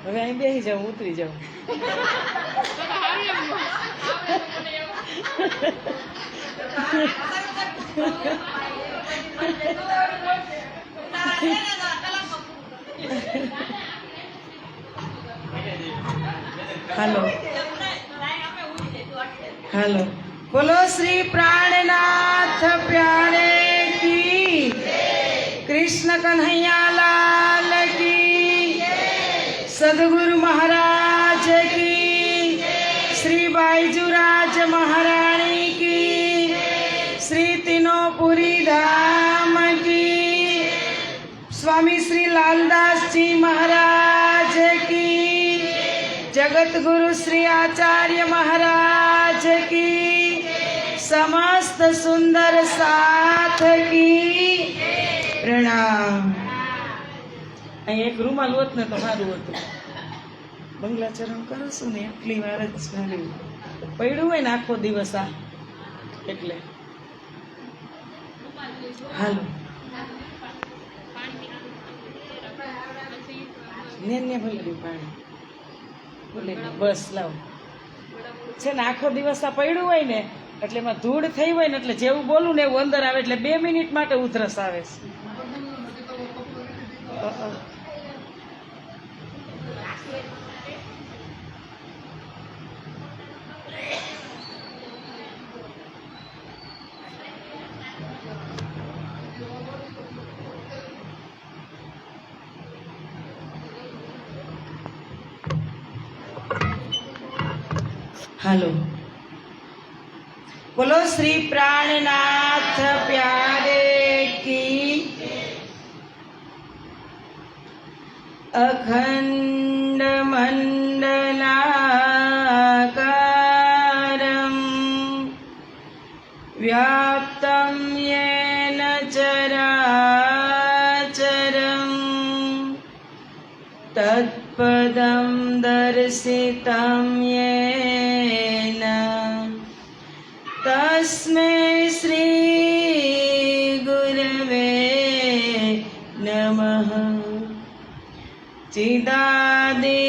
હવે અહીં બેસી જાઉં, ઉતરી જાઉં. હાલો હાલો. બોલો શ્રી પ્રાણનાથ પ્યારે કી, કૃષ્ણ કન્હૈયા લાલ કી, સદગુરુ મહારાજ કી, શ્રી બાઈજુરાજ મહારાણી કી, શ્રી તિનોપુરી ધામ કી, સ્વામી શ્રી લાલદાસજી મહારાજ કી, जगत गुरु श्री आचार्य महाराज की, समस्त सुंदर साथ की प्रणाम. અહીં એક રૂમાલ હોત ને તો સારું હતું. બંગલાચરણ કરું છું ને એટલી વાર જ સારું પડ્યું હોય ને આખો દિવસ આ એટલે. હાલો ને ભરી પાણી બસ લાવ છે ને. આખો દિવસ આ પડ્યું હોય ને એટલે એમાં ધૂળ થઈ હોય ને એટલે જેવું બોલું ને એવું અંદર આવે એટલે 2 મિનિટ માટે ઉધરસ આવે છે. હાલો બોલો શ્રી પ્રાણનાથ પ્યારે કી, અખંડ મંડલાકારમ વ્યાપ્તમ યેન ચરાચરમ તત્પદમ દર્શિતમ યેન તસ્મૈ શ્રી ગુરવે નમઃ. ચિદાદિત્યં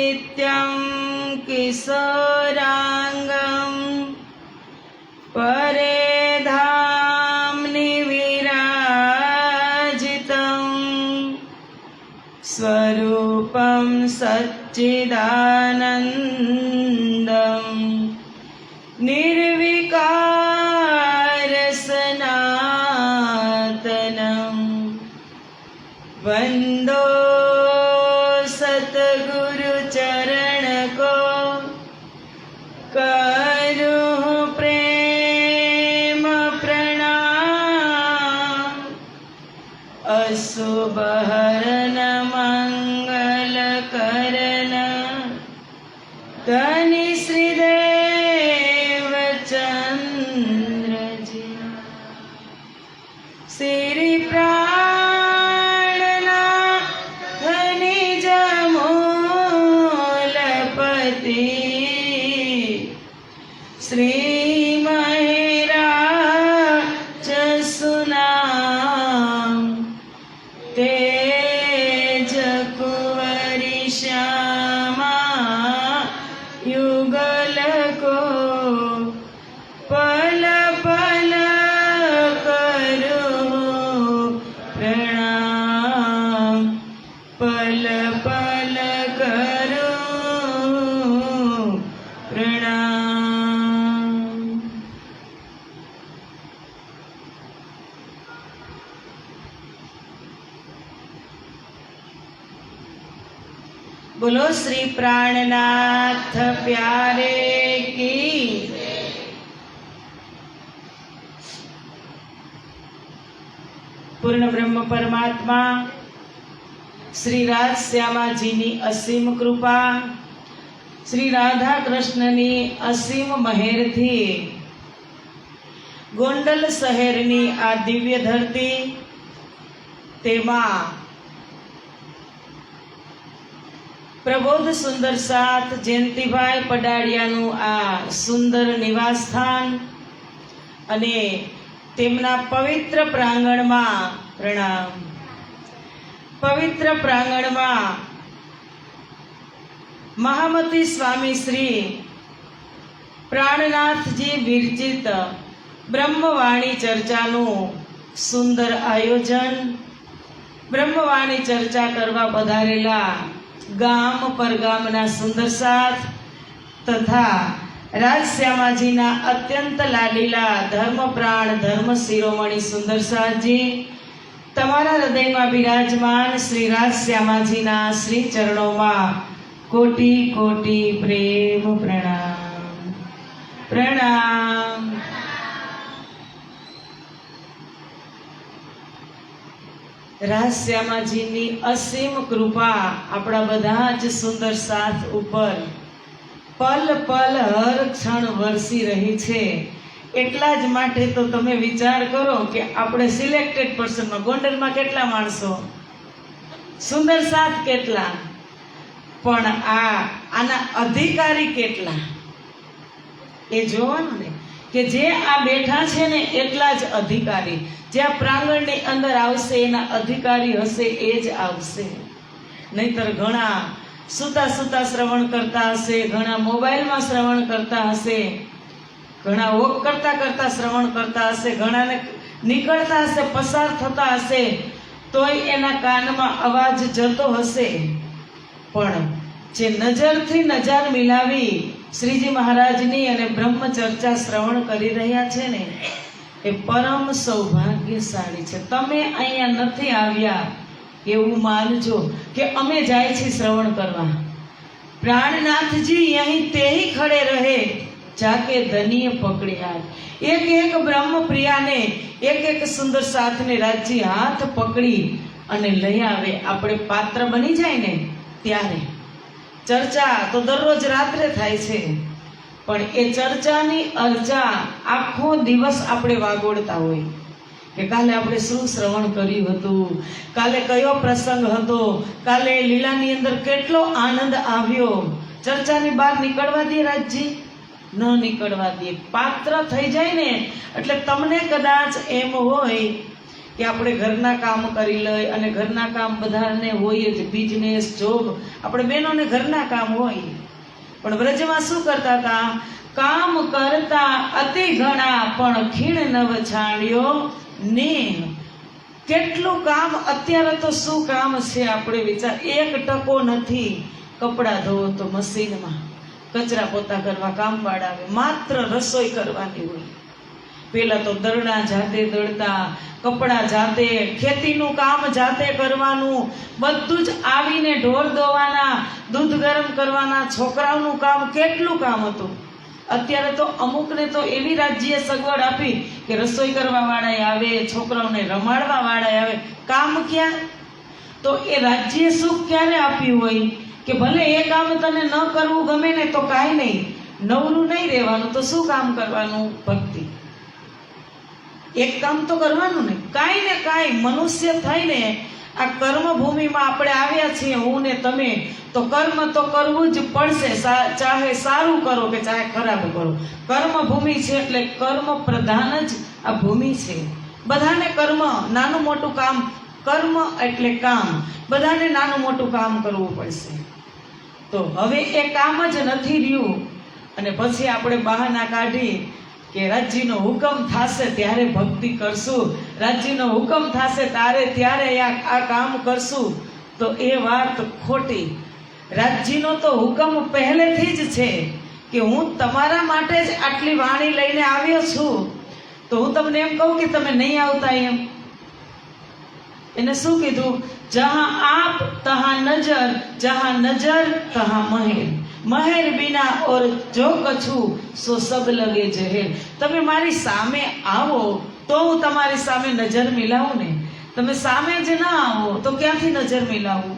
કિશોરાંગં પરેધામ્નિ વિરાજિतं સ્વરૂપં સચ્ચિદાનંદં निर्विकार सनातनं वंदो सतगुरु चरण को करूं प्रेम प्रणाम. अशुभ हरण मंगल करण धनी श्रीदेव चंद्रजी, श्री प्राणनाथ निज मूलपति, श्री महिराज सुनाम तेज कुंवरी श्यामा युगल को पल पल करो प्रणाम, पल पल करो प्रणाम. बोलो श्री प्राणनाथ प्यारे की. पूर्ण ब्रह्म परमात्मा श्री राज श्यामाजीनी असीम कृपा, श्री राधा कृष्णनी असीम महेरथी गोंडल शહેરની આ દિવ્ય ધરતી તેમાં પ્રબોધ સુંદર સાથ જયંતિભાઈ પડાડિયાનું આ સુંદર નિવાસ સ્થાન અને તેમના પવિત્ર પ્રાંગણમાં પ્રણામ. પવિત્ર પ્રાંગણમાં મહામતી સ્વામી શ્રી પ્રાણનાથજી વિરચિત બ્રહ્મવાણી ચર્ચાનું સુંદર આયોજન. બ્રહ્મવાણી ચર્ચા કરવા પધારેલા ગામ પરગામના સુંદર સાથ તથા રાજશ્યામાજીના અત્યંત લાડીલા ધર્મપ્રાણ ધર્મ શિરોમણી સુંદર સાથજી, તમારા હૃદયમાં બિરાજમાન શ્રી રાજશ્યામાજીના શ્રી ચરણોમાં કોટી કોટી પ્રેમ પ્રણામ. પ્રણામ. રાજશ્યામાજીની અસીમ કૃપા આપણા બધા જ સુંદર સાથ ઉપર પલ પલ હર ક્ષણ વરસી રહી છે. એટલા જ માટે તો તમે વિચાર કરો કે આપણે સિલેક્ટેડ પર્સનમાં ગોંડલમાં કેટલા માણસો, સુંદર સાથ કેટલા, પણ આના અધિકારી કેટલા એ જોવાનું ને, કે જે આ બેઠા છે ને એટલા જ અધિકારી. જે આ પ્રાંગણની અંદર આવશે એના અધિકારી હશે એ જ આવશે. નહીતર ઘણા સૂતા સૂતા શ્રવણ કરતા હશે, ઘણા મોબાઈલમાં શ્રવણ કરતા હશે, ઘણા વોક કરતા કરતા શ્રવણ કરતા હશે, ઘણાને નીકળતા હશે, પસાર થતા હશે, તોય એના કાનમાં અવાજ જતો હશે. પણ જે નજરથી નજર મિલાવી શ્રીજી મહારાજની અને બ્રહ્મ ચર્ચા શ્રવણ કરી રહ્યા છે ને એ પરમ સૌભાગ્યશાળી છે. તમે અહીંયા નથી આવ્યા એવું માનજો કે અમે જાય છીએ શ્રવણ કરવા. પ્રાણનાથજી અહીં તેહી ખડે રહે જાકે ધનીય પકડ્યા. એક એક બ્રહ્મ પ્રિયાને એક એક સુંદર સાથને રાજજી હાથ પકડી અને લઈ આવે. આપણે પાત્ર બની જાય ને ત્યારે ચર્ચા તો દરરોજ રાત્રે થાય છે, પણ એ ચર્ચાની અર્ચા આખો દિવસ આપણે વાગોળતા હોય કે કાલે આપણે શું શ્રવણ કર્યું હતું, કાલે કયો પ્રસંગ હતો, કાલે લીલાની અંદર કેટલો આનંદ આવ્યો. ચર્ચાની બહાર નીકળવા દે રાજજી? ન નીકળવા દે. પાત્ર થઈ જાય ને એટલે તમને કદાચ એમ હોય કે આપણે ઘરના કામ કરી લઈ, અને ઘરના કામ બધાને હોય જ, બિઝનેસ જોબ, આપણે બહેનોને ઘરના કામ હોય. પણ વ્રજમાં શું કરતા હતા? કામ કરતા અતિ ઘણા પણ ખીણ નવ છાણ્યો નેહ. કેટલું કામ! અત્યારે તો શું કામ છે આપણે વિચાર, એક ટકો નથી. કપડાં ધોવો તો મશીનમાં, કચરા પોતા કરવા કામવાળા આવે, માત્ર રસોઈ કરવાની હોય. પેલા તો દરડા જાતે દળતા, કપડાં જાતે, ખેતીનું કામ જાતે કરવાનું, બધું જ આવીને ઢોર દોવાના, દૂધ ગરમ કરવાના, છોકરાઓનું કામ, કેટલું કામ હતું. અત્યારે તો અમુકને તો એવી રાજ્યે સગવડ આપી કે રસોઈ કરવા વાળા આવે, છોકરાઓને રમાડવા વાળા આવે. કામ ક્યાં? તો એ રાજ્ય સુખ ક્યારે આપ્યું હોય કે ભલે એ કામ તને ન કરવું ગમે ને તો કાંઈ નહીં, નવરું નહીં રહેવાનું, તો શું કામ કરવાનું? ભક્તિ. એક કામ તો કરવાનું ને, કાંઈ ને કાંઈ. મનુષ્ય થઈને આ કર્મભૂમિમાં આપણે આવ્યા છીએ, હું ને તમે, તો કર્મ તો કરવું જ પડશે. ચાહે સારું કરો કે ચાહે ખરાબ કરો, કર્મભૂમિ છે એટલે કર્મ પ્રધાન જ આ ભૂમિ છે. બધાને કર્મ, નાનું મોટું કામ, કર્મ એટલે કામ, બધાને નાનું મોટું કામ કરવું પડશે. તો હવે એ કામ જ નથી રહ્યું અને પછી આપણે બહાના કાઢી કે રાજજીનો હુકમ થશે ત્યારે ભક્તિ કરશું, રાજજીનો હુકમ થશે ત્યારે આ કામ કરશું, તો એ વાત ખોટી. રાજજીનો તો હુકમ પહેલેથી જ છે કે હું તમારા માટે જ આટલી વાણી લઈને આવ્યો છું. તો હું તમને એમ કહું કે તમે નહીં આવતા એમ? એને શું કીધું? જહાં આપ તહાં નજર, જહાં નજર તહાં મહેર, મહેર બિના ઓર જો કછું સો સબ લગે જહેર. તમે મારી સામે આવો તો હું તમારી સામે નજર મિલાવું ને. તમે સામે જ ના આવો તો ક્યાંથી નજર મિલાવું?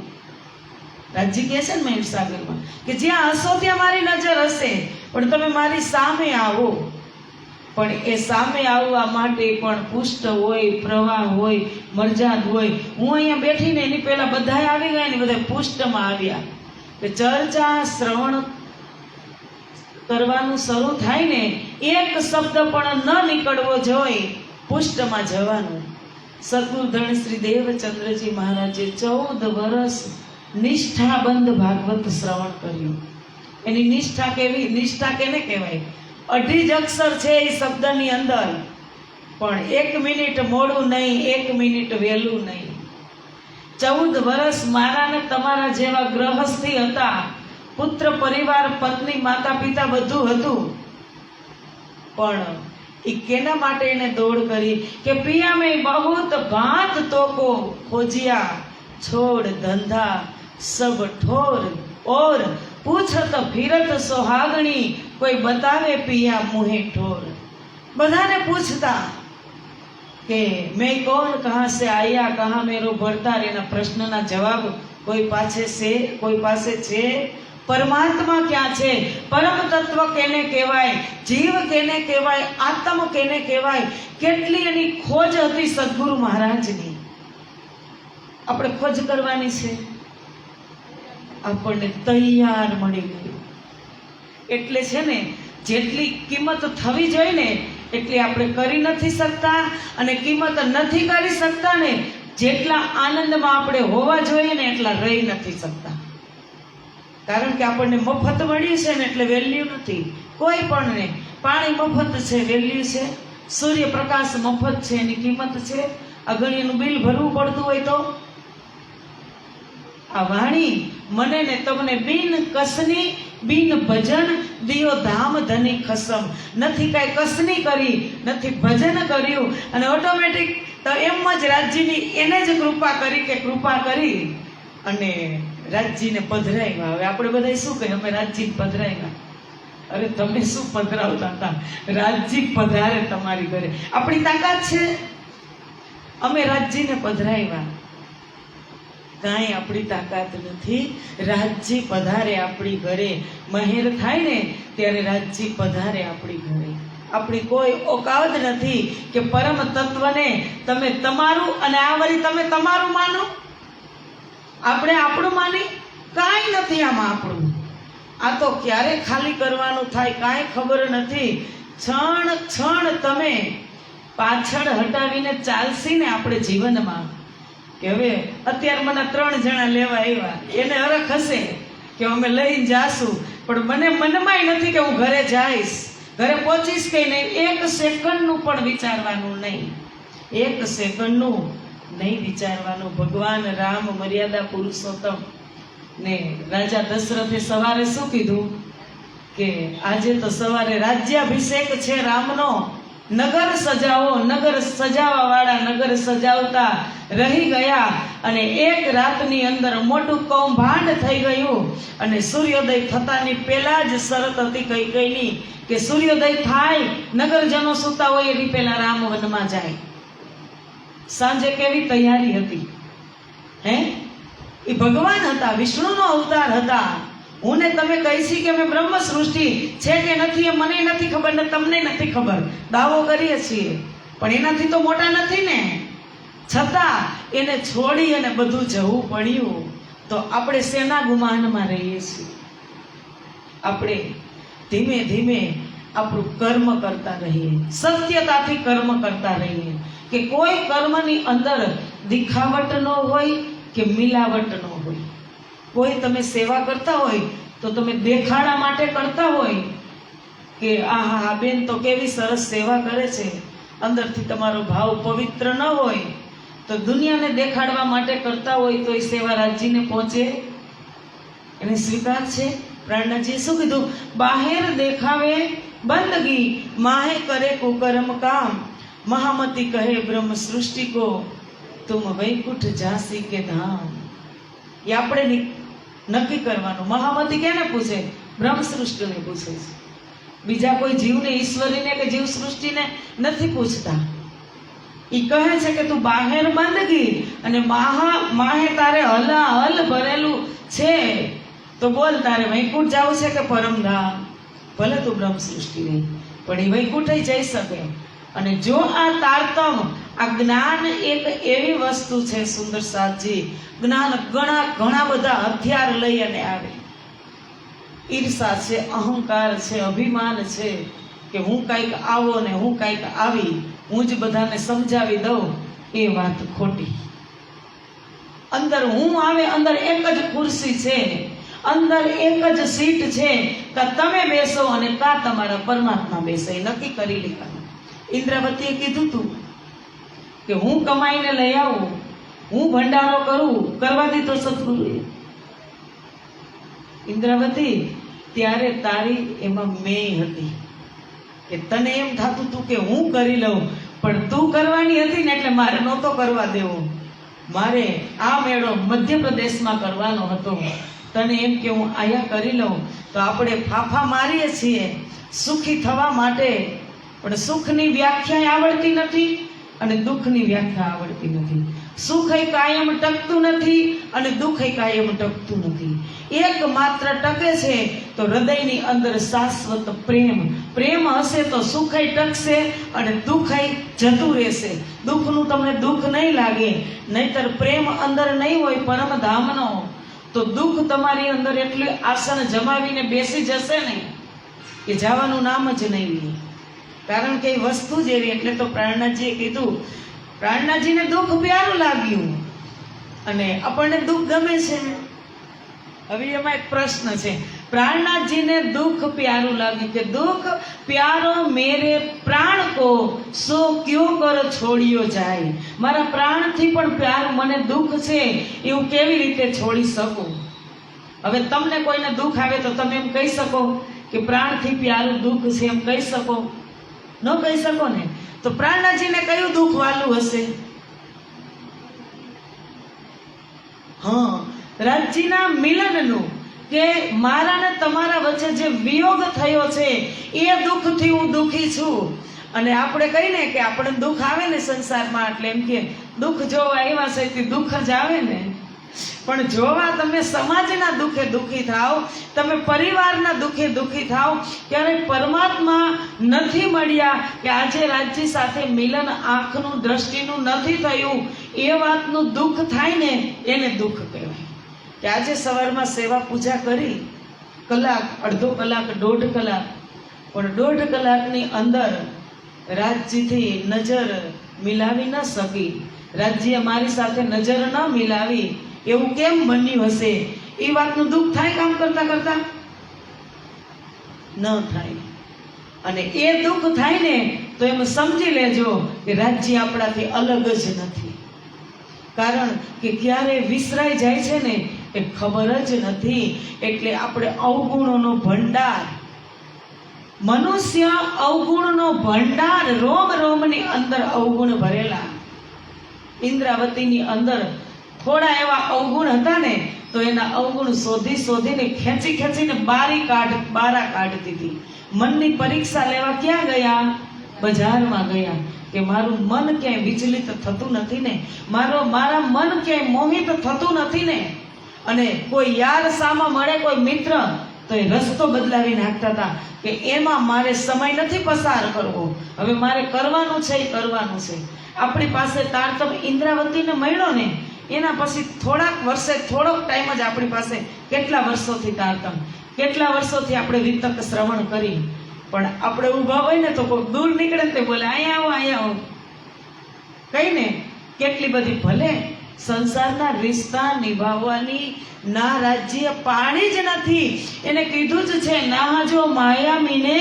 રાજજી કહે છે ને મહેસાગરમાં કે જ્યાં હશો ત્યાં મારી નજર હશે, પણ તમે મારી સામે આવો. પણ એ સામે આવવા માટે પણ પુષ્ટ હોય, પ્રવાહ હોય, મરજાદ હોય. હું અહીંયા બેઠીને એની પહેલા બધા આવી ગયા ને, બધા પુષ્ટમાં આવ્યા. કે ચર્ચા શ્રવણ કરવાનું શરૂ થાય ને, એક શબ્દ પણ ન નીકળવો જોઈએ, પુષ્ટમાં જવાનું. સદગુરુધણ શ્રી દેવચંદ્રજી મહારાજે 14 વર્ષ નિષ્ઠાબંધ ભાગવત શ્રવણ કર્યું. એની નિષ્ઠા કેવી? નિષ્ઠા કેને કહેવાય? 2.5 જ અક્ષર છે એ શબ્દની અંદર, પણ 1 મિનિટ મોડું નહીં, 1 મિનિટ વહેલું નહીં. 14 વર્ષ મારા ને તમારા જેવા ગ્રહસ્થી હતા, પુત્ર પરિવાર, પત્ની, માતા પિતા બધું હતું, પણ એ કેના માટે એને દોડ કરી કે પિયા મેં બહુત ભાત તોકો ખોજિયા, છોડ ધંધા સબ ઠોર, ઓર પૂછત ફિરત સોહાગણી, કોઈ બતાવે પિયા મુહે ઠોર. બધાને પૂછતા કે મેં કોણ, કહા સે આયા, કહા મેરો ભરતાર. એના પ્રશ્નના જવાબ કોઈ પાસે છે? પરમાત્મા ક્યાં છે? પરમ તત્વ કેને કહેવાય? જીવ કેને કહેવાય? આત્મ કેને કહેવાય? કેટલી એની ખોજ હતી સદગુરુ મહારાજની. આપણે ખોજ કરવાની છે, આપણને તૈયાર મળી ગયું. એટલે છે ને, જેટલી કિંમત થવી જોઈએ ને એટલી આપણે કરી નથી શકતા, અને કિંમત નથી કરી શકતા ને જેટલા આનંદમાં આપણે હોવા જોઈએ ને એટલા રહી નથી શકતા. કારણ કે આપણને મફત મળ્યું છે ને એટલે વેલ્યુ નથી કોઈ પણ ને. પાણી મફત છે, વેલ્યુ છે. સૂર્યપ્રકાશ મફત છે, એની કિંમત છે. અગણ્યનું બિલ ભરવું પડતું હોય તો આ વાણી મને ને તમને બિન કસની બિન ભજન દિયો ધામ ધની ખસમ. નથી કાંઈ કસની કરી, નથી ભજન કર્યું, અને ઓટોમેટિક તો એમ જ રાજ્યની એને જ કૃપા કરી કે કૃપા કરી અને રાજજીને પધરાવ્યા. હવે આપણે બધા શું કહીએ? અમે રાજજી પધરાવ્યા. અરે તમે શું પધરાવતા હતા? રાજજી પધારે તમારી ઘરે. આપણી તાકાત છે, અમે રાજજીને પધરાવ્યા. કાંઈ આપણી તાકાત નથી. રાજજી પધારે આપણી ઘરે. મહેર થાય ને ત્યારે રાજજી પધારે આપણી ઘરે. આપણી કોઈ ઓકાત નથી કે પરમ તત્વને તમે તમારું અને આ વળી તમે તમારું માનો, આપણે આપણું માની. કાંઈ નથી આમાં આપણું. આ તો ક્યારે ખાલી કરવાનું થાય કાંઈ ખબર નથી. ક્ષણ તમે પાછળ હટાવીને ચાલશી ને આપણે જીવનમાં, કે હવે અત્યારે મને 3 જણા લેવા આવ્યા, એને હરખ હશે કે અમે લઈને જાશું, પણ મને મનમાંય નથી કે હું ઘરે જઈશ, ઘરે પહોંચીશ કે નહીં. 1 સેકન્ડનું પણ વિચારવાનું નહીં, 1 સેકન્ડનું નહીં વિચારવાનું. ભગવાન રામ મર્યાદા પુરુષોત્તમ ને રાજા દશરથે સવારે શું કીધું કે આજે તો સવારે રાજ્યાભિષેક છે રામનો, નગર સજાવો. નગર સજાવવા વાળા નગર સજાવતા રહી ગયા, અને 1 રાતની અંદર મોટું કૌભાંડ થઈ ગયું. અને સૂર્યોદય થતાની પહેલા જ શરત હતી કૈકેયીની કે સૂર્યોદય થાય, નગરજનો સૂતા હોય એની પહેલા રામ વનમાં જાય. સાંજે કેવી તૈયારી હતી? હે, એ ભગવાન હતા, વિષ્ણુનો અવતાર હતા. હું ને તમે કહીશી કે અમે બ્રહ્મ સૃષ્ટિ છે કે નથી એ મને નથી ખબર ને તમને નથી ખબર, દાવો કરીએ છીએ, પણ એનાથી તો મોટા નથી ને. છતાં એને છોડી અને બધું જવું પડ્યું. તો આપણે શેના ગુમાનમાં રહીએ છીએ? આપણે ધીમે ધીમે આપણું કર્મ કરતા રહીએ, સત્યતાથી કર્મ કરતા રહીએ, કે કોઈ કર્મની અંદર દિખાવટ ન હોય કે મિલાવટ ન હોય. કોઈ તમે સેવા કરતા હોય તો તમે દેખાડા માટે કરતા હોય કે આ બેન તો કેવી સરસ સેવા કરે છે, અંદરથી તમારો ભાવ પવિત્ર ન હોય તો દુનિયાને દેખાડવા માટે કરતા હોય તો એ સેવા રાજજીને પહોંચે? એને સ્વીકાર છે? પ્રાણનાથજીએ શું કીધું? બાહેર દેખાવે બંદગી, માહે કરે કુકર્મ કામ, મહામતી કહે બ્રહ્મ સૃષ્ટિ કો, તુમ વૈકુંઠ જાસી કે ધામ. એ આપણે નક્કી કરવાનું. મહામતી કેને પૂછે? બ્રહ્મ સૃષ્ટિને પૂછે છે. બીજા કોઈ જીવને, ઈશ્વરીને કે જીવ સૃષ્ટિને નથી પૂછતા. એ કહે છે કે તું બાહેર બંદગી અને માહે તારે હલ ભરેલું છે, તો બોલ તારે વૈકુંઠ જવું છે કે પરમધામ? ભલે તું બ્રહ્મ સૃષ્ટિ નહીં, પણ એ વૈકુંઠ જઈ શકે. અને જો આ તારતમ, આ જ્ઞાન એક એવી વસ્તુ છે સુંદર સાથજી, જ્ઞાન ઘણા બધા હથિયાર લઈ અને આવે. ઈર્ષા છે, અહંકાર છે, અભિમાન છે કે હું કાંઈક આવો ને હું કાંઈક આવી, હું જ બધાને સમજાવી દઉં, એ વાત ખોટી. અંદર હું આવે, અંદર એક જ ખુરશી છે, અંદર એક જ સીટ છે, કાં તમે બેસો અને કાં તમારા પરમાત્મા બેસે, એ નક્કી કરી લેવાનું. ઇન્દ્રાવતીએ કીધું તું કે હું કમાઈને લઈ આવું, હું ભંડારો કરું, કરવા દીધો સદગુરુએ. ઇન્દ્રાવતી, ત્યારે તારી એમાં મેં હતી કે તને એમ થતું હતું કે હું કરી લઉં, પણ તું કરવાની હતી ને એટલે મારે નહોતો કરવા દેવો. મારે આ મેળો મધ્યપ્રદેશમાં કરવાનો હતો. તને એમ કે હું આયા કરી લઉં, તો આપણે ફાફા મારીએ છીએ સુખી થવા માટે, પણ સુખની વ્યાખ્યા આવડતી નથી અને દુઃખની વ્યાખ્યા આવડતી નથી. સુખ એ કાયમ ટકતું નથી અને દુઃખ એ કાયમ ટકતું નથી. એક માત્ર ટકે છે તો હૃદયની અંદર શાશ્વત પ્રેમ. પ્રેમ હશે તો સુખ એ ટકશે અને દુઃખ એ જતું રહેશે. દુઃખનું તમને દુઃખ નહીં લાગે, નહીતર પ્રેમ અંદર નહીં હોય પરમધામનો, તો દુઃખ તમારી અંદર એટલું આસન જમાવીને બેસી જશે ને કે જવાનું નામ જ નહીં લે. કારણ કે એ વસ્તુ જ એવી. એટલે તો પ્રાણનાથજીએ કીધું, પ્રાણનાથજીને દુઃખ પ્યારું લાગ્યું અને આપણને દુઃખ ગમે છે. હવે એમાં એક પ્રશ્ન છે, પ્રાણનાથજીને દુઃખ પ્યારું લાગ્યું કે દુઃખ પ્યારો મેરે પ્રાણ કો સો ક્યો કર છોડ્યો જાય. મારા પ્રાણથી પણ પ્યારું મને દુઃખ છે, એવું કેવી રીતે છોડી શકું? હવે તમને કોઈને દુઃખ આવે તો તમે એમ કહી શકો કે પ્રાણથી પ્યારું દુઃખ છે, એમ કહી શકો? ન કહી શકો ને. તો પ્રાણનાથજીને કયું દુઃખ વાલું હશે? હા, રાજજીના મિલનનું, કે મારા ને તમારા વચ્ચે જે વિયોગ થયો છે એ દુઃખથી હું દુઃખી છું. અને આપણે કહીને કે આપણે દુઃખ આવે ને સંસારમાં, એટલે એમ કે દુઃખ જોવા આવ્યા છે તે દુઃખ જ આવે ને. પણ જોવા તમે સમાજના દુઃખે દુઃખી થાવ, તમે પરિવારના દુઃખે દુઃખી થાવ, ત્યારે પરમાત્મા નથી મળ્યા, કે આજે રાજજી સાથે મિલન આંખનું દ્રષ્ટિનું નથી થયું, એ વાતનું દુઃખ થાય ને એને દુઃખ કહેવાય. કે આજે સવારમાં સેવા પૂજા કરી, કલાક, અડધો કલાક, 1.5 કલાક, પણ 1.5 કલાકની અંદર રાજજીથી નજર મિલાવી ન શકી, રાજજીએ મારી સાથે નજર ન મિલાવી, એવું કેમ બન્યું હશે? એ વાતનું દુઃખ થાય કામ કરતા કરતા? ન થાય. અને એ દુઃખ થાય ને તો એમ સમજી લેજો કે રાજજી આપણાથી અલગ જ નથી. કારણ કે ક્યારે વિસરાઈ જાય છે ને એ ખબર જ નથી. એટલે આપણે અવગુણોનો ભંડાર, મનુષ્ય અવગુણનો ભંડાર, રોમ રોમની અંદર અવગુણ ભરેલા. ઇન્દ્રાવતીની અંદર થોડા એવા અવગુણ હતા ને તો એના અવગુણ શોધી શોધીને ખેંચી ખેંચીને બારા કાઢતી હતી. મનની પરીક્ષા લેવા ક્યાં ગયા? બજારમાં ગયા. કે મારું મન ક્યાંય વિચલિત થતું નથી ને, મારા મન ક્યાંય મોહિત થતું નથી ને. અને કોઈ યાર સામા મળે, કોઈ મિત્ર, તો એ રસ્તો બદલાવી નાખતા હતા કે એમાં મારે સમય નથી પસાર કરવો, હવે મારે કરવાનું છે એ કરવાનું છે. આપણી પાસે તારતમ ઇન્દ્રાવતીને મળ્યો ને એના પછી થોડાક વર્ષે, થોડોક ટાઈમ જ આપણી પાસે, કેટલા વર્ષોથી તારતમ, કેટલા વર્ષોથી આપણે વિતક શ્રવણ કરી, પણ આપણે ઊભા હોય ને તો કોઈ દૂર નીકળે ને તે બોલે અહીંયા આવો, અહીંયા આવો કહીને કેટલી બધી. ભલે સંસારના રિશ્તા નિભાવવાની ના રાજ્ય પાડી જ નથી. એને કીધું જ છે, ના જો માયા મીને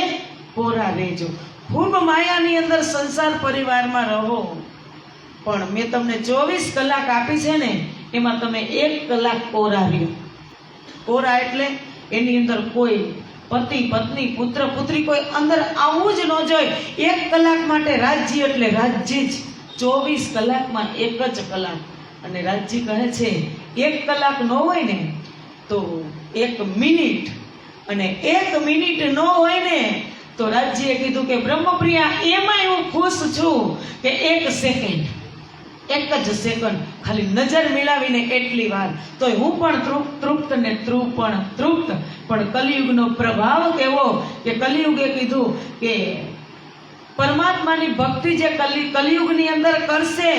પોરા રહેજો. ખૂબ માયાની અંદર સંસાર પરિવારમાં રહો, પણ મેં તમને 24 કલાક આપી છે ને એમાં તમે 1 કલાક કોરા રહ્યો. કોરા એટલે એની અંદર કોઈ પતિ પત્ની પુત્ર પુત્રી કોઈ અંદર આવવું જ ન જોઈએ. 1 કલાક માટે રાજ્ય એટલે રાજ્ય જ. 24 કલાકમાં 1 જ કલાક. અને રાજજી કહે છે 1 કલાક ન હોય ને તો 1 મિનિટ, અને 1 મિનિટ ન હોય ને તો રાજજીએ કીધું કે બ્રહ્મપ્રિયા એમાં હું ખુશ છું કે 1 સેકન્ડ, 1 જ સેકન્ડ ખાલી નજર મિલાવીને એટલી વાર, તો હું પણ તૃપ્ત ને તું પણ તૃપ્ત. પણ કલિયુગનો પ્રભાવ કેવો કે કલિયુગે કીધું કે પરમાત્માની ભક્તિ જે કલિયુગની અંદર કરશે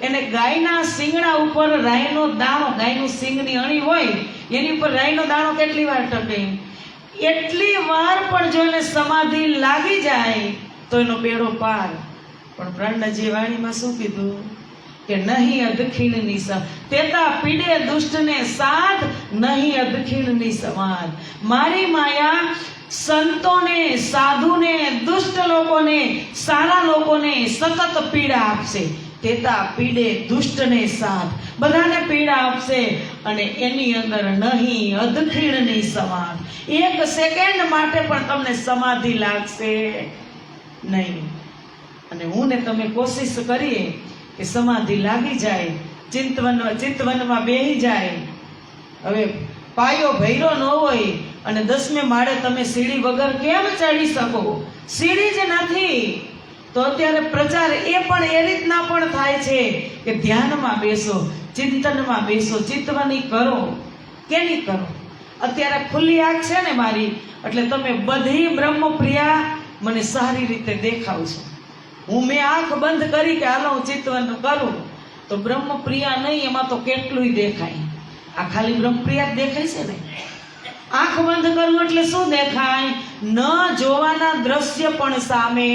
એને ગાયના શિંગડા ઉપર રાઈનો દાણો, ગાયનું શિંગની અણી હોય એની ઉપર રાઈનો દાણો કેટલી વાર ટકે? એટલી વાર પણ જો એને સમાધિ લાગી જાય તો એનો બેડો પાર. પણ પ્રાણનાથજી વાણીમાં શું કીધું કે નહીં અધખીણની તેતા પીડે દુષ્ટને સાધ, નહીં અધખીણની સમાધ. મારી માયા સંતોને, સાધુને, દુષ્ટ લોકોને, સારા લોકોને સતત પીડા આપશે. તેતા પીડે દુષ્ટને સાથ, બધાને પીડા આપશે. અને એની અંદર નહીં અધખીણની સમાધ, એક સેકન્ડ માટે પણ તમને સમાધિ લાગશે નહીં. અને હું ને તમે કોશિશ કરીએ કે સમાધિ લાગી જાય, ચિંતવનમાં બેહી જાય. હવે પાયો ભૈરો ન હોય અને 10મે માળે તમે સીડી વગર કેમ ચડી શકો? સીડી જ નથી. તો અત્યારે પ્રચાર એ પણ એ રીતના પણ થાય છે કે ધ્યાનમાં બેસો, ચિંતનમાં બેસો, ચિંતવની કરો. કેની કરો? અત્યારે ખુલ્લી આંખ છે ને મારી, એટલે તમે બધી બ્રહ્મપ્રિયા મને સારી રીતે દેખાવ છો. મેં આંખ બંધ કરી કે હાલો હું ચિંતવન કરું તો બ્રહ્મપ્રિયા નહીં, એમાં તો કેટલું દેખાય. આ ખાલી બ્રહ્મપ્રિયા જ દેખાય છે ને. આંખ બંધ કરવું એટલે શું દેખાય? ન જોવાના દ્રશ્ય પણ સામે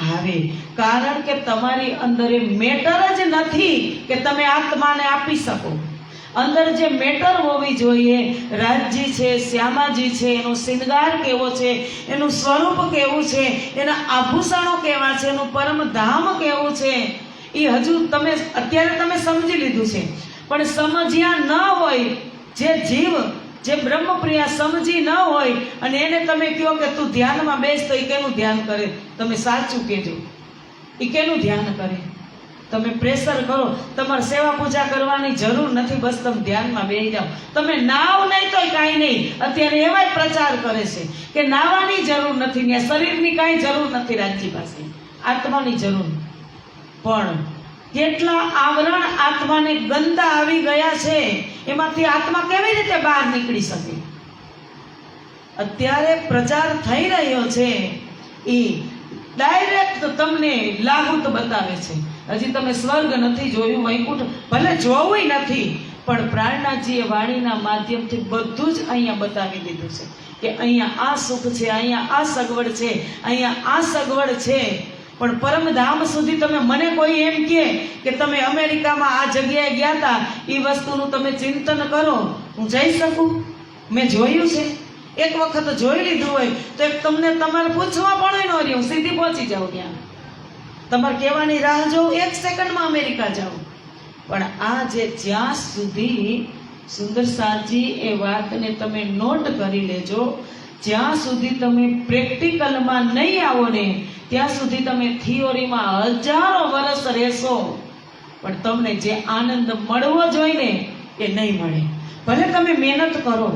આવે. કારણ કે તમારી અંદર એ મેટર જ નથી કે તમે આત્માને આપી શકો. અંદર જે મેટર હોવી જોઈએ, રાજજી છે, શ્યામાજી છે, એનો શૃંગાર કેવો છે, એનું સ્વરૂપ કેવું છે, એના આભૂષણો કેવા છે, એનું પરમધામ કેવું છે, એ હજુ તમે અત્યારે તમે સમજી લીધું છે. પણ સમજ્યા ન હોય જે જીવ, જે બ્રહ્મપ્રિયા સમજી ન હોય અને એને તમે કહો કે તું ધ્યાનમાં બેસ, તો એ કેનું ધ્યાન કરે? તમે સાચું કહેજો, એ કેનું ધ્યાન કરે? તમે પ્રેશર કરો. તમારે સેવા પૂજા કરવાની જરૂર નથી, બસ તમે ધ્યાનમાં બેસી જાઓ. તમે નાવ નહીં તો કાંઈ નહીં. અત્યારે એવાય પ્રચાર કરે છે કે નાવાની જરૂર નથી, ને શરીરની કાંઈ જરૂર નથી. રાજજી પાસે આત્માની જરૂર. પણ કેટલા આવરણ આત્માને ગંદા આવી ગયા છે, એમાંથી આત્મા કેવી રીતે બહાર નીકળી શકે? અત્યારે પ્રચાર થઈ રહ્યો છે એ ડાયરેક્ટ તમને લાહુત બતાવે છે. હજી તમે સ્વર્ગ નથી જોયું, વૈકુંઠ ભલે જોવું નથી, પણ પ્રાણનાથજીએ વાણીના માધ્યમથી બધું જ અહીંયા બતાવી દીધું છે કે અહીંયા આ સુખ છે, અહીંયા આ સગવડ છે, અહીંયા આ સગવડ છે. પણ પરમધામ સુધી તમે મને કોઈ એમ કહે કે તમે અમેરિકામાં આ જગ્યાએ ગયા હતા, એ વસ્તુનું તમે ચિંતન કરો, હું જઈ શકું? મેં જોયું છે. એક વખત જોઈ લીધું હોય તો તમને તમારે પૂછવા પણ ન રહ્યું, સીધી પહોંચી જાઓ ત્યાં. તમારે કહેવાની રાહ જોઉં, 1 સેકન્ડમાં અમેરિકા જાઓ. પણ આ જે જ્યાં સુધી સુંદર સાજી એ વાતને તમે નોટ કરી લેજો, જ્યાં સુધી તમે પ્રેક્ટિકલમાં નહીં આવો ને ત્યાં સુધી તમે થિયોરીમાં હજારો વર્ષ રહેશો, પણ તમને જે આનંદ મળવો જોઈએ ને એ નહીં મળે. ભલે તમે મહેનત કરો,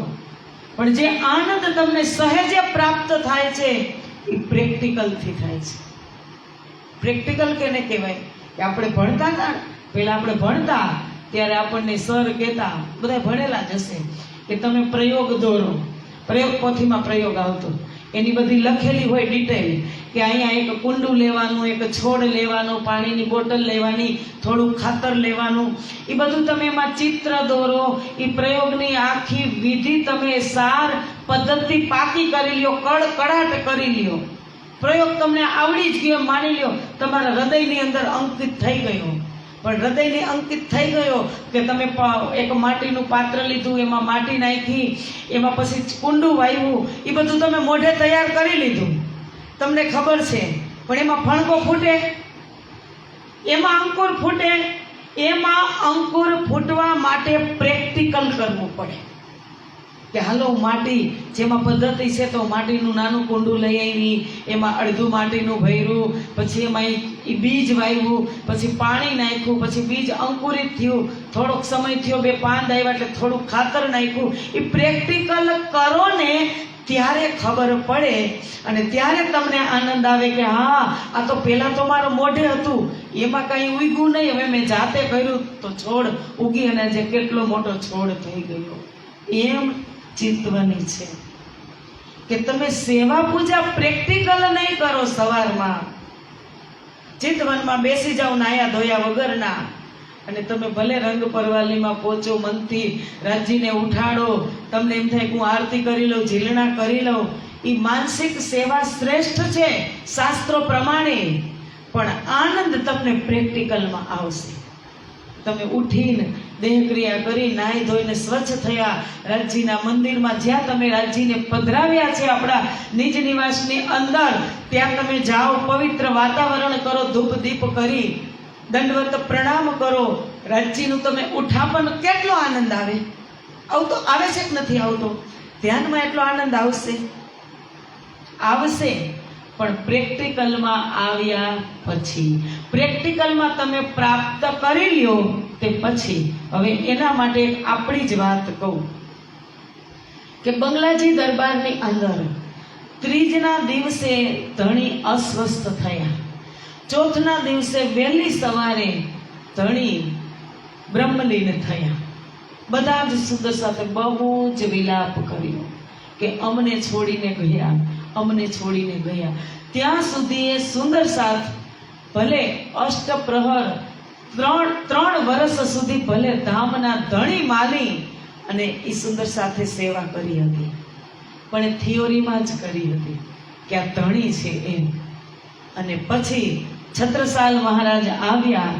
પણ જે આનંદ તમને સહેજે પ્રાપ્ત થાય છે એ પ્રેક્ટિકલથી થાય છે. પ્રેક્ટિકલ કેને કહેવાય? કે આપણે ભણતા હતા, પહેલાં આપણે ભણતા ત્યારે આપણને સર કહેતા, બધા ભણેલા જ હશે, કે તમે પ્રયોગ દોરો. પ્રયોગ પોથીમાં પ્રયોગ આવતો, એની બધી લખેલી હોય ડિટેલ, કે અહીંયા એક કુંડું લેવાનું, એક છોડ લેવાનો, પાણીની બોટલ લેવાની, થોડું ખાતર લેવાનું, એ બધું તમે એમાં ચિત્ર દોરો. એ પ્રયોગની આખી વિધિ તમે સાર પદ્ધતિ પાકી કરી લ્યો, કડકડાટ કરી લ્યો. પ્રયોગ તમને આવડી જ ગયો, માની લ્યો તમારા હૃદયની અંદર અંકિત થઈ ગયો. પણ હૃદયની અંકિત થઈ ગયો કે તમે એક માટીનું પાત્ર લીધું, એમાં માટી નાખી, એમાં પછી કુંડું વાવ્યું, એ બધું તમે મોઢે તૈયાર કરી લીધું, તમને ખબર છે. પણ એમાં ફણકો ફૂટે, એમાં અંકુર ફૂટે. એમાં અંકુર ફૂટવા માટે પ્રેક્ટિકલ કરવું પડે કે હાલો માટી, જેમાં પદ્ધતિ છે તો માટીનું નાનું કુંડું લઈ આવી, એમાં અડધું માટીનું ભર્યું, પછી એમાં એ બીજ વાવ્યું, પછી પાણી નાખ્યું, પછી બીજ અંકુરિત થયું, થોડોક સમય થયો, 2 પાંદ આવ્યા એટલે થોડું ખાતર નાખ્યું. એ પ્રેક્ટિકલ કરો ને ત્યારે ખબર પડે અને ત્યારે તમને આનંદ આવે કે હા, આ તો પહેલાં તો મારું મોઢે હતું, એમાં કાંઈ ઉગ્યું નહીં, હવે મેં જાતે કર્યું તો છોડ ઉગી અને જે કેટલો મોટો છોડ થઈ ગયો. એમ ચિંતવાની છે કે તમે સેવા પૂજા પ્રેક્ટિકલ નહીં કરો. સવારમાં ચિંતવનમાં બેસી જાઓ નાયા ધોયા વગરના, અને તમે ભલે રંગ પરવાલીમાં પહોંચો, મનથી રાજીને ઉઠાડો, તમને એમ થાય કે હું આરતી કરી લઉં, ઝીલણા કરી લઉં, એ માનસિક સેવા શ્રેષ્ઠ છે શાસ્ત્રો પ્રમાણે, પણ આનંદ તમને પ્રેક્ટિકલમાં આવશે. તમે ઉઠીને દેહક્રિયા કરી નાહી ધોઈને સ્વચ્છ થયા, રાજજીના મંદિરમાં જ્યાં તમે રાજજીને પધરાવ્યા છે આપણા નિજ નિવાસની અંદર, ત્યાં તમે જાઓ, પવિત્ર વાતાવરણ કરો, ધૂપ દીપ કરી દંડવત પ્રણામ કરો, રાજજીનું તમે ઉઠાપન, કેટલો આનંદ આવે! આવતો આવે છે કે નથી આવતો? ધ્યાનમાં એટલો આનંદ આવશે પણ પ્રેક્ટિકલમાં આવ્યા પછી, પ્રેક્ટિકલમાં તમે પ્રાપ્ત કરી લ્યો તે પછી. હવે એના માટે આપણી જ વાત કહું કે બંગલાજી દરબારની અંદર ત્રીજના દિવસે ધણી અસ્વસ્થ થયા, ચોથના દિવસે વહેલી સવારે ધણી બ્રહ્મલીન થયા. બધા જ સુંદર સાથે બહુ જ વિલાપ કર્યો કે અમને છોડીને ગયા, અમને છોડીને ગયા. ત્યાં સુધી એ સુંદર સાથ ભલે અષ્ટપ્રહર ત્રણ વર્ષ સુધી ભલે ધામના ધણી માની અને એ સુંદર સાથે સેવા કરી હતી, પણ એ થિયોરીમાં જ કરી હતી કે આ ધણી છે એમ. અને પછી છત્રસાલ મહારાજ આવ્યા,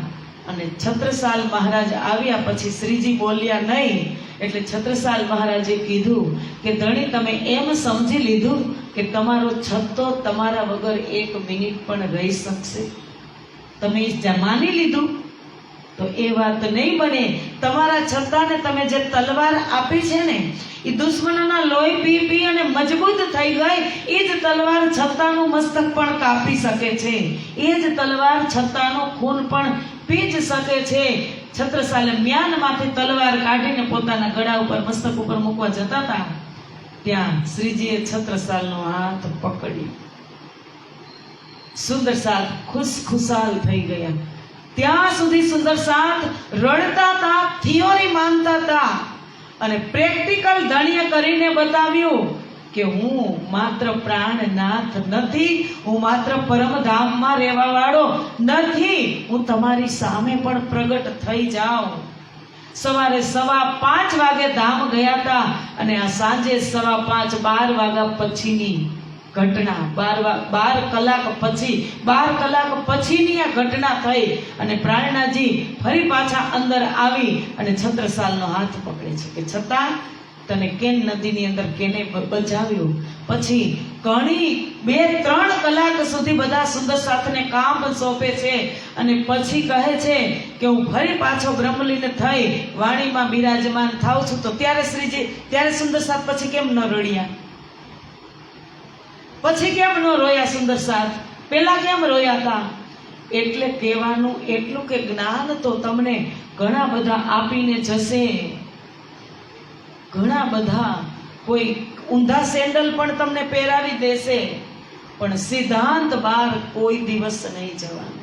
અને છત્રસાલ મહારાજ આવ્યા પછી શ્રીજી બોલ્યા નહીં, એટલે છત્રસાલ મહારાજે કીધું કે ધણી તમે એમ સમજી લીધું કે તમારો છત્તો તમારા વગર 1 મિનિટ પણ રહી શકશે? તમે માની લીધું? તો એ વાત નહીં બને. તમારા છત્તાને તમે જે તલવાર આપી છે ને, એ દુશ્મનોના લોહી પી પી અને મજબૂત થઈ ગઈ. એ જ તલવાર છત્તાનું મસ્તક પણ કાપી શકે છે, એ જ તલવાર છત્તાનું ખૂન પણ પી જ શકે છે. છત્રસાલે મ્યાનમાંથી તલવાર કાઢીને પોતાના ગળા ઉપર મસ્તક ઉપર મૂકવા જતા હતા, ત્યાં શ્રીજીએ છત્રસાલનો હાથ પકડી. સુંદર સાથ ખુશખુશાલ થઈ ગયા. ત્યાં સુધી સુંદર સાથ રડતા હતા, થિયોરી માનતા હતા, અને પ્રેક્ટિકલ ધણીએ કરીને બતાવ્યું કે હું માત્ર પ્રાણનાથ નથી, હું માત્ર પરમધામમાં રહેવા વાળો નથી, હું તમારી સામે પણ પ્રગટ થઈ જાઉં. સવારે 5:15 વાગે ધામ ગયા હતા, અને આ સાંજે 5:15 12 વાગ્યા પછીની ઘટના, 12 કલાક પછીની આ ઘટના થઈ. અને પ્રાણનાથજી ફરી પાછા અંદર આવી અને છત્રસાલનો હાથ પકડે છે કે છતાં તને કેન નદીની અંદર કેને બચાવ્યો. પછી ઘણી 2-3 કલાક સુધી બધા સુંદર સાથને કામ સોંપે છે, અને પછી કહે છે કે હું ફરી પાછો બ્રહ્મલીન થઈ વાણીમાં બિરાજમાન થાઉં છું. તો ત્યારે શ્રીજી, ત્યારે સુંદર સાથ પછી કેમ ન રડ્યા? પછી કેમ ન રોયા સુંદર સાથ? પેલા કેમ રોયા હતા? એટલે કહેવાનું એટલું કે જ્ઞાન તો તમને ઘણા બધા આપીને જશે, ઘણા બધા. કોઈ ઊંધા સેન્ડલ પણ તમને પહેરાવી દેશે, પણ સિદ્ધાંત બહાર કોઈ દિવસ નહીં જવાનો.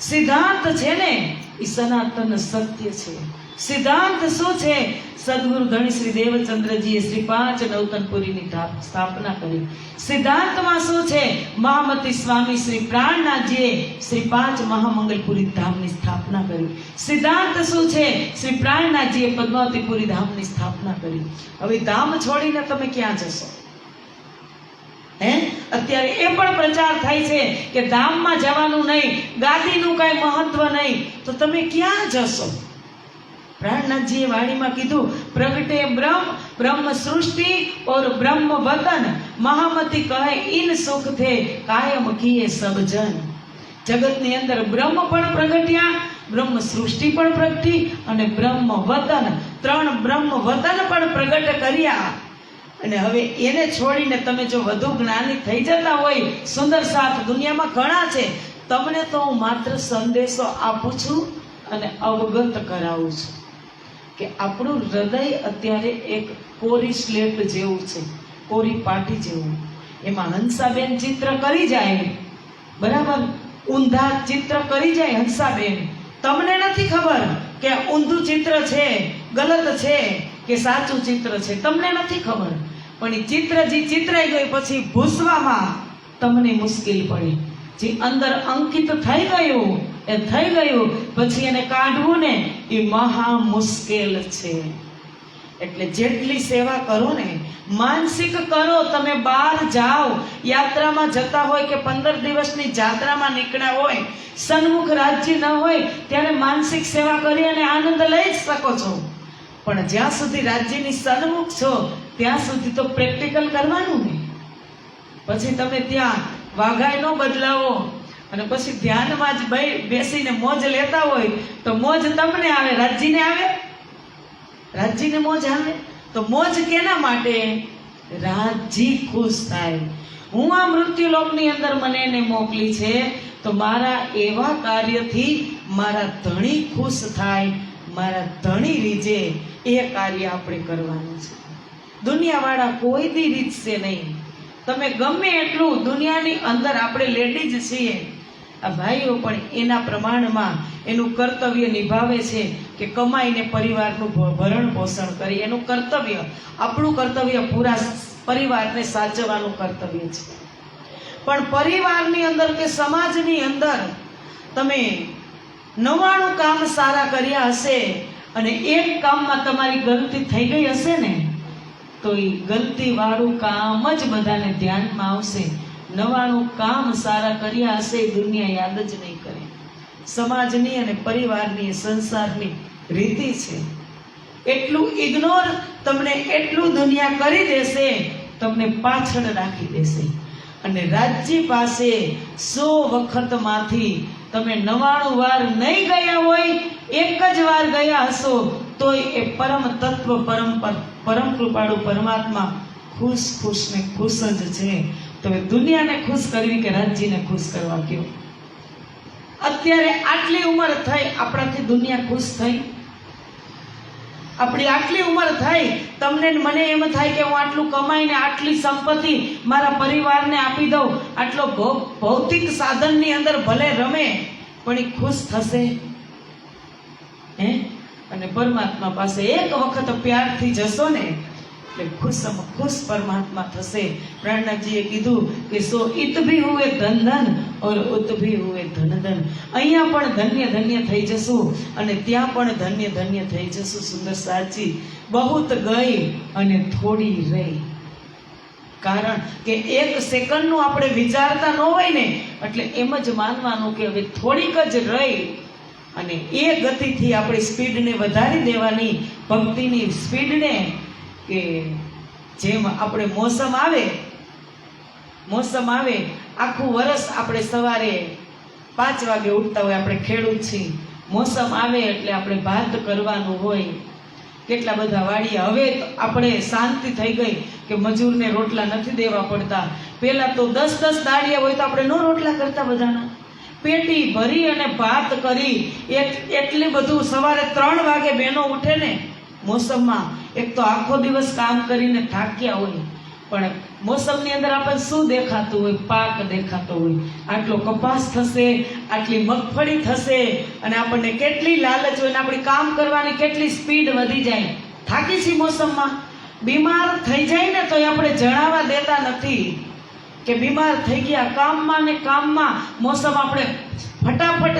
સિદ્ધાંત છે ને એ સનાતન સત્ય છે. સિદ્ધાંત શું છે? સદગુરુ ધણી શ્રી દેવચંદ્રજીએ શ્રી 5 નવતનપુરીની સ્થાપના કરી. સિદ્ધાંતમાં શું છે? મહામતી સ્વામી શ્રી પ્રાણનાથજીએ શ્રી 5 મહામંગલપુરી ધામની સ્થાપના કરી. સિદ્ધાંત શું છે? શ્રી પ્રાણનાથજીએ પદ્માવતીપુરી ધામની સ્થાપના કરી. હવે ધામ છોડીને તમે ક્યાં જશો? અત્યારે એ પણ પ્રચાર થાય છે કે ધામમાં જવાનું નહીં, ગાદીનું કાંઈ મહત્વ નહીં, તો તમે ક્યાં જશો? પ્રાણનાથજીએ વાણીમાં કીધું, પ્રગટે બ્રહ્મ સૃષ્ટિ और ब्रह्म वतन, महामती કહે ઇન સુખ થે કાયમ કીએ સબ જન. જગતની અંદર બ્રહ્મ પણ પ્રગટ્યા, બ્રહ્મ સૃષ્ટિ પણ પ્રગટી, અને બ્રહ્મ વતન, 3 બ્રહ્મ વતન પણ પ્રગટ કર્યા. અને હવે એને છોડીને તમે જો વધુ જ્ઞાની થઈ જતા હોય, સુંદર સાથ દુનિયામાં ઘણા છે, તમને તો હું માત્ર સંદેશો આપું છું અને અવગત કરાવું છું કે આપણું હૃદય અત્યારે એક કોરી સ્લેટ જેવું છે, કોરી પાટી જેવું. એમાં હંસાબેન ચિત્ર કરી જાય, બરાબર, ઊંધા ચિત્ર કરી જાય હંસાબેન. તમને નથી ખબર કે ઊંધું ચિત્ર છે, ગલત છે કે સાચું ચિત્ર છે, તમને નથી ખબર. પણ એ ચિત્ર જે ચિતરાઈ ગયું પછી ભૂસવામાં તમને મુશ્કેલ પડે. જે અંદર અંકિત થઈ ગયું એ થઈ ગયું, પછી એને કાઢવું ને એ મહા મુશ્કેલ છે. એટલે જેટલી સેવા કરો ને, માનસિક કરો. તમે બહાર જાઓ, યાત્રામાં જતા હોય કે 15 દિવસની જાત્રામાં નીકળ્યા હોય, સન્મુખ રાજ્ય ન હોય, ત્યારે માનસિક સેવા કરી અને આનંદ લઈ જ શકો છો. પણ જ્યાં સુધી રાજ્યની સન્મુખ છો ત્યાં સુધી તો પ્રેક્ટિકલ કરવાનું ને. પછી તમે ત્યાં વાઘાઈ ન બદલાવો અને પછી ધ્યાનમાં જ બેસીને મોજ લેતા હોય તો મોજ તમને આવે, રાજ્યને આવે? રાજ્યને મોજ આવે? તો મોજ કેના માટે? રાજ્ય ખુશ થાય. હું આ મૃત્યુલોકની અંદર મને એને મોકલી છે તો મારા એવા કાર્યથી મારા ધણી ખુશ થાય, મારા ધણી રીજે, એ કાર્ય આપણે કરવાનું છે. દુનિયાવાળા કોઈ દી રીતશે નહીં. તમે ગમે એટલું દુનિયાની અંદર, આપણે લેડીઝ છીએ, આ ભાઈઓ પણ એના પ્રમાણમાં એનું કર્તવ્ય નિભાવે છે કે કમાઈને પરિવારનું ભરણ પોષણ કરી. એનું કર્તવ્ય, આપણું કર્તવ્ય પૂરા પરિવારને સાચવવાનું કર્તવ્ય છે. પણ પરિવારની અંદર કે સમાજની અંદર તમે 99 કામ સારા કર્યા હશે અને એક કામમાં તમારી ગલતી થઈ ગઈ હશે ને, તો એ ગલતીવાળું કામ જ બધાને ધ્યાનમાં આવશે. 99 કામ સારા કર્યા હશે એ દુનિયા યાદ જ નહીં કરે. સમાજની અને પરિવારની, સંસારની રીતિ છે. એટલું ઇગ્નોર તમને એટલું દુનિયા કરી દેશે, તમને પાછળ રાખી દેશે. અને રાજ્ય પાસે 100 વખતમાંથી તમે 99 વાર નહીં ગયા હોય, એક જ વાર ગયા હશો, તોય એ પરમ તત્વ, પરમ કૃપાળુ પરમાત્મા ખુશ ને ખુશ જ છે. તો દુનિયાને ખુશ કરવી કે રાજ્યને ખુશ કરવા કયો? અત્યારે આટલી ઉંમર થઈ, આપણાથી દુનિયા ખુશ થઈ? આપણી આટલી ઉંમર થઈ, તમને મને એમ થાય કે હું આટલું કમાઈને આટલી સંપત્તિ મારા પરિવારને આપી દઉં, આટલો ભૌતિક સાધનની અંદર ભલે રમે, પણ એ ખુશ થશે? હે? અને પરમાત્મા પાસે એક વખત પ્યારથી જશો ને એટલે ખુશ પરમાત્મા થશે. પ્રાણનાથજીએ કીધું કે સો ઈત ભી હુએ ધન ધન ઓર ઉત ભી હુએ ધન ધન. અહીંયા પણ ધન્ય ધન્ય થઈ જશું અને ત્યાં પણ ધન્ય ધન્ય થઈ જશું. સુંદર સાચી બહુત ગઈ અને થોડી રહી. કારણ કે એક સેકન્ડનું આપણે વિચારતા ન હોય ને એટલે એમ જ માનવાનું કે હવે થોડીક જ રહી, અને એ ગતિથી આપણી સ્પીડને વધારી દેવાની, ભક્તિની સ્પીડને. કે જેમ આપણે મોસમ આવે, આખું વર્ષ આપણે સવારે 5 વાગે ઉઠતા હોય, આપણે ખેડૂત છીએ, મોસમ આવે એટલે આપણે ભાત કરવાનું હોય, કેટલા બધા વાડિયા. હવે આપણે શાંતિ થઈ ગઈ કે મજૂરને રોટલા નથી દેવા પડતા. પહેલાં તો 10 દાડિયા હોય તો આપણે નો રોટલા કરતા બધાના. પેટી ભરી અને ભાત કરી, એટલી બધું. સવારે 3 વાગે બહેનો ઉઠે ને મોસમમાં, એક તો આખો દિવસ કામ કરીને થાક્યા હોય, પણ મોસમની અંદર આપણને શું દેખાતું હોય? પાક દેખાતો હોય. આટલો કપાસ થશે, આટલી મગફળી થશે, અને આપણને કેટલી લાલચ હોય, આપણી કામ કરવાની કેટલી સ્પીડ વધી જાય. થાકી છીએ મોસમમાં. બીમાર થઈ જાય ને તો આપણે જણાવવા દેતા નથી કે બીમાર થઈ ગયા. કામમાં ને કામમાં મોસમ આપણે ફટાફટ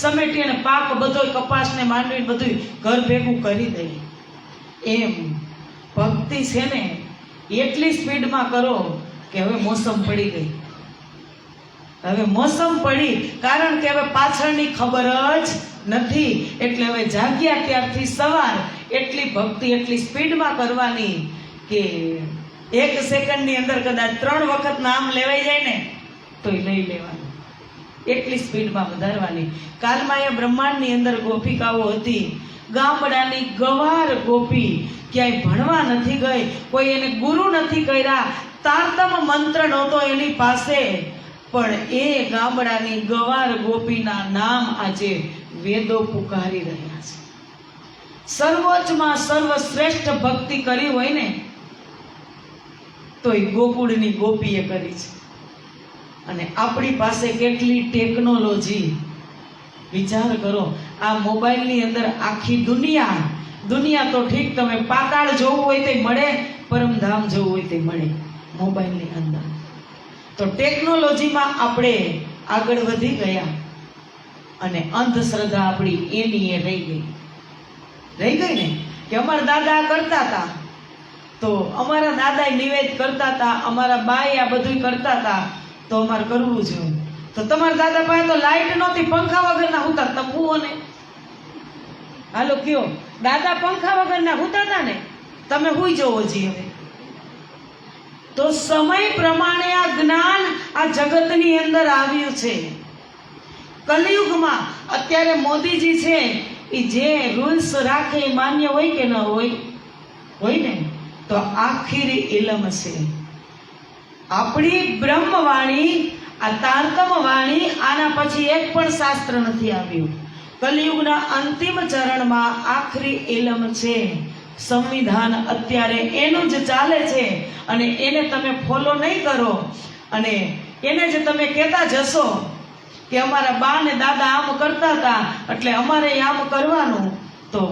સમેટી અને પાક બધો, કપાસને માંડવી બધું ઘર ભેગું કરી દઈએ. એમ ભક્તિ છે ને એટલી સ્પીડમાં કરો કે હવે મોસમ પડી ગઈ. હવે મોસમ પડી, કારણ કે હવે પાછળની ખબર જ નથી. એટલે હવે જાગ્યા ત્યારથી સવાર એટલી ભક્તિ એટલી સ્પીડમાં કરવાની કે 1 સેકન્ડની અંદર કદાચ 3 વખત નામ લેવાઈ જાય ને તો લઈ લેવાનું. એટલી સ્પીડમાં વધારવાની. કાલમાં એ બ્રહ્માંડની અંદર ગોપિકાઓ હતી, ગામડાની ગવાર ગોપી, ક્યાંય ભણવા નથી ગઈ, કોઈ એને ગુરુ નથી કર્યા, તારતમ મંત્ર નહોતો એની પાસે, પણ એ ગામડાની ગવાર ગોપીના નામ આજે વેદો પુકારી રહ્યા છે. સર્વોચ્ચમાં સર્વશ્રેષ્ઠ ભક્તિ કરી હોય ને તો એ ગોકુળની ગોપીએ કરી છે. અને આપણી પાસે કેટલી ટેકનોલોજી, વિચાર કરો. આ મોબાઈલની અંદર આખી દુનિયા તો ઠીક, તમે પાતાળ જોવું હોય તે મળે, પરમધામ જોવું હોય તે મળે મોબાઈલની અંદર. તો ટેકનોલોજીમાં આપણે આગળ વધી ગયા. અને અંધશ્રદ્ધા આપણી એની એ રહી ગઈ ને કે અમારા દાદા કરતા હતા, તો અમારા દાદા નિવેદ કરતા હતા, અમારા બાઈ આ બધું કરતા હતા, તો અમારે કરવું જોઈએ. તો તમારા દાદા પાસે તો લાઈટ નહોતી, પંખા વગરના હુતા, તપવું ને હાલો કયો, દાદા પંખા વગરના હુતા હતા ને, તમે હુઈ જવો જી. હવે તો સમય પ્રમાણે આ જ્ઞાન આ જગતની અંદર આવ્યું છે. કલિયુગમાં અત્યારે મોદીજી છે એ જે રૂલ્સ રાખે એ માન્ય હોય કે ન હોય? હોય ને. તો આખરી ઇલમ છે આપણી બ્રહ્મવાણી, આ તારતમ વાણી. આના પછી એક પણ શાસ્ત્ર નથી આવ્યું. કલિયુગના અંતિમ ચરણમાં આખરી ઇલમ છે સંવિધાન. અત્યારે એનું જ ચાલે છે અને એને તમે ફોલો નહીં કરો અને એને જ તમે કહેતા જશો કે અમારા બા ને દાદા આમ કરતા હતા એટલે અમારે આમ કરવાનું, તો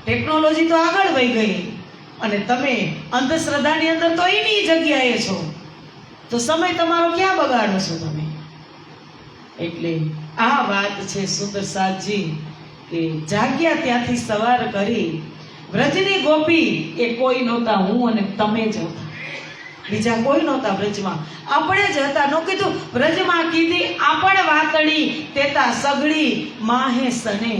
ટેકનોલોજી તો આગળ વહી ગઈ અને તમે અંધશ્રદ્ધાની અંદર તો એની જગ્યાએ છો, તો સમય તમારો ક્યાં બગાડો છો તમે? એટલે આ વાત છે સુંદરસાજી કે જાગ્યા ત્યાંથી સવાર કરી. વ્રજની ગોપી એ કોઈ નહોતા, હું અને તમે જ હતા, બીજા કોઈ નહોતા વ્રજમાં, આપણે જ હતા. નો કીધું વ્રજમાં કીધી આપણ વાતડી તેતા સગડી માહે સને.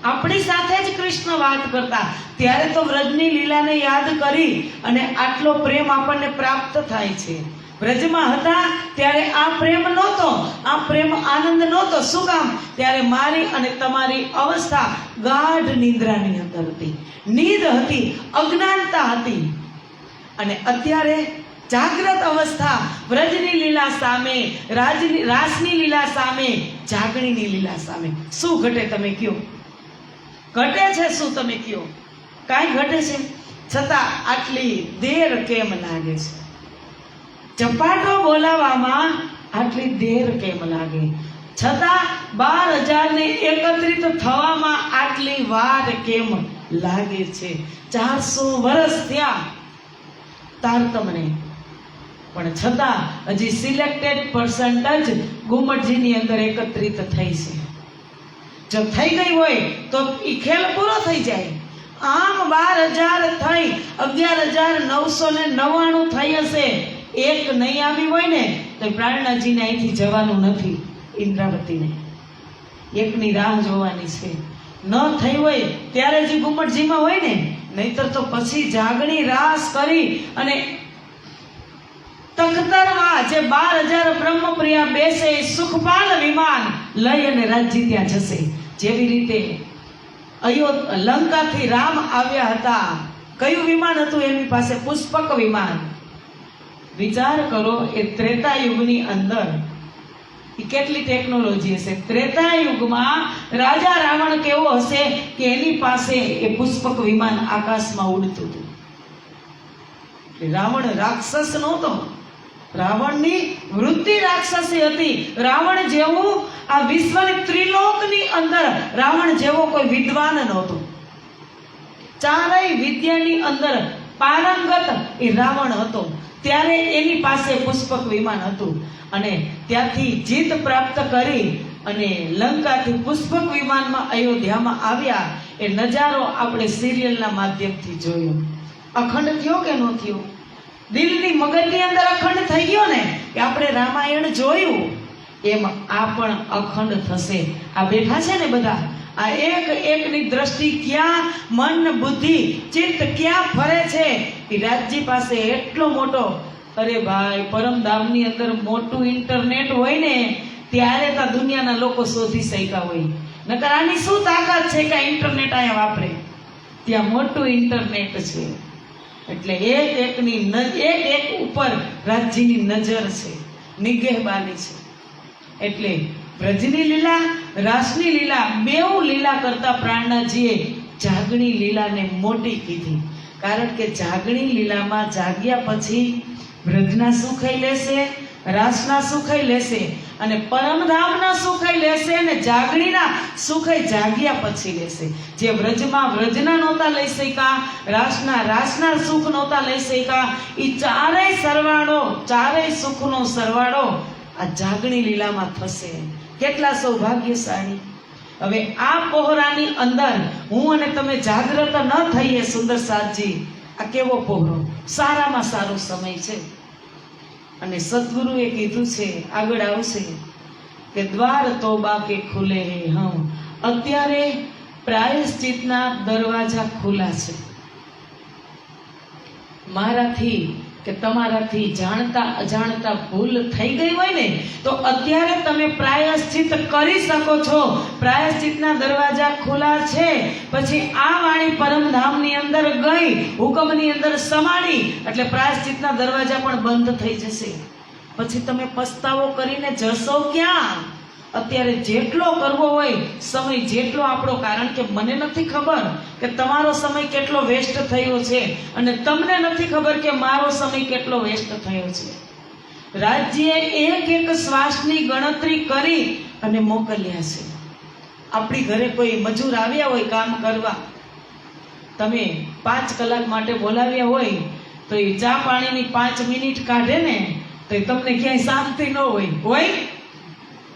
આપણી સાથે જ કૃષ્ણ વાત કરતા. ત્યારે તો વ્રજની લીલાને યાદ કરી અને આટલો પ્રેમ આપણને પ્રાપ્ત થાય છે. વ્રજમાં હતા ત્યારે આ પ્રેમ નહોતો, આ પ્રેમ આનંદ નહોતો. શું કામ? ત્યારે મારી અને તમારી અવસ્થા ગાઢ નિંદ્રાની અંદર હતી, નીંદ હતી, અજ્ઞાનતા હતી. અને અત્યારે જાગ્રત અવસ્થા વ્રજની લીલા સામે, રાસની લીલા સામે, જાગણીની લીલા સામે શું ઘટે તમે કયો? ઘટે છે શું તમે કયો? કાંઈ ઘટે છે? છતાં આટલી દેર કેમ લાગે છે? ચપાટો બોલાવવામાં આટલી દેર કેમ લાગે? છતાં 12,000 ને એકત્રિત થવામાં આટલી વાર કેમ લાગે છે? 400 વર્ષ થયા તારતમને, પણ છતાં હજી સિલેક્ટેડ પર્સન્ટ જ ઘુમટજીની અંદર એકત્રિત થઈ છે. જો થઈ ગઈ હોય તો એ ખેલ પૂરો થઈ જાય. આમ 12,000 થઈ 11,999 થઈ હશે. એક નહીં આવી હોય ને તો પ્રાણનાથજીને અહીંથી જવાનું નથી, ઇન્દ્રાવતીને એકની રાહ જોવાની છે. ન થઈ હોય ત્યારે જે ઘુમટજીમાં હોય ને, નહીતર તો પછી જાગણી રાસ કરી અને તખતરમાં જે 12,000 બ્રહ્મપ્રિયા બેસે સુખપાલ વિમાન લઈ અને રાજજી ત્યાં જશે. જેવી રીતે લંકાથી રામ આવ્યા હતા, કયું વિમાન હતું એની પાસે? પુષ્પક વિમાન. વિચાર કરો એ ત્રેતાયુગની અંદર કેટલી ટેકનોલોજી હશે. ત્રેતાયુગમાં રાજા રાવણ કેવો હશે કે એની પાસે એ પુષ્પક વિમાન આકાશમાં ઉડતું હતું. રાવણ રાક્ષસ નહોતો, રાવણની વૃત્તિ રાક્ષસી હતી. રાવણ જેવું આ વિશ્વની ત્રિલોકની અંદર રાવણ જેવો કોઈ વિદ્વાન નહોતો. ચારેય વિદ્યાની અંદર પારંગત એ રાવણ હતો. ત્યારે એની પાસે પુષ્પક વિમાન હતું અને ત્યાંથી જીત પ્રાપ્ત કરી અને લંકાથી પુષ્પક વિમાનમાં અયોધ્યામાં આવ્યા. એ નજારો આપણે સિરિયલના માધ્યમથી જોયો. અખંડ થયો કે ન થયો? દિલની મગજની અંદર અખંડ થઈ ગયો ને કે આપણે રામાયણ જોયું. એમ આ પણ અખંડ થશે. આ બેઠા છે ને બધા, આ એક એકની દ્રષ્ટિ ક્યાં, મન બુદ્ધિ ચિત્ત ક્યાં ફરે છે? એ રાજજી પાસે એટલો મોટો, અરે ભાઈ પરમધામની અંદર મોટું ઇન્ટરનેટ હોય ને ત્યારે તો દુનિયાના લોકો શોધી શક્યા હોય. નકર આની શું તાકાત છે કે ઇન્ટરનેટ અહીંયા વાપરે? ત્યાં મોટું ઇન્ટરનેટ છે. એટલે એક એક ઉપર રાજ્યની નજર છે, નિગહેબાની છે. એટલે વ્રજની લીલા, રાસની લીલા, બેઉ લીલા કરતા પ્રાણનાથજીએ જાગણી લીલાને મોટી કીધી. કારણ કે જાગણી લીલામાં જાગ્યા પછી વ્રજના સુખય લેશે, રાસના સુખય લેશે અને પરમધામના સુખય લેશે અને જાગણીના સુખય જાગ્યા પછી લેશે. જે વ્રજમાં વ્રજના નહોતા લઈ શક્યા, રાસના સુખ નહોતા લઈ શક્યા, એ ચારેય સરવાળો, ચારેય સુખનો સરવાળો આ જાગણી લીલામાં થશે. કેટલા સૌભાગ્યશાળી! હવે આ પહોરાની અંદર હું અને તમે જાગ્રત ન થઈએ સુંદર સાથજી, આ કેવો પહોરો, સારામાં સારો સમય છે. અને સદગુરુએ કીધું છે, આગળ આવશે કે દ્વાર તોબા કે ખુલે હે હમ. અત્યારે પ્રાયશ્ચિતના દરવાજા ખુલ્લા છે. મારાથી કે તમારાથી જાણતા અજાણતા ભૂલ થઈ ગઈ હોય ને તો અત્યારે તમે પ્રાયશ્ચિત કરી શકો છો. પ્રાયશ્ચિતના દરવાજા ખુલ્લા છે. પછી આ વાણી પરમધામની અંદર ગઈ, હુકમની અંદર સમાડી, એટલે પ્રાયશ્ચિતના દરવાજા પણ બંધ થઈ જશે. પછી તમે પસ્તાવો કરીને જશો ક્યાં? અત્યારે જેટલો કરવો હોય સમય જેટલો આપણો, કારણ કે મને નથી ખબર કે તમારો સમય કેટલો વેસ્ટ થયો છે અને તમને નથી ખબર કે મારો સમય કેટલો વેસ્ટ થયો છે. રાજ્યએ એક એક શ્વાસની ગણતરી કરી અને મોકલ્યા છે. આપણી ઘરે કોઈ મજૂર આવ્યા હોય કામ કરવા, તમે 5 કલાક માટે બોલાવ્યા હોય તો એ ચા પાણીની 5 મિનિટ કાઢે ને તો એ તમને ક્યાંય શાંતિ ન હોય.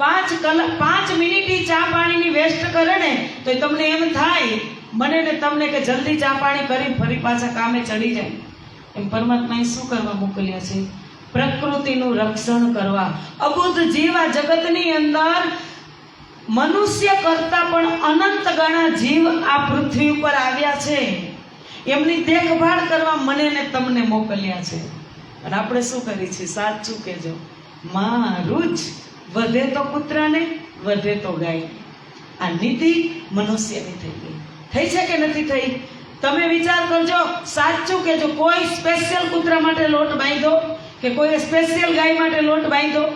5 મિનિટ ચા પાણીની વેસ્ટ કરે ને તો તમને એમ થાય, મને ને તમને, કે જલ્દી ચા પાણી કરી ફરી પાછા કામે ચડી જાય. એમ પરમાત્માએ શું કરવા મોકલ્યા છે? પ્રકૃતિનું રક્ષણ કરવા. અબુદ્ધ જીવ આ જગતની અંદર મનુષ્ય કરતા પણ અનંત ગણા જીવ આ પૃથ્વી ઉપર આવ્યા છે. એમની દેખભાળ કરવા મને ને તમને મોકલ્યા છે. અને આપણે શું કરી છે? સાચું કહેજો, મારું જ વધે તો કૂતરાને, વધે તો ગાય. આ નીતિ મનુષ્યની થઈ ગઈ. થઈ છે કે નથી થઈ? તમે વિચાર કરજો, સાચું કહેજો. કોઈ સ્પેશિયલ કૂતરા માટે લોટ બાંધ્યો કે કોઈ સ્પેશિયલ ગાય માટે લોટ બાંધ્યો?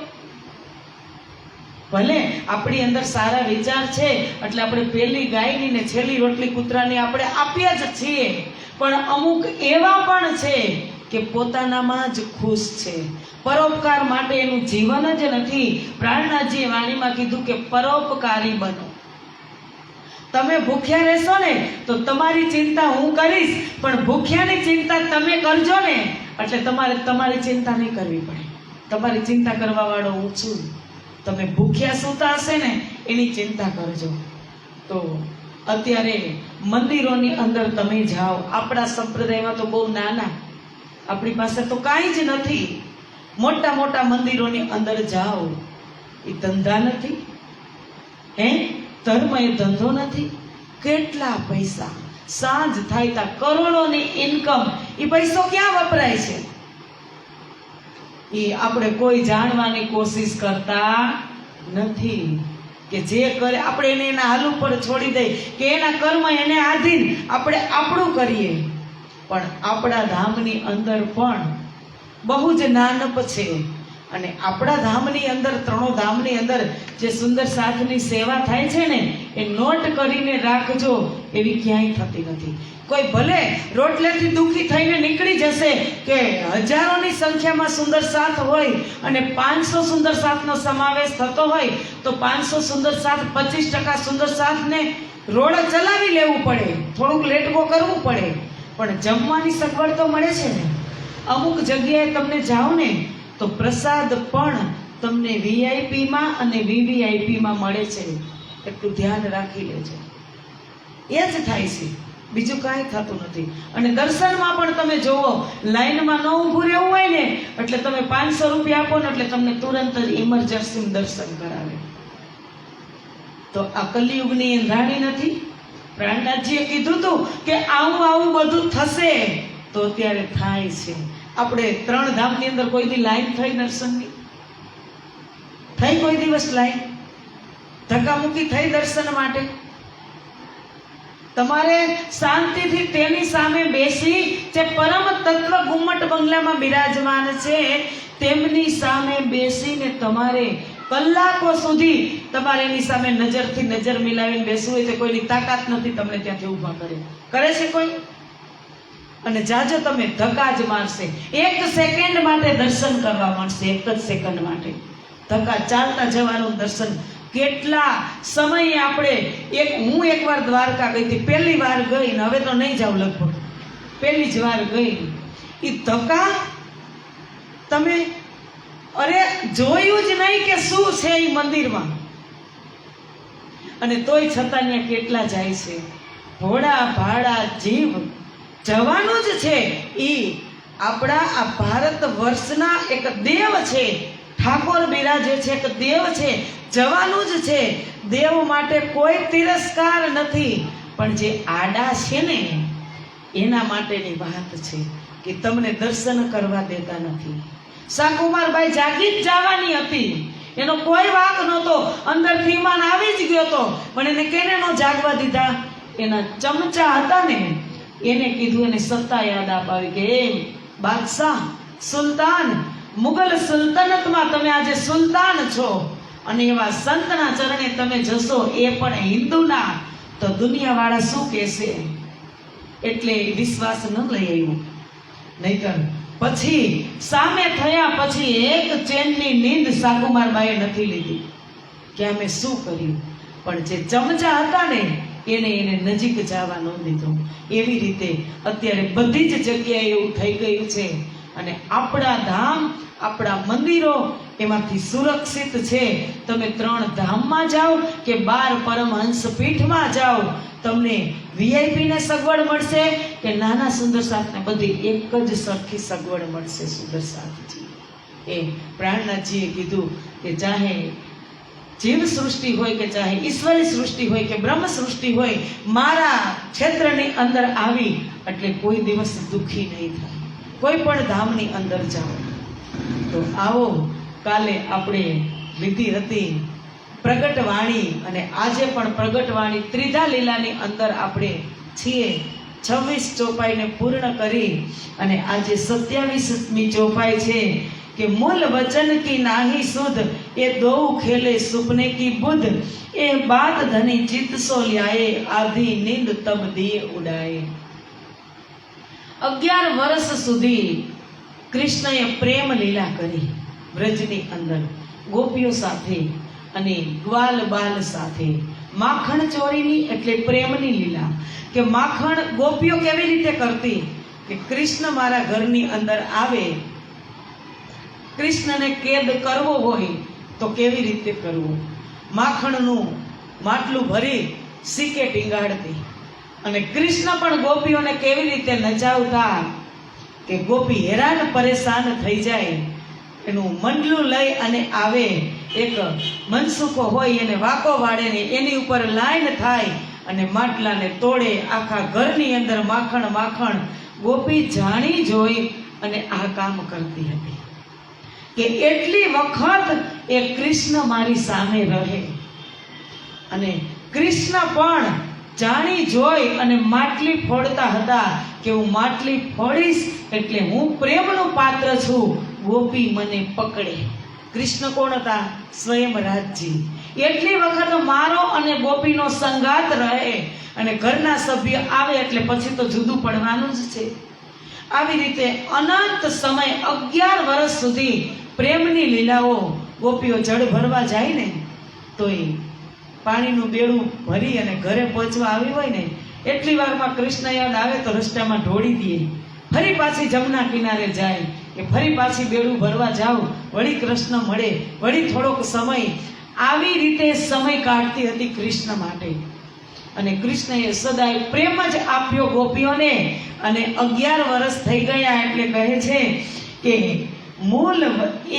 ભલે આપણી અંદર સારા વિચાર છે એટલે આપણે પહેલી ગાયની ને છેલ્લી રોટલી કૂતરાની આપણે આપ્યા જ છીએ, પણ અમુક એવા પણ છે કે પોતાનામાં જ ખુશ છે. પરોપકાર માટે એનું જીવન જ નથી. પ્રાણનાથજીએ વાણીમાં કીધું કે પરોપકારી બનો. તમે ભૂખ્યા રહેશો ને તો તમારી ચિંતા હું કરીશ, પણ ભૂખ્યાની ચિંતા તમે કરજો ને એટલે તમારે તમારી ચિંતા નહીં કરવી પડે. તમારી ચિંતા કરવા વાળો હું છું. તમે ભૂખ્યા સૂતા હશે ને એની ચિંતા કરજો. તો અત્યારે મંદિરોની અંદર તમે જાઓ, આપણા સંપ્રદાયમાં તો બહુ નાના, આપણી પાસે તો કાંઈ જ નથી. મોટા મોટા મંદિરોની અંદર જાઓ, એ ધંધા નથી, ધર્મ એ ધંધો નથી. કેટલા પૈસા સાંજ થાય તા કરોડોની ઇન્કમ, એ પૈસો ક્યાં વપરાય છે? એ આપણે કોઈ જાણવાની કોશિશ કરતા નથી. કે જે કરે આપણે એને એના હાલ ઉપર છોડી દઈએ, કે એના કર્મ એને આધીન આપણે આપણું કરીએ. પણ આપણા ધામની અંદર પણ બહુ જ નાનપ છે. અને આપણા ધામની અંદર, ત્રણો ધામની અંદર જે સુંદર સાથની સેવા થાય છે ને એ નોટ કરીને રાખજો, એવી ક્યાંય થતી નથી. કોઈ ભલે રોટલેથી દુઃખી થઈને નીકળી જશે કે હજારોની સંખ્યામાં સુંદર સાથ હોય અને 500 સુંદર સાથનો સમાવેશ થતો હોય તો 500 સુંદર સાથ 25% સુંદર સાથને રોડ ચલાવી લેવું પડે, થોડુંક લેટગો કરવું પડે, પણ જમવાની સગવડ તો મળે છે ને. અમુક જગ્યાએ તમને જાઓ ને તો પ્રસાદ પણ તમને વીઆઈપીમાં અને વીવીઆઈપીમાં મળે છે. એટલું ધ્યાન રાખી લેજો. એ જ થાય છે, બીજું કાંઈ થતું નથી. અને દર્શનમાં પણ તમે જોવો, લાઈનમાં ન ઊભું રહેવું હોય ને એટલે તમે 500 રૂપિયા આપો ને એટલે તમને તુરંત જ ઇમરજન્સી દર્શન કરાવે. તો આ કલિયુગની રાણી નથી? પ્રાણનાથજીએ કીધું હતું કે આવું બધું થશે, તો અત્યારે થાય છે. આપણે 3 ધામની અંદર કોઈ દી લાઈન થઈ દર્શનની? થઈ કોઈ દિવસ લાઈન? ધક્કામુક્કી થઈ દર્શન માટે? તમારે શાંતિથી તેની સામે બેસી, જે પરમ તત્વ ગુમ્મટ બંગલામાં બિરાજમાન છે તેમની સામે બેસીને તમારે કલાકો સુધી તમારે એની સામે નજરથી નજર મિલાવીને બેસવું હોય તો કોઈની તાકાત નથી તમને ત્યાંથી ઊભા કરે છે કોઈ? અને જાજો તમે ધક્કા જ મારશે. 1 સેકન્ડ માટે દર્શન કરવા મળશે, 1 જ સેકન્ડ માટે ધક્કા, ચાલતા જવાનું દર્શન. કેટલા સમયે આપણે હું એકવાર દ્વારકા ગઈ હતી, પહેલી વાર ગઈ ને હવે તો નહીં જાઉં, લગભગ પહેલી જ વાર ગઈ. એ ધક્કા તમે જોયું જ નહીં કે શું છે એ મંદિરમાં. અને તોય છતાં ત્યાં કેટલા જાય છે? ભોળા ભાડા જીવ જવાનું જ છે. ઈ આપણા આ ભારત વર્ષના એક દેવ છે, ઠાકોર બિરાજે છે, એક દેવ છે, જવાનું જ છે. દેવ માટે કોઈ તિરસ્કાર નથી, પણ જે આડા છે ને એના માટેની વાત છે કે તમને દર્શન કરવા દેતા નથી. શાકુમારભાઈ જાગી જ જવાની હતી, એનો કોઈ વાંક નહોતો, અંદરથી ઈમાન આવી જ ગયો હતો, પણ એને કેને નો જાગવા દીધા? એના ચમચા હતા ને એને કીધું, એને સત્તા યાદ અપાવી કે એમ બાદશાહ, સુલતાન, મુગલ સુલ્તનતમાં તમે આજે સુલતાન છો, અને એવા સંતના ચરણે તમે જશો, એ પણ હિન્દુના, તો દુનિયાવાળા શું કહેશે? એટલે વિશ્વાસ ન લઈ આવ્યું. નહીતર પછી સામે થયા પછી એક ચેનની નીંદ શાકુમારબાઈએ નથી લીધી કે અમે શું કર્યું. પણ જે ચમચા હતા ને એને નજીક જવા ન દીધો. એવી રીતે અત્યારે બધી જ જગ્યાએ એવું થઈ ગયું છે. અને આપણા ધામ, આપણા મંદિરો એમાંથી સુરક્ષિત છે. તમે 3 ધામમાં જાઓ કે 12 પરમહંસ પીઠમાં જાઓ, તમને વીઆઈપી ને સગવડ મળશે કે નાના સુંદર સાથને બધી એક જ સરખી સગવડ મળશે. સુંદર સાથજી એ પ્રાણનાથજીએ કીધું કે ચાહે જીવ સૃષ્ટિ હોય કે ચાહે ઈશ્વરી સૃષ્ટિ હોય કે બ્રહ્મ સૃષ્ટિ હોય, મારા ક્ષેત્રની અંદર આવી એટલે કોઈ દિવસ દુઃખી નહીં થાય. કોઈ પણ ધામની અંદર જાઓ. તો આવો, કાલે આપણે લીધી હતી પ્રગટવાણી, અને આજે પણ પ્રગટવાણી ત્રીજા લીલાની અંદર આપણે છીએ. 26 ચોપાઈને પૂર્ણ કરી અને આજે 27મી ચોપાઈ છે કે મૂલ વચન કી નાહી સુધ, એ દો ખેલે સુપને કી બુધ, એ બાત ધની ચિત્ત સો લ્યાએ, આધી નીંદ તબ દિએ ઉડાએ. 11 વર્ષ સુધી કૃષ્ણએ પ્રેમ લીલા કરી વ્રજની અંદર, ગોપીઓ સાથે અને ગ્વાલ બાલ સાથે. માખણ ચોરીની એટલે પ્રેમની લીલા, કે માખણ ગોપીઓ કેવી રીતે કરતી કે કૃષ્ણ મારા ઘરની અંદર આવે, કૃષ્ણને કેદ કરવો હોય તો કેવી રીતે કરવું. માખણનું માટલું ભરી સીકે ટીંગાડતી, અને કૃષ્ણ પણ ગોપીઓને કેવી રીતે નચાવતા કે ગોપી હેરાન પરેશાન થઈ જાય. એનું મંડલું લઈ અને આવે, એક મનસુખો હોય એને વાકો વાળે ને એની ઉપર લાઈન થાય અને માટલાને તોડે. આખા ઘરની અંદર માખણ માખણ. ગોપી જાણી જોઈ અને આ કામ કરતી હતી કે એટલી વખત એ કૃષ્ણ મારી સામે રહે. અને કૃષ્ણ પણ જાણી જોઈ અને માટલી ફોડતા હતા કે હું માટલી ફોડીશ એટલે હું પ્રેમનું પાત્ર છું, ગોપી મને પકડે. કૃષ્ણ કોણ હતા? સ્વયં રાજજી. એટલી વખત મારો અને ગોપીનો સંગાત રહે, અને ઘરના સભ્ય આવે એટલે પછી તો જુદું પડવાનું જ છે. આવી રીતે અનંત સમય 11 વર્ષ સુધી પ્રેમની લીલાઓ. ગોપીઓ જળ ભરવા જાય ને તો એ પાણીનું બેડું ભરી અને ઘરે પહોંચવા આવી હોય ને એટલી વારમાં કૃષ્ણ યાદ આવે તો રસ્તામાં ઢોળી દે, ફરી પાછી જમના કિનારે જાય કે ફરી પાછી બેડું ભરવા જાવ, વળી કૃષ્ણ મળે, વળી થોડોક સમય. આવી રીતે સમય કાઢતી હતી કૃષ્ણ માટે. અને કૃષ્ણએ સદાય પ્રેમ જ આપ્યો ગોપીઓને. અને 11 વર્ષ થઈ ગયા એટલે કહે છે કે મૂલ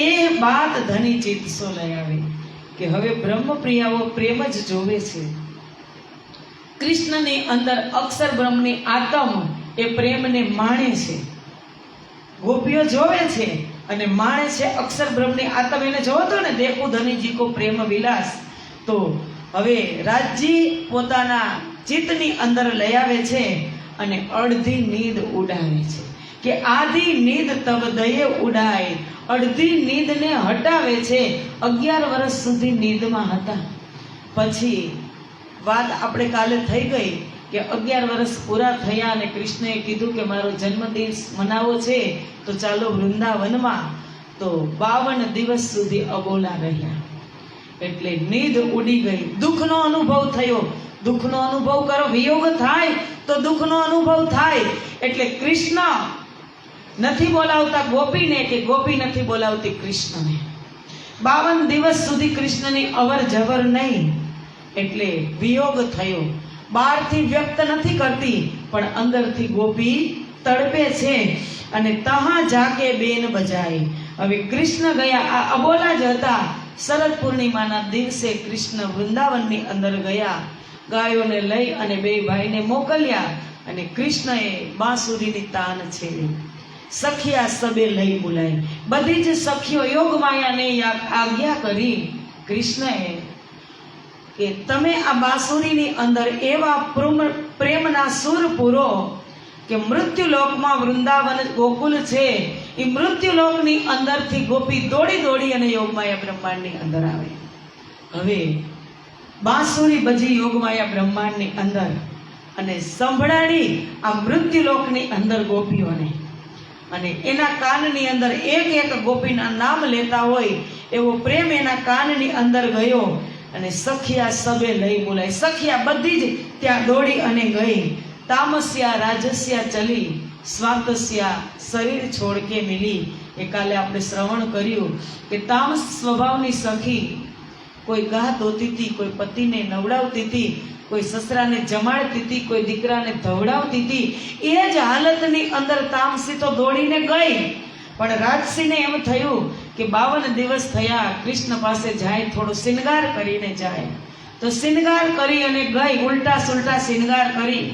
એ બાત ધની ચિત્ત સો લઈ આવે, કે હવે બ્રહ્મપ્રિયાઓ પ્રેમ જ જોવે છે. કૃષ્ણની અંદર અક્ષર બ્રહ્મની આત્મ એ પ્રેમને માણે છે. ગોપીઓ જોવે છે અને માણે છે અક્ષર બ્રહ્મની આત્મ. એને જોવો તો ને દેખું ધનીજી કો પ્રેમ વિલાસ. તો હવે રાજજી પોતાના ચિત્તની અંદર લઈ આવે છે અને અડધી નીંદ ઉડાવે છે કે આધી નીંદ તબ દયે ઉડાય. અડધી નીંદને હટાવે છે. 11 વર્ષ સુધી નીંદમાં હતા. પછી વાત આપણે કાલે થઈ ગઈ કે 11 વર્ષ પૂરા થયા અને કૃષ્ણએ કીધું કે મારો જન્મદિવસ મનાવો છે તો ચાલો વૃંદાવનમાં. તો 52 દિવસ સુધી અબોલા રહ્યા. એટલે નીંદ ઉડી ગઈ. દુઃખનો અનુભવ થયો. દુઃખનો અનુભવ કરો, વિયોગ થાય તો દુઃખનો અનુભવ થાય. એટલે કૃષ્ણ નથી બોલાવતા ગોપીને કે ગોપી નથી બોલાવતી કૃષ્ણને. 52 દિવસ સુધી કૃષ્ણની અવર જવર નહીં. એટલે વિયોગ થયો. બહારથી વ્યક્ત નથી કરતી, પણ અંદરથી ગોપી તડપે છે. અને તહાં જાકે બેન બજાય. હવે કૃષ્ણ ગયા, આ અબોલા જ હતા. શરદ પૂર્ણિમાના દિવસે કૃષ્ણ વૃંદાવનની અંદર ગયા. ગાયોને લઈ અને બે ભાઈને મોકલ્યા અને કૃષ્ણએ બાંસુરીની તાન છેડી. સખિયા સબે લઈ બોલાય. બધી જ સખીઓ યોગમાયાને આજ્ઞા કરી કૃષ્ણએ કે તમે આ બાંસુરીની અંદર એવા પ્રેમના સુર પૂરો કે મૃત્યુલોકમાં વૃંદાવન ગોકુલ છે, એ મૃત્યુલોકની અંદરથી ગોપી દોડી દોડી અને યોગમાયા બ્રહ્માંડની અંદર આવે. હવે બાંસુરી બજી યોગમાયા બ્રહ્માંડની અંદર અને સંભળાડી આ મૃત્યુલોકની અંદર ગોપીઓને. અને એના કાનની અંદર એક એક ગોપીના નામ લેતા હોય એવો પ્રેમ એના કાનની અંદર ગયો. અને સખિયા સબે લઈ બોલાય. સખિયા બધી જ ત્યાં દોડી અને ગઈ. તામસ્યા રાજસ્યા ચલી, સ્વાતસ્યા શરીર છોડ કે મિલી. એ કાલે આપણે શ્રવણ કર્યું કે તામસ સ્વભાવની સખી કોઈ ગાહ ધોતી હતી, કોઈ પતિને નવડાવતી હતી, કોઈ સસરાને જમાડતી હતી, કોઈ દીકરાને ધવડાવતી હતી. એ જ હાલતની અંદર તામસી તો દોડીને ગઈ. પણ રાજસિંહને એમ થયું કે 52 દિવસ થયા, કૃષ્ણ પાસે જાય, થોડો શિંગાર કરીને જાય. તો શિંગાર કરી અને ગઈ, ઉલટા સુલટા શિંગાર કરી.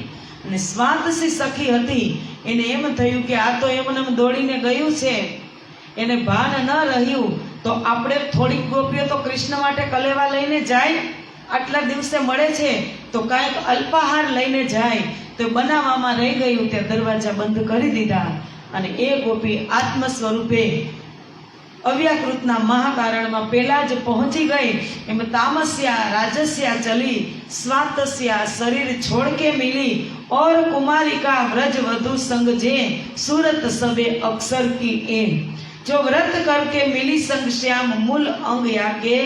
અને સ્વાતસી સખી હતી, એને એમ થયું કે આ તો એમને દોડીને ગયું છે, એને ભાન ન રહ્યું, તો આપણે થોડીક ગોપીઓ તો કૃષ્ણ માટે કલેવા લઈને જાય. આટલા દિવસે મળે છે તો કાંઈક અલ્પાહાર લઈને જાય. તો બનાવવામાં રહી ગયું, તે દરવાજા બંધ કરી દીધા. અને એ ગોપી આત્મ સ્વરૂપે અવ્યાકૃતના મહાકારણમાં પેલા જ પહોંચી ગઈ. એમ તામસ્યા રાજસ્યા ચલી, સ્વાતસ્યા શરીર છોડ કે મિલી. और कुमारिका व्रज वधु संग जे, सूरत सबे अक्षर की ए. जो व्रत करके मिली संग श्याम, मूल अंग याके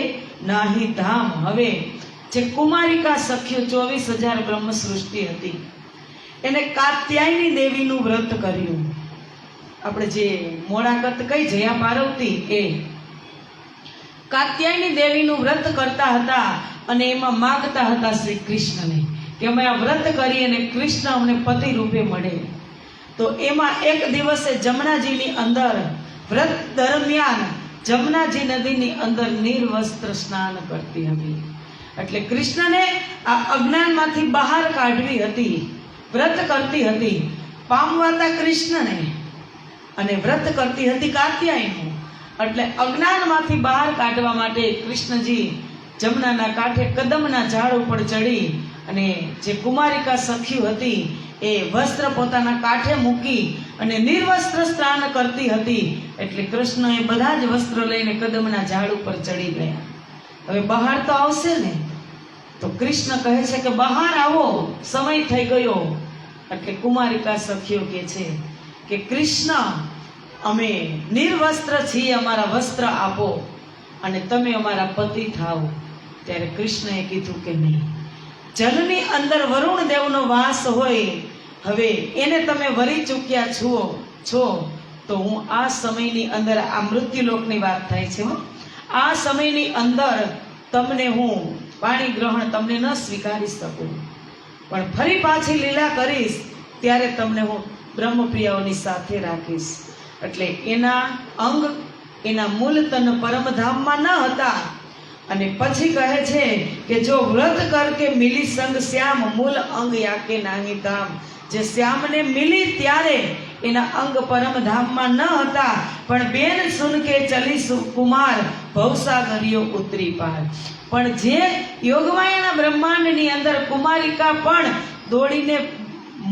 नाही धाम. હવે જે કુમારિકા સખ્યો 24,000 બ્રહ્મ સૃષ્ટિ હતી, એને કાત્યાયની દેવીનું વ્રત કર્યું. આપણે જે મોડાકત કઈ જયા પાર્વતી, એ કાત્યાયની દેવીનું વ્રત કરતા હતા. અને એમાં માગતા હતા શ્રી કૃષ્ણને કે અમે આ વ્રત કરી અને કૃષ્ણ અમને પતિ રૂપે મળે. તો એમાં એક દિવસે જમનાજીની અંદર વ્રત દરમિયાન જમનાજી નદીની અંદર નિર્વસ્ત્ર સ્નાન કરતી હતી. એટલે કૃષ્ણને આ અજ્ઞાનમાંથી બહાર કાઢવી હતી, વ્રત કરતી હતી, પામવાતા કૃષ્ણને, અને વ્રત કરતી હતી કાત્યાયનું. એટલે અજ્ઞાનમાંથી બહાર કાઢવા માટે કૃષ્ણજી જમનાના કાંઠે કદમના ઝાડ ઉપર ચડી અને જે કુમારિકા સખી હતી એ વસ્ત્ર પોતાના કાંઠે મૂકી અને નિર્વસ્ત્ર સ્નાન કરતી હતી. એટલે કૃષ્ણ એ બધા જ વસ્ત્ર લઈને કદમના ઝાડ ઉપર ચડી ગયા. હવે બહાર તો આવશે ને, તો કૃષ્ણ કહે છે કે બહાર આવો, સમય થઈ ગયો. એટલે કુમારિકા સખીઓ કહે છે કે કૃષ્ણ, અમે નિર્વસ્ત્ર છીએ, અમારા વસ્ત્ર આપો અને તમે અમારા પતિ થાઓ. ત્યારે કૃષ્ણએ કીધું કે નહીં, જલની અંદર વરુણ દેવનો વાસ હોય, હવે એને તમે વરી ચૂક્યા છો તો હું આ સમયની અંદર, આ મૃત્યુલોકની વાત થાય છે, આ સમયની અંદર તમને હું પાણી ગ્રહણ તમને ન સ્વીકારી શકું, પણ ફરી પાછી લીલા કરીશ ત્યારે તમને હું બ્રહ્મપ્રિયાઓની સાથે રાખીશ. એટલે એના અંગ એના મૂળ તન પરમધામમાં ન હતા. અને પછી કહે છે કે જો વ્રત કરકે મિલી સંગ શ્યામ, મૂળ અંગ યાકે નાહી ધામ. જે શ્યામને મિલી ત્યારે એના અંગ પરમધામમાં ન હતા, પણ બેન સુન કે ચલી કુમાર, ભવસાગરિયો ઉતરી પાર. પણ જે યોગમાયાના બ્રહ્માંડની અંદર કુમારિકા પણ દોડીને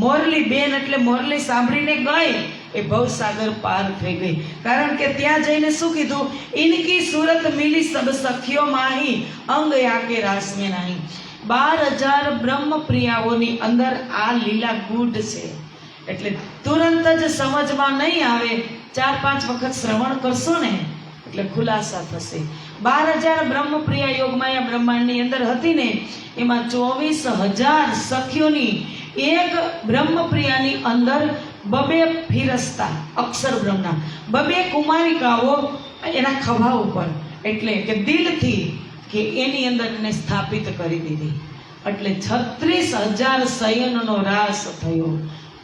મોરલી બેન એટલે મોરલી સાંભળીને ગઈ, એ ભવસાગર પાર થઈ ગઈ. કારણ કે ત્યાં જઈને શું કીધું, ઇનકી સુરત મિલી સબ સખીઓ માહી, અંગ યાકે રાસ में નહીં. 12,000 બ્રહ્મ પ્રિયાઓની અંદર આ લીલા ગૂઢ છે. એટલે તુરંત જ સમજમાં નહીં આવે, 4-5 વખત શ્રવણ કરશો ને એટલે ખુલાસા થશે. 12,000 બ્રહ્મપ્રિયા યોગમાયા બ્રહ્માંડની અંદર હતી ને, એમાં 24,000 સખીઓની એક બ્રહ્મપ્રિયાની અંદર 2 ફિરસ્તા અક્ષર બ્રહ્મના 2 કુમારિકાઓ એના ખભા ઉપર, એટલે કે દિલથી કે એની અંદર એને સ્થાપિત કરી દીધી. એટલે 36,000 શયનનો રાસ થયો.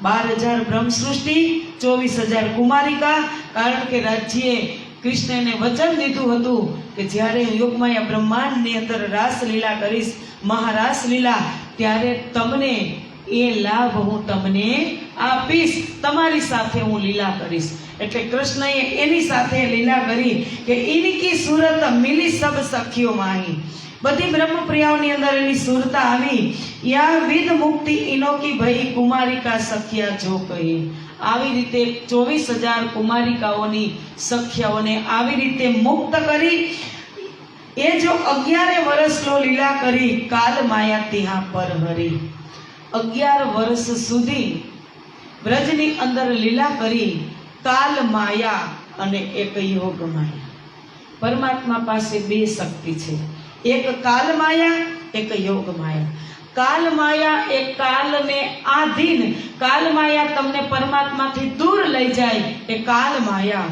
12,000 બ્રહ્મસૃષ્ટિ, 24,000 કુમારિકા. કારણ કે રાજ્યે કૃષ્ણને વચન દીધું હતું કે જ્યારે યોગમાયા બ્રહ્માંડની અંદર રાસલીલા કરીશ, મહારાસલીલા, ત્યારે તમને એ લાભ હું તમને આપીશ, તમારી સાથે હું લીલા કરીશ. એટલે કૃષ્ણએ એની સાથે લીલા કરી કે ઇનકી સુરત મિલી સબ સખીઓ માહી. બધી બ્રહ્મપ્રિયાઓની અંદર એની સુરતા આવી. યા વિદ મુક્તિ ઇનોકી ભઈ કુમારિકા સખ્યા જો કહી. આવી રીતે 24,000 કુમારિકાઓની સખ્યાઓને આવી રીતે મુક્ત કરી. એ જો 11 વર્ષનો લીલા કરી, કાલ માયા ત્યાં પર હરી. 11 વર્ષ સુધી વ્રજની અંદર લીલા કરી. કાલ માયા અને એક યોગ માયા. પરમાત્મા પાસે 2 શક્તિ છે, એક કાલ માયા, એક યોગ માયા. કાલ માયા એ કાલને આધીન, કાલ માયા તમને પરમાત્માથી દૂર લઈ જાય, એ કાલ માયા.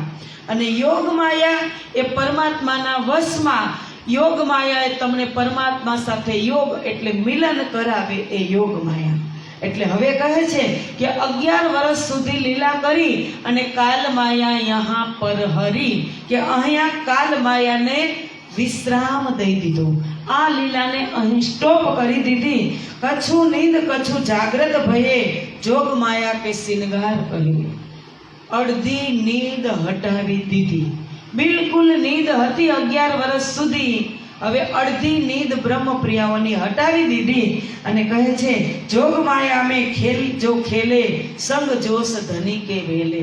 અને યોગ માયા એ પરમાત્માના વશમાં, યોગ માયા એ તમને પરમાત્મા સાથે યોગ એટલે મિલન કરાવે, એ યોગ માયા. એટલે હવે કહે છે કે 11 વર્ષ સુધી લીલા કરી અને કાલ માયા યહાં પર હરી, કે અહીંયા કાલ માયાને વિશ્રામ દઈ દીધો. આ લીલાને અહીં સ્ટોપ કરી દીધી. કછું નીંદ કછું જાગ્રત ભયે, જોગ માયા કે સિનગાર કહી. અડધી નીંદ હટાવી દીધી. બિલકુલ નીંદ હતી 11 વર્ષ સુધી, હવે અડધી નીંદ બ્રહ્મપ્રિયાઓની હટાવી દીધી. અને કહે છે જોગ માયા મેં ખેલ જો ખેલે, સંગ જોશ ધની કે વેલે.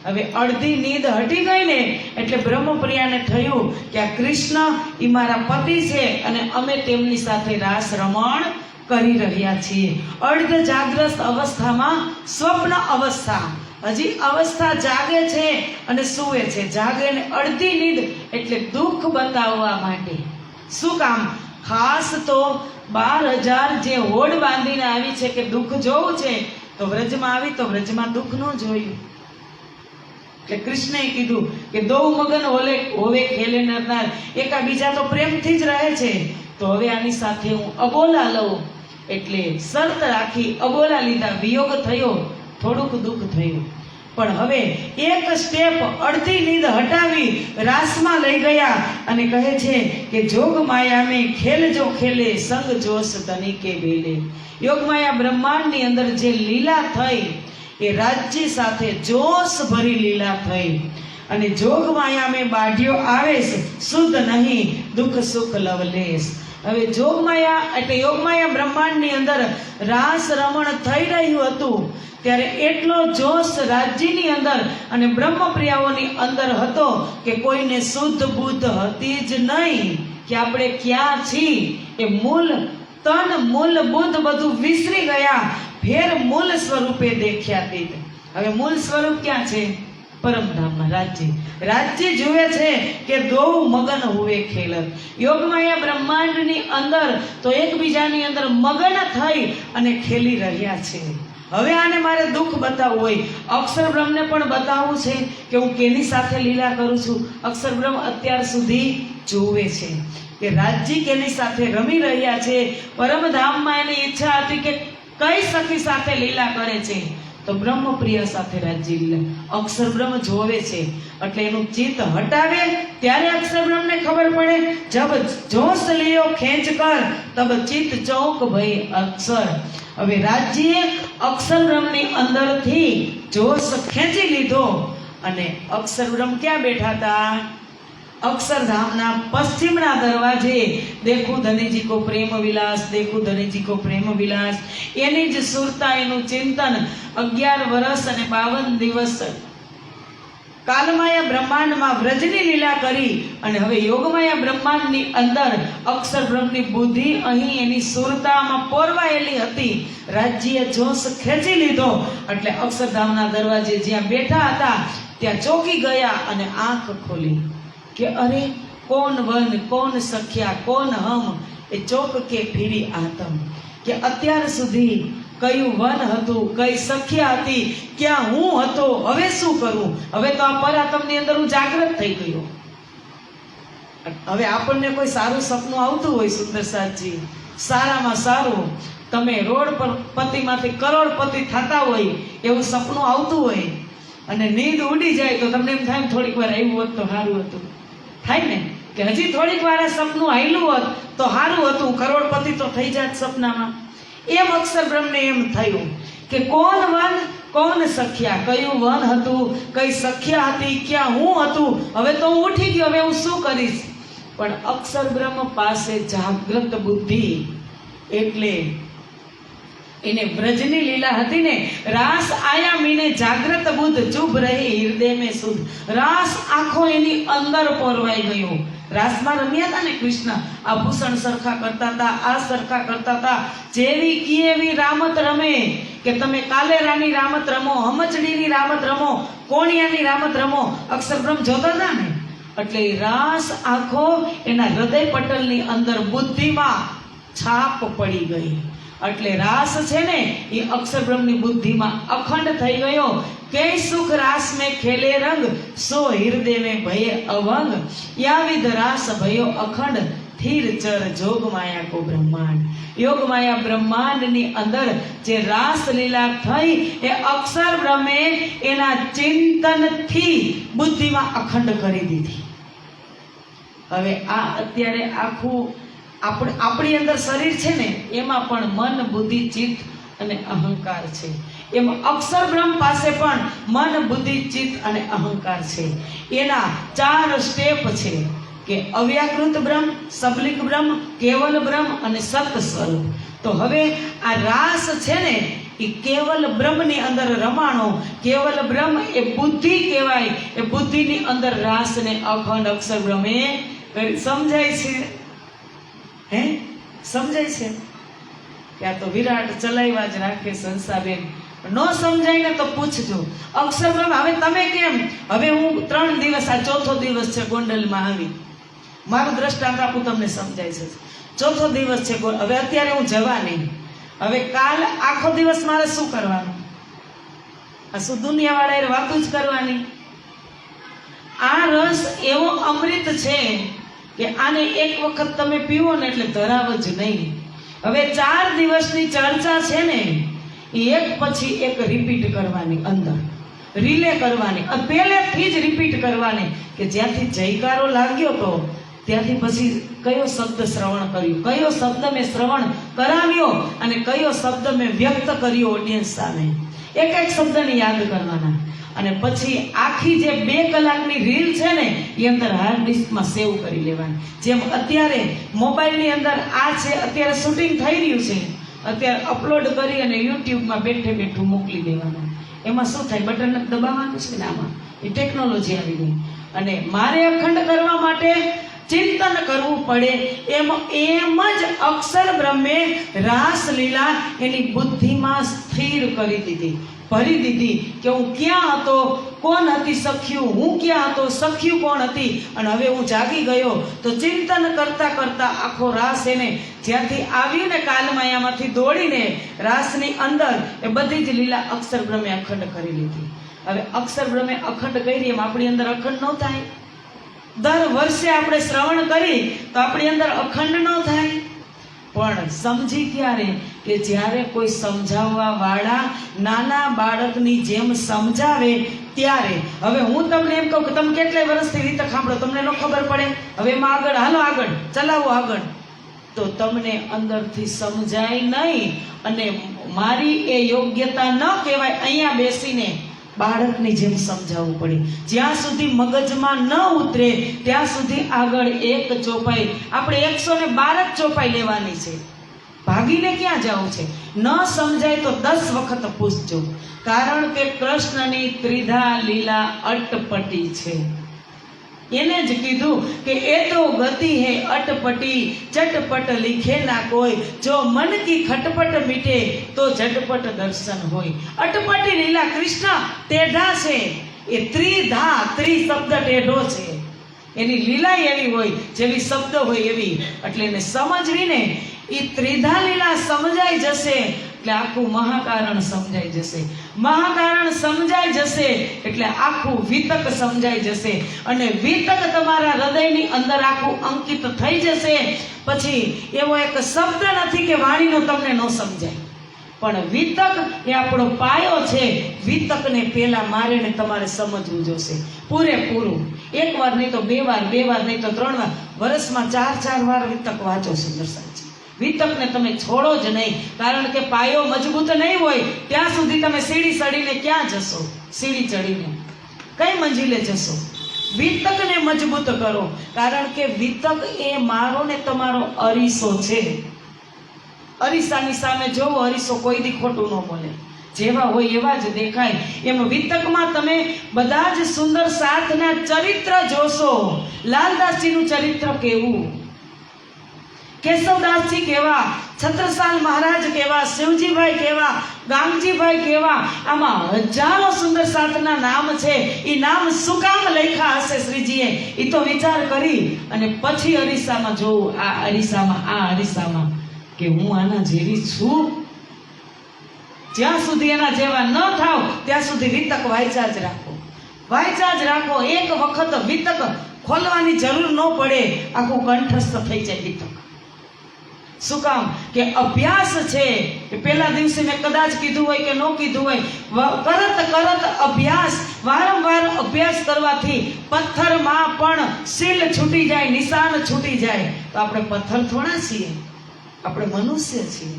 હવે અડધી નીંદ હટી ગઈ ને એટલે બ્રહ્મપ્રિયાને થયું કે આ કૃષ્ણ એ મારા પતિ છે અને અમે તેમની સાથે રાસ રમણ કરી રહ્યા છીએ. અર્ધ જાગ્રત અવસ્થામાં સ્વપ્ન અવસ્થા, હજી અવસ્થા જાગે છે અને સૂવે છે. જાગે ને અડધી નીંદ એટલે દુઃખ બતાવવા માટે. શું કામ? ખાસ તો 12,000 જે હોડ બાંધીને આવી છે કે દુઃખ જોવું છે, તો વ્રજમાં આવી તો વ્રજમાં દુઃખ ન જોયું. એટલે કૃષ્ણએ કીધું કે દો મગન હોવે ખેલે નરનાર. એકાબીજા તો પ્રેમથી જ રહે છે, તો હવે આની સાથે હું અબોલા લઉં. એટલે શરત રાખી અબોલા લીધા. વિયોગ થયો, થોડુંક દુઃખ થયું, પણ હવે એક સ્ટેપ અડધી નીંદ હટાવી રાસમાં લઈ ગયા. અને કહે છે કે જોગ માયા મેં ખેલ જો ખેલે, સંગ જોશ તની કે વેલે. યોગ માયા બ્રહ્માંડની અંદર જે લીલા થઈ એ રાજ્ય સાથે જોશ ભરી લીલા થઈ. અને જોગ માયા મેં બાઢ્યો આવેશ, શુદ્ધ નહીં દુઃખ સુખ લવલેશ. હવે જોગ માયા એટલે યોગ માયા બ્રહ્માંડની અંદર રાસ રમણ થઈ રહ્યું હતું ત્યારે એટલો જોશ રાજ્યની અંદર અને બ્રહ્મપ્રિયાઓની અંદર હતો કે કોઈને શુદ્ધ બુદ્ધ હતી જ નહીં કે આપણે ક્યાં છીએ. એ મૂળ તન મૂળ બુદ્ધ બધું વિસરી ગયા, ફેર મૂળ સ્વરૂપે દેખ્યા તે. હવે મૂળ સ્વરૂપ ક્યાં છે? પરમધામમાં રાજ્ય. રાજ્ય જુએ છે કે દો મગન હુએ ખેલત. યોગમાયા બ્રહ્માંડની અંદર તો એકબીજાની અંદર મગન થઈ અને ખેલી રહ્યા છે. હવે આને મારે દુઃખ બતાવવું હોય, અક્ષરબ્રહ્મને પણ બતાવવું છે કે હું કેની સાથે લીલા કરું છું. અક્ષરબ્રહ્મ અત્યાર સુધી જોવે છે કે રાજ્ય કેની સાથે રમી રહ્યા છે. પરમધામમાં એની ઈચ્છા હતી કે કઈ સખી સાથે લીલા કરે છે, તો બ્રહ્મપ્રિય સાથે રાજ્ય લીલા. અક્ષરબ્રહ્મ જોવે છે એટલે એનું ચિત્ત હટાવે ત્યારે અક્ષરબ્રહ્મને ખબર પડે. જબ જોશ લિયો ખેંચ કર, તબ ચિત્ત ચોક ભઈ અક્ષર. હવે રાજ્યે અક્ષરબ્રહ્મની અંદરથી જોશ ખેંચી લીધો અને અક્ષરબ્રહ્મ ક્યાં બેઠા હતા? અક્ષરધામના પશ્ચિમના દરવાજે. દેખું ધનીજી કો પ્રેમ વિલાસ, દેખું ધનીજી કો પ્રેમ વિલાસ. એની જ સુરતા, એનું ચિંતન 11 વર્ષ અને 52 દિવસ કાલમાયા બ્રહ્માંડમાં વ્રજની લીલા કરી અને હવે યોગમાયા બ્રહ્માંડની અંદર અક્ષરબ્રહ્મની બુદ્ધિ અહીં એની સુરતામાં પોરવાયેલી હતી. રાજ્ય જોશ ખેંચી લીધો એટલે અક્ષરધામના દરવાજે જ્યાં બેઠા હતા ત્યાં ચોકી ગયા અને આંખ ખોલી કે અરે કોણ વન કોણ સખ્યા કોણ હમ, એ ચોક કે ફીરી આતમ. કે અત્યાર સુધી કયું વન હતું, કઈ સખ્યા હતી, ક્યાં હું હતો, હવે શું કરું? હવે તો આ પરાતમની અંદર હું જાગૃત થઈ ગયો. હવે આપણને કોઈ સારું સપનું આવતું હોય સુંદરસાદજી, સારામાં સારું, તમે રોડ પર પતિમાંથી કરોડપતિ થતા હોય એવું સપનું આવતું હોય અને નીંદ ઉડી જાય તો તમને એમ થાય ને થોડીક વાર આવ્યું હોત તો સારું હતું, થાય ને કે હજી થોડીક વાર આ સપનું હાલ્યું હોત તો સારું હતું, કરોડપતિ તો થઈ જાત સપનામાં. એમ અક્ષર બ્રહ્મને એમ થયું કે કોણ વન કોણ સખ્યા, કયું વન હતું, કઈ સખ્યા હતી, ક્યાં હું હતું, હવે તો હું ઉઠી ગયો, હવે હું શું કરીશ. પણ અક્ષર બ્રહ્મ પાસે જાગ્રત બુદ્ધિ, એટલે એને વ્રજની લીલા હતી ને, રાસ આયા મીને જાગ્રત બુદ્ધ ચુભ રહી હૃદય મેં શુદ્ધ. રાસ આખો એની અંદર પોરવાઈ ગયો. રાસમાં રમ્યા હતા ને કૃષ્ણ, આભૂષણ સરખા કરતા હતા, આ સરખા કરતા હતા, જેવી કી એવી રામત રમે કે તમે કાલેરાની રામત રમો, હમચડીની રામત રમો, કોણિયાની રામત રમો, અક્ષર બ્રહ્મ જોતા હતા ને. એટલે રાસ આખો એના હૃદય પટલની અંદર બુદ્ધિમાં છાપ પડી ગઈ. એટલે રાસ છે ને એ અક્ષર બ્રહ્મની બુદ્ધિમાં અખંડ થઈ ગયો. કે સુખ રાસ में खेले रंग सो हृदय में भये अवंग, याविद रास भयो अखंड थिर चर जोग माया को ब्रह्मांड. યોગ માયા બ્રહ્માંડની અંદર જે રાસ લીલા થઈ એ અક્ષર બ્રહ્મે એના ચિંતનથી બુદ્ધિમાં અખંડ કરી દીધી. હવે આ અત્યારે આખું આપણી અંદર શરીર છે ને, એમાં પણ મન, બુદ્ધિ, ચિત્ત અને અહંકાર છે. એમ અક્ષર બ્રહ્મ પાસે પણ મન, બુદ્ધિ, ચિત્ત અને અહંકાર છે. એના 4 સ્ટેપ છે કે અવ્યાકૃત બ્રહ્મ, સબલિક બ્રહ્મ, કેવલ બ્રહ્મ અને સત સ્વરૂપ. તો હવે આ રાસ છે ને એ કેવલ બ્રહ્મની અંદર રમાણો. કેવલ બ્રહ્મ એ બુદ્ધિ કહેવાય. એ બુદ્ધિની અંદર રાસને અખંડ અક્ષર બ્રહ્મે સમજાય છે. હે સમજાય છે કે આ તો વિરાટ ચલાવ્યા જ રાખે સંસાબેન. ન સમજાય ને તો પૂછજો. અક્ષર બ્રહ્મ હવે તમે કેમ, હવે હું 3 દિવસ, આ 4થો દિવસ છે ગોંડલમાં આવી, મારું દ્રષ્ટાંત આપું તમને સમજાય છે. 4થો દિવસ છે, હવે અત્યારે હું જવાની, હવે કાલ આખો દિવસ મારે શું કરવાનું? આ શું દુનિયાવાળા વાતું જ કરવાની? આ રસ એવો અમૃત છે કે આને એક વખત તમે પીવો ને એટલે ધરાવ જ નહીં. હવે 4 દિવસની ચર્ચા છે ને એ એક પછી એક રિપીટ કરવાની, અંદર રિલે કરવાની, પહેલેથી જ રિપીટ કરવાની કે જ્યાંથી જયકારો લાગ્યો તો ત્યાંથી પછી કયો શબ્દ શ્રવણ કર્યું, કયો શબ્દ મેં શ્રવણ કરાવ્યો અને કયો શબ્દ મેં વ્યક્ત કર્યો ઓડિયન્સ સામે. એક એક શબ્દને યાદ કરવાના. અને પછી આખી જે 2 કલાકની રીલ છે ને એ અંદર હાર્ડ ડિસ્કમાં સેવ કરી લેવાની. જેમ અત્યારે મોબાઈલની અંદર આ છે, અત્યારે શૂટિંગ થઈ રહ્યું છે, અત્યારે અપલોડ કરી અને યુટ્યુબમાં બેઠે બેઠું મોકલી દેવાનું. એમાં શું થાય, બટન દબાવવાનું છે ને, આમાં એ ટેકનોલોજી આવી ગઈ. અને મારે અખંડ કરવા માટે ચિંતન કરવું પડે. એમ જ અક્ષર બ્રહ્મે રાસલીલા એની બુદ્ધિમાં સ્થિર કરી દીધી, ભરી દીધી કે હું ક્યાં હતો, કોણ હતી સખ્યું, હું ક્યાં હતો, સખ્યું કોણ હતી. અને હવે હું જાગી ગયો. તો ચિંતન કરતા કરતા આખો રાસ એને જ્યાંથી આવ્યું ને કાલમાયામાંથી દોડીને રાસની અંદર એ બધી જ લીલા અક્ષર બ્રહ્મે અખંડ કરી લીધી. હવે અક્ષર બ્રહ્મે અખંડ કરી એમ આપણી અંદર અખંડ ન થાય? દર વર્ષે આપણે શ્રવણ કરી તો આપણી અંદર અખંડ ન થાય? પણ સમજી ક્યારે કે જ્યારે કોઈ સમજાવવા વાળા નાના બાળકની જેમ સમજાવે ત્યારે. હવે હું તમને એમ કહું કે તમે કેટલાય વર્ષથી રીતે સાંભળો, તમને ન ખબર પડે, હવે એમાં આગળ હાલો, આગળ ચલાવો, આગળ, તો તમને અંદરથી સમજાય નહીં. અને મારી એ યોગ્યતા ન કહેવાય અહીંયા બેસીને બાળકની જેમ સમજાવવું પડે. જ્યાં સુધી મગજમાં ન ઉતરે ત્યાં સુધી આગળ 1 ચોપાઈ, આપણે 112 જ ચોપાઈ લેવાની છે. ભાગીને ક્યાં જવું છે? ન સમજાય તો 10 વખત પૂછજો. કારણ કે કૃષ્ણની ત્રિધા લીલા અટપટી છે. એને જ કીધું કે એ તો ગતિ હે અટપટી, ચટપટ લીખે ના કોઈ, જો મન કી ખટપટ મીટે તો ઝટપટ દર્શન હોય. અટપટી લીલા કૃષ્ણ ટેઢા છે. એ ત્રિધા, શબ્દ ટેઢો છે. એની લીલા એવી હોય જેવી શબ્દ હોય એવી. એટલે એને સમજવીને એ ત્રિધા લીલા સમજાઈ જશે એટલે આખું મહાકારણ સમજાઈ જશે. મહાકારણ સમજાઈ જશે એટલે આખું વિતક સમજાઈ જશે, અને વિતક તમારા હૃદયની અંદર આખું અંકિત થઈ જશે. પછી એવો એક શબ્દ નથી કે વાણીનો તમને ન સમજાય, પણ વિતક એ આપણો પાયો છે. વિતકને પહેલા મારીને તમારે સમજવું જોશે પૂરેપૂરું. એક વાર નહીં તો બે વાર નહીં તો 3 વાર, વર્ષમાં 4 વાર વિતક વાંચો. સુંદર સાચી વિતકને તમે છોડો જ નહીં, કારણ કે પાયો મજબૂત નહીં હોય ત્યાં સુધી તમે સીડી ચડીને ક્યાં જશો? સીડી ચડીને કઈ મંજિલે જશો? વિતકને મજબૂત કરો, કારણ કે વિતક એ મારો ને તમારો અરીસો છે. અરીસાની સામે જોવો, અરીસો કોઈ દી ખોટું ન બોલે, જેવા હોય એવા જ દેખાય. એમ વિતકમાં તમે બધા જ સુંદર સાથના ચરિત્ર જોશો. લાલદાસજીનું ચરિત્ર કેવું, કેશવદાસજી કેવા, છત્રસાલ મહારાજ કેવા, શિવજીભાઈ કેવા, ગામજીભાઈ કેવા. આમાં હજારો સુંદર સાથના નામ છે. એ નામ શું કામ લખ્યા હશે શ્રીજીએ, એ તો વિચાર કરી અને પછી અરીસામાં જોવું. આ અરીસામાં કે હું આના જેવી છું. જ્યાં સુધી એના જેવા ન થાવ ત્યાં સુધી વિતક વાંચ્યા જ રાખો. એક વખત વિતક ખોલવાની જરૂર ન પડે, આખું કંઠસ્થ થઈ જાય વિતક. શું કામ? કે અભ્યાસ છે. પહેલા દિવસે મેં કદાચ કીધું હોય કે ન કીધું હોય, કરત અભ્યાસ, વારંવાર અભ્યાસ કરવાથી પથ્થરમાં પણ સીલ છૂટી જાય, નિશાન છૂટી જાય. તો આપણે પથ્થર થોડા છીએ, આપણે મનુષ્ય છીએ.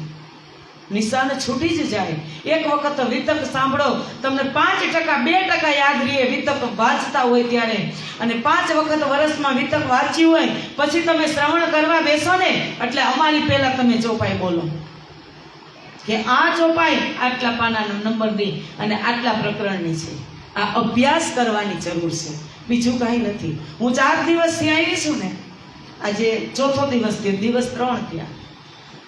નિશાન છૂટી જ જાય. એક વખત વિતક સાંભળો, તમને 5% 2% યાદ રહે વિતક વાંચતા હોય ત્યારે. અને 5 વખત વર્ષમાં વિતક વાંચ્યું હોય પછી તમે શ્રવણ કરવા બેસો ને, એટલે અમારી પહેલા તમે ચોપાઈ બોલો કે આ ચોપાઈ આટલા પાનાનો નંબર દે અને આટલા પ્રકરણની છે. આ અભ્યાસ કરવાની જરૂર છે, બીજું કાંઈ નથી. હું 4 દિવસથી આવી છું ને, આજે 4થો દિવસ થયો, દિવસ 3 થયા.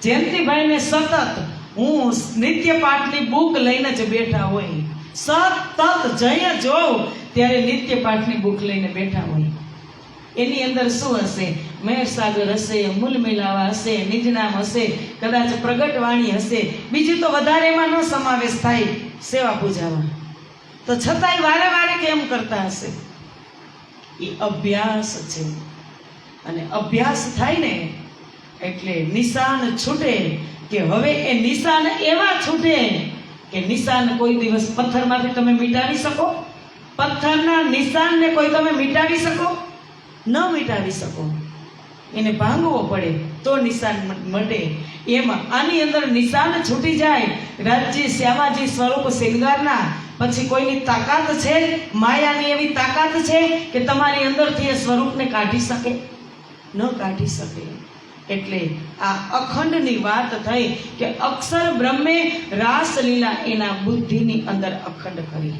જયંતિભાઈને સતત હું નિત્ય પાઠની બુક લઈને જ બેઠા હોય, સતત જઈએ જોઉં ત્યારે નિત્ય પાઠની બુક લઈને બેઠા હોય. એની અંદર શું હશે? મહેરસાગર હશે, મૂલ મિલાવા હશે, નિજનામ હશે, કદાચ પ્રગટવાણી હશે. બીજું તો વધારે એમાં ન સમાવેશ થાય સેવા પૂજામાં, તો છતાંય વારે કેમ કરતા હશે? એ અભ્યાસ છે. અને અભ્યાસ થાય ને એટલે નિશાન છૂટે. કે હવે એ નિશાન એવા છૂટે કે નિશાન કોઈ દિવસ પથ્થરમાંથી તમે મિટાવી શકો? પથ્થરના નિશાનને કોઈ તમે મિટાવી શકો? ન મિટાવી શકો. એને ભાંગવો પડે તો નિશાન મટે. એમાં આની અંદર નિશાન છૂટી જાય. રાજજી શ્યામાજી સ્વરૂપ શૃંગારના પછી કોઈની તાકાત છે? માયાની એવી તાકાત છે કે તમારી અંદરથી એ સ્વરૂપને કાઢી શકે? ન કાઢી શકે. એટલે આ અખંડની વાત થઈ કે અક્ષર બ્રહ્મે રાસલીલા એના બુદ્ધિની અંદર અખંડ કરી.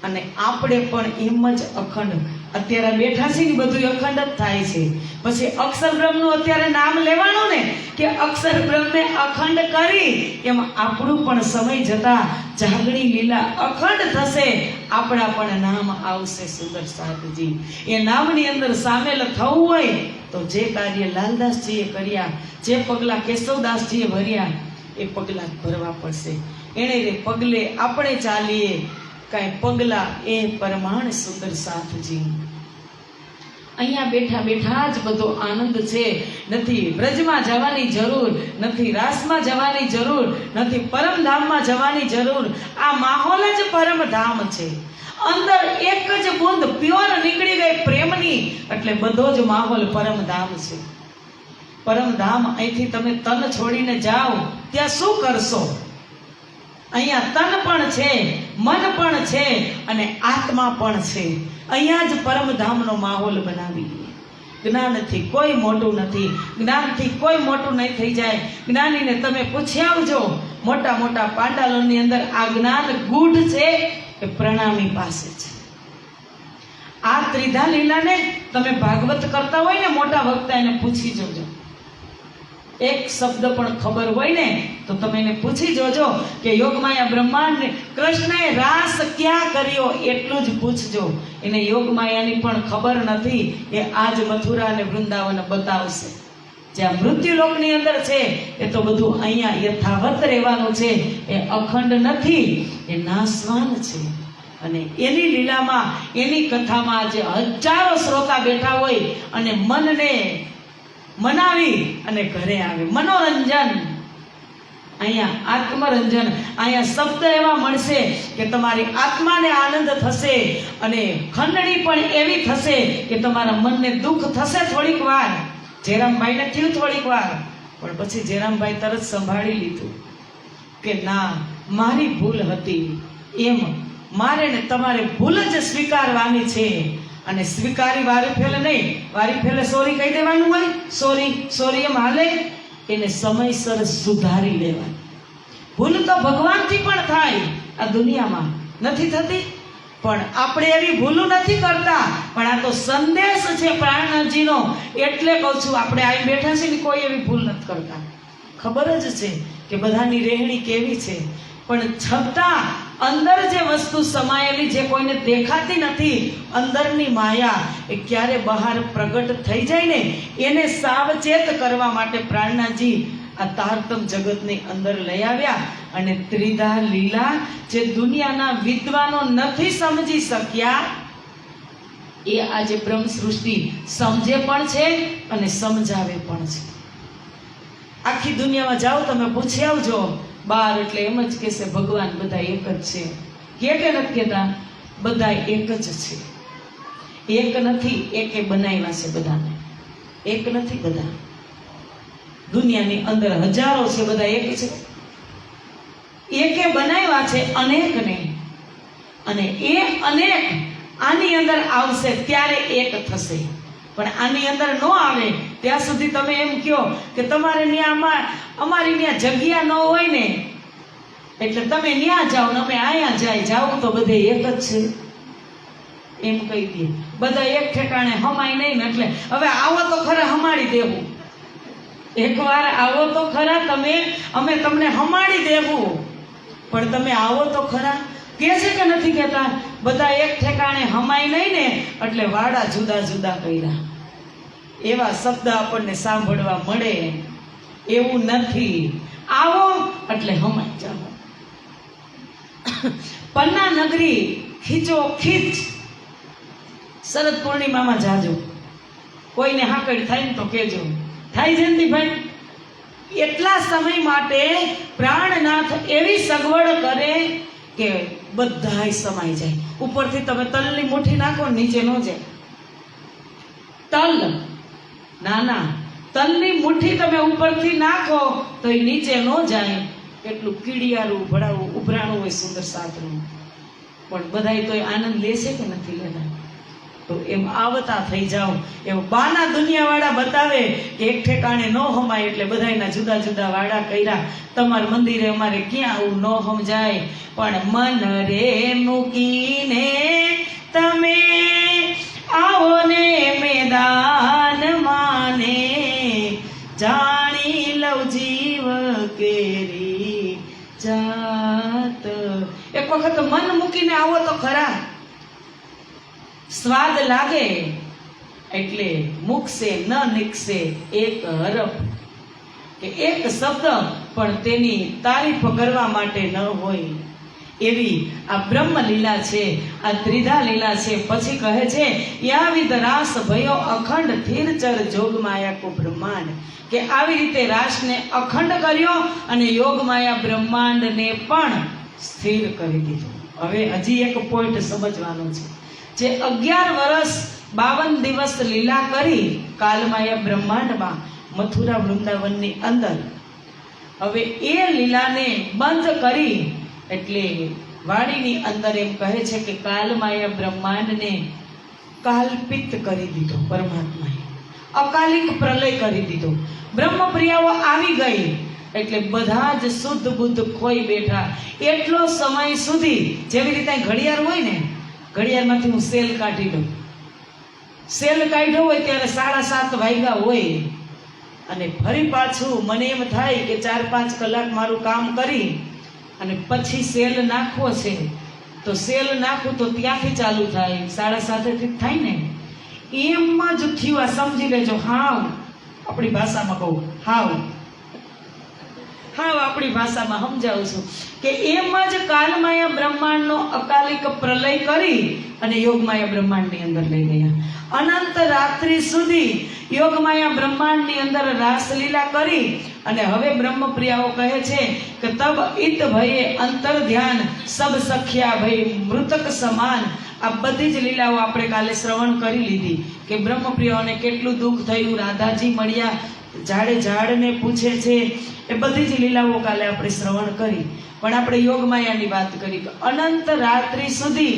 અને આપણે પણ એમ જ અખંડ અત્યારે બેઠા છીએ, બધું અખંડ જ થાય છે. પછી અક્ષર બ્રહ્મનું અત્યારે નામ લેવાનું ને કે અક્ષર બ્રહ્મે અખંડ કરી, એમ આપણું પણ સમય જતા જાગણી લીલા અખંડ થશે. આપણા પણ નામ આવશે. સુંદર સાધજી એ નામની અંદર સામેલ થવું હોય તો જે કાર્ય લાલદાસજીએ કર્યા, જે પગલાં કેશવદાસજીએ ભર્યા, એ પગલાં ભરવા પડશે. એણે રે પગલે આપણે ચાલીએ, કાંઈ પગલાં એ પરમાણ. સુંદર સાથજી અહીંયા બેઠા બેઠા જ બધો આનંદ છે. નથી બ્રજમાં જવાની જરૂર, નથી રાસમાં જવાની જરૂર, નથી પરમધામમાં જવાની જરૂર. આ માહોલ જ પરમધામ છે. અંદર એક જ બૂંદ પ્યોર નીકળી ગઈ પ્રેમની, એટલે બધો જ માહોલ પરમધામ છે. પરમધામ અહીંથી તમે તન છોડીને જાઓ ત્યાં શું કરશો? અહીંયા તન પણ છે, મન પણ છે અને આત્મા પણ છે. અહીંયા જ પરમધામનો માહોલ બનાવી. જ્ઞાનથી કોઈ મોટું નથી, જ્ઞાનથી કોઈ મોટું નહીં થઈ જાય. જ્ઞાનીને તમે પૂછી આવજો, મોટા મોટા પાંડાલોની અંદર આ જ્ઞાન ગૂઢ છે એ પ્રણામી પાસે છે. આ ત્રિધા લીલાને તમે ભાગવત કરતા હોય ને મોટા વક્તા, એને પૂછી જોજો. એક શબ્દ પણ ખબર હોય ને તો તમે એને પૂછી જોજો કે યોગમાયા બ્રહ્માંડ કૃષ્ણએ રાસ ક્યાં કર્યો, એટલું જ પૂછજો. એને યોગમાયાની પણ ખબર નથી. એ આજ મથુરા અને વૃંદાવન બતાવશે. જે આ મૃત્યુલોકની અંદર છે એ તો બધું અહીંયા યથાવત રહેવાનું છે, એ અખંડ નથી, એ નાશવાન છે. અને એની લીલામાં, એની કથામાં જે હજારો શ્રોતા બેઠા હોય અને મનને મનાવી અને ઘરે આવે. મનોરંજન, અહીંયા આત્મરંજન, અહીંયા શબ્દ એવા મળશે કે તમારી આત્માને આનંદ થશે અને ખંડણી પણ એવી થશે કે તમારા મનને દુઃખ થશે થોડીક વાર. જયરામભાઈને થયું થોડીક વાર, પણ પછી જયરામભાઈ તરત સંભાળી લીધું કે ના, મારી ભૂલ હતી. એમ મારે ને તમારે ભૂલ જ સ્વીકારવાની છે. અને સ્વીકારી વારી ફેલે નહીં, વારી ફેલે સોરી કહી દેવાનું હોય, સોરી સોરી એમ હાલે. એને સમયસર સુધારી લેવાની. ભૂલ તો ભગવાનથી પણ થાય, આ દુનિયામાં નથી થતી, પણ આપણે એવી ભૂલું નથી કરતા. પણ આ તો સંદેશ છે પ્રાણજીનો, એટલે કહું છું, આપણે આવી બેઠા છે ને કોઈ એવી ભૂલ નથી કરતા. ખબર જ છે કે બધાની રહેણી કેવી છે, પણ છતાં અંદર જે વસ્તુ સમાયેલી, જે કોઈને દેખાતી નથી, અંદરની માયા, એ ક્યારે બહાર પ્રગટ થઈ જાય ને, એને સાવચેત કરવા માટે પ્રાણનાજી આ તારતમ જગતની અંદર લઈ આવ્યા. અને ત્રિધા લીલા જે દુનિયાના વિદ્વાનો નથી સમજી શક્યા, એ આજે બ્રહ્મ સૃષ્ટિ સમજે પણ છે અને સમજાવે પણ છે. આખી દુનિયામાં જાઓ તમે, પૂછી આવજો બાર, એટલે એમ જ કહેશે ભગવાન બધા એક જ છે. કે નથી કહેતા? બધા એક જ છે. એક નથી, એકે બનાવ્યા છે બધાને. એક નથી બધા, દુનિયાની અંદર હજારો છે, બધા એક છે. એકે બનાવ્યા છે અનેકને, અને એ અનેક આની અંદર આવશે ત્યારે એક થશે. પણ આની અંદર ન આવે ત્યાં સુધી તમે એમ કહો કે તમારે ત્યાં અમારી ત્યાં જગ્યા ન હોય ને, એટલે તમે ત્યાં જાઓ ને અમે અહીંયા જાય. જાઓ તો બધે એક જ છે એમ કહી દે. બધા એક ઠેકાણે હમાય નહીં ને, એટલે હવે આવો તો ખરા હમાડી દેવું. એકવાર આવો તો ખરા તમે, અમે તમને હમાડી દેવું, પણ તમે આવો તો ખરા. કે છે કે નથી કહેતા? બધા એક ઠેકાણે હમાય નહીં ને, એટલે વાડા જુદા જુદા કર્યા. એવા શબ્દ આપણને સાંભળવા મળે. એવું નથી. આવો એટલે હમાઈ જાઓ. પન્ના નગરી ખીચો ખીચ. શરદ પૂર્ણિમામાં જાજો. કોઈને હાકડ થાય ને તો કહેજો. થાય જયંતિભાઈ? એટલા સમય માટે પ્રાણનાથ એવી સગવડ કરે કે બધાય સમાઈ જાય. ઉપરથી તમે તલની મુઠ્ઠી નાખો, નીચે ન જાય. તલ નાના, તલની મુઠ્ઠી તમે ઉપરથી નાખો તો એ નીચે ન જાય. એટલું કીડિયારું ભડાવું ઉભરાણું હોય સુંદર સાતનું. પણ બધાય તો આનંદ લેશે કે નથી લેતા? તો એમ આવતા થઈ જાઓ. એમ બાના દુનિયાવાળા બતાવે કે એક ઠેકાણે ન હમાય, એટલે બધાયના જુદા જુદા વાડા કર્યા. તમારા મંદિરે અમારે ક્યાં આવું ન સમજાય, પણ મન રે મૂકીને તમે આવો ને મેદાન માને, જાણી લઉં જીવ કેરી જાત. એક વખત મન મૂકીને આવો તો ખરા. સ્વાદ લાગે એટલે મૂકશે ન નીકશે એક હરફ કે એક શબ્દ પણ તેની તારીફ કરવા માટે ન હોય. એવી આ બ્રહ્મ લીલા છે, આ ત્રિધા લીલા છે. પછી કહે છે યાવિદ રાસ ભયો અખંડ થીરચર જોગ માયા કો બ્રહ્માંડ, કે આવી રીતે રાસને અખંડ કર્યો અને યોગ માયા બ્રહ્માંડને પણ સ્થિર કરી દીધું. હવે હજી એક પોઈન્ટ સમજવાનો છે. જે 11 વર્ષ 52 દિવસ લીલા કરી કાલમાયા બ્રહ્માંડમાં, મથુરા વૃંદાવનની અંદર, હવે એ લીલાને બંધ કરી એટલે વાણીની અંદર એમ કહે છે કે કાલમાયા બ્રહ્માંડને કાલ્પિત કરી દીધો પરમાત્માએ. અકાલિક પ્રલય કરી દીધો. બ્રહ્મપ્રિયાઓ આવી ગઈ એટલે બધા જ શુદ્ધ બુદ્ધ ખોઈ બેઠા. એટલો સમય સુધી, જેવી રીતે ઘડિયાળ હોય ને, ઘડિયાળમાંથી હું સેલ કાઢી લઉં. સેલ કાઢ્યો હોય ત્યારે 7:30 વાગ્યા હોય, અને ફરી પાછું મને એમ થાય કે 4-5 કલાક મારું કામ કરી અને પછી સેલ નાખવો છે, તો સેલ નાખું તો ત્યાંથી ચાલુ થાય, 7:30 થી થાય ને. એમ જ થયું. આ સમજી લેજો. હા, આપણી ભાષામાં કહું, હાવ આપણી ભાષામાં સમજાવું છું કે એમ જ કાલમાયા બ્રહ્માંડનો અકાલિક પ્રલય કરી અને યોગમાયા બ્રહ્માંડની અંદર લઈ ગયા. અનંત રાત્રિ સુધી યોગમાયા બ્રહ્માંડની અંદર રાસલીલા કરી અને હવે બ્રહ્મપ્રિયાઓ કહે છે કે તબ ઇત ભયે અંતર ધ્યાન સબ સખ્યા ભય મૃતક સમાન. આ બધી જ લીલાઓ આપણે કાલે શ્રવણ કરી લીધી કે બ્રહ્મપ્રિયાઓને કેટલું દુઃખ થયું, રાધાજી મળ્યા, ઝાડને પૂછે છે, એ બધી જ લીલાઓ કાલે આપણે શ્રવણ કરી. પણ આપણે યોગમાયાની વાત કરી કે અનંત રાત્રિ સુધી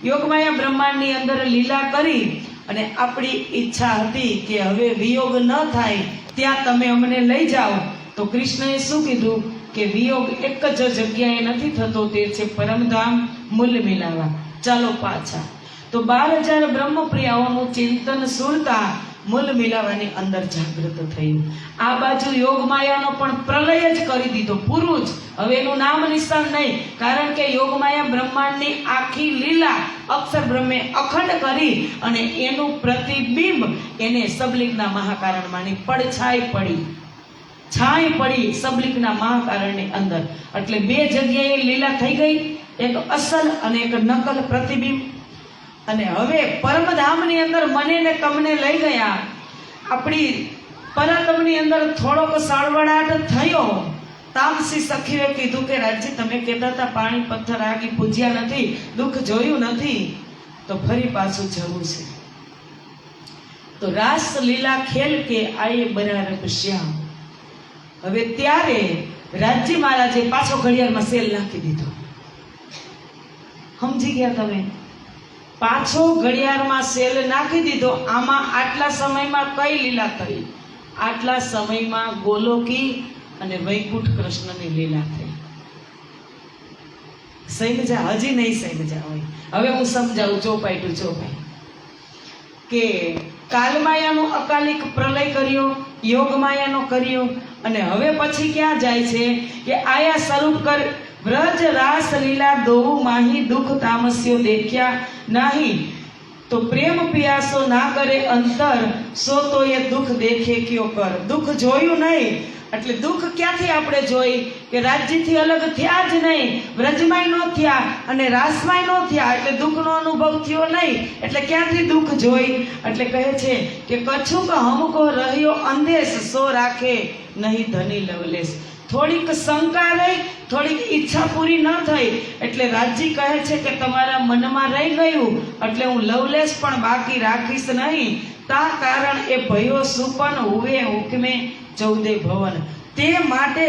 યોગમાયા બ્રહ્માંડની અંદર લીલા કરી અને આપણી ઈચ્છા હતી કે હવે વિયોગ ન થાય ત્યાં તમે અમને લઈ જાઓ. તો કૃષ્ણએ શું કીધું કે વિયોગ એક જ જગ્યાએ નથી થતો, તે છે પરમધામ મૂલ મિલાવા. ચાલો પાછા. તો 12,000 બ્રહ્મપ્રિયાઓનું ચિંતન સુરતા મૂલ મિલાવાની અંદર જાગૃત થયું. આ બાજુ યોગમાયાનો પણ પ્રલય જ કરી દીધો, પૂરું જ. હવે એનું નામ નિશાન નહીં, કારણ કે યોગમાયા બ્રહ્માંડની આખી લીલા અક્ષર બ્રહ્મે અખંડ કરી અને એનું પ્રતિબિંબ એને સબલિંગના મહાકારણમાંની છાય પડી સબલિંગના મહાકારણની અંદર. એટલે 2 જગ્યાએ લીલા થઈ ગઈ, એક અસલ અને એક નકલ પ્રતિબિંબ. અને હવે પરમધામની અંદર મને ને તમને લઈ ગયા. આપણી પરાતમની અંદર થોડોક સળવળાટ થયો. તામસી સખીએ કીધું કે રાજજી તમે કહેતા હતા પાણી પથ્થર આગી પૂજ્યા નથી, દુઃખ જોયું નથી, તો ફરી પાછું જવું છે. તો રાસ લીલા ખેલ કે આયે બરારબ શ્યામ. હવે ત્યારે રાજજી મહારાજે પાછો ઘડિયાળમાં સેલ નાખી દીધો. સમજી ગયા તમે? પાછો ઘડિયાળમાં સેલ નાખી દીધો. આમાં આટલા સમયમાં કઈ લીલા થઈ? આટલા સમયમાં ગોલોકી અને વૈકુંઠ કૃષ્ણની લીલા થઈ. સમજ્યા? હજી નહીં સમજ્યા હોય. હવે હું સમજાવું ચોપાઈ ટુ ચોપાઈ કે કાલમાયાનો અકાલિક પ્રલય કર્યો, યોગમાયાનો કર્યો, અને હવે પછી ક્યાં જાય છે કે આયા સ્વરૂપ કર વ્રજ રાસ લીલા દોહુ માહી દુઃખ તામસ્યો દેખ્યા નહીં. તો પ્રેમ પિયાસો ના કરે અંતર સો તો એ દુઃખ દેખે ક્યો કર. દુઃખ જોયું નહીં એટલે દુઃખ ક્યાંથી આપણે જોઈ કે રાજ્યથી અલગ થયા જ નહીં, વ્રજમાંય ન થયા અને રાસમાંય ન થયા, એટલે દુઃખનો અનુભવ થયો નહીં. એટલે ક્યાંથી દુઃખ જોઈ? એટલે કહે છે કે કછુક હમકો રહ્યો અંદેશ સો રાખે નહીં ધની લવલેશ. થોડીક શંકા રહી, થોડીક ઈચ્છા પૂરી ન થઈ એટલે રાજજી કહે છે કે તમારા મનમાં રહી ગયું એટલે હું લવલેશ પણ બાકી રાખીશ નહીં. તા કારણ એ ભયો સુપન હુવે હુકમે 14 ભવન. તે માટે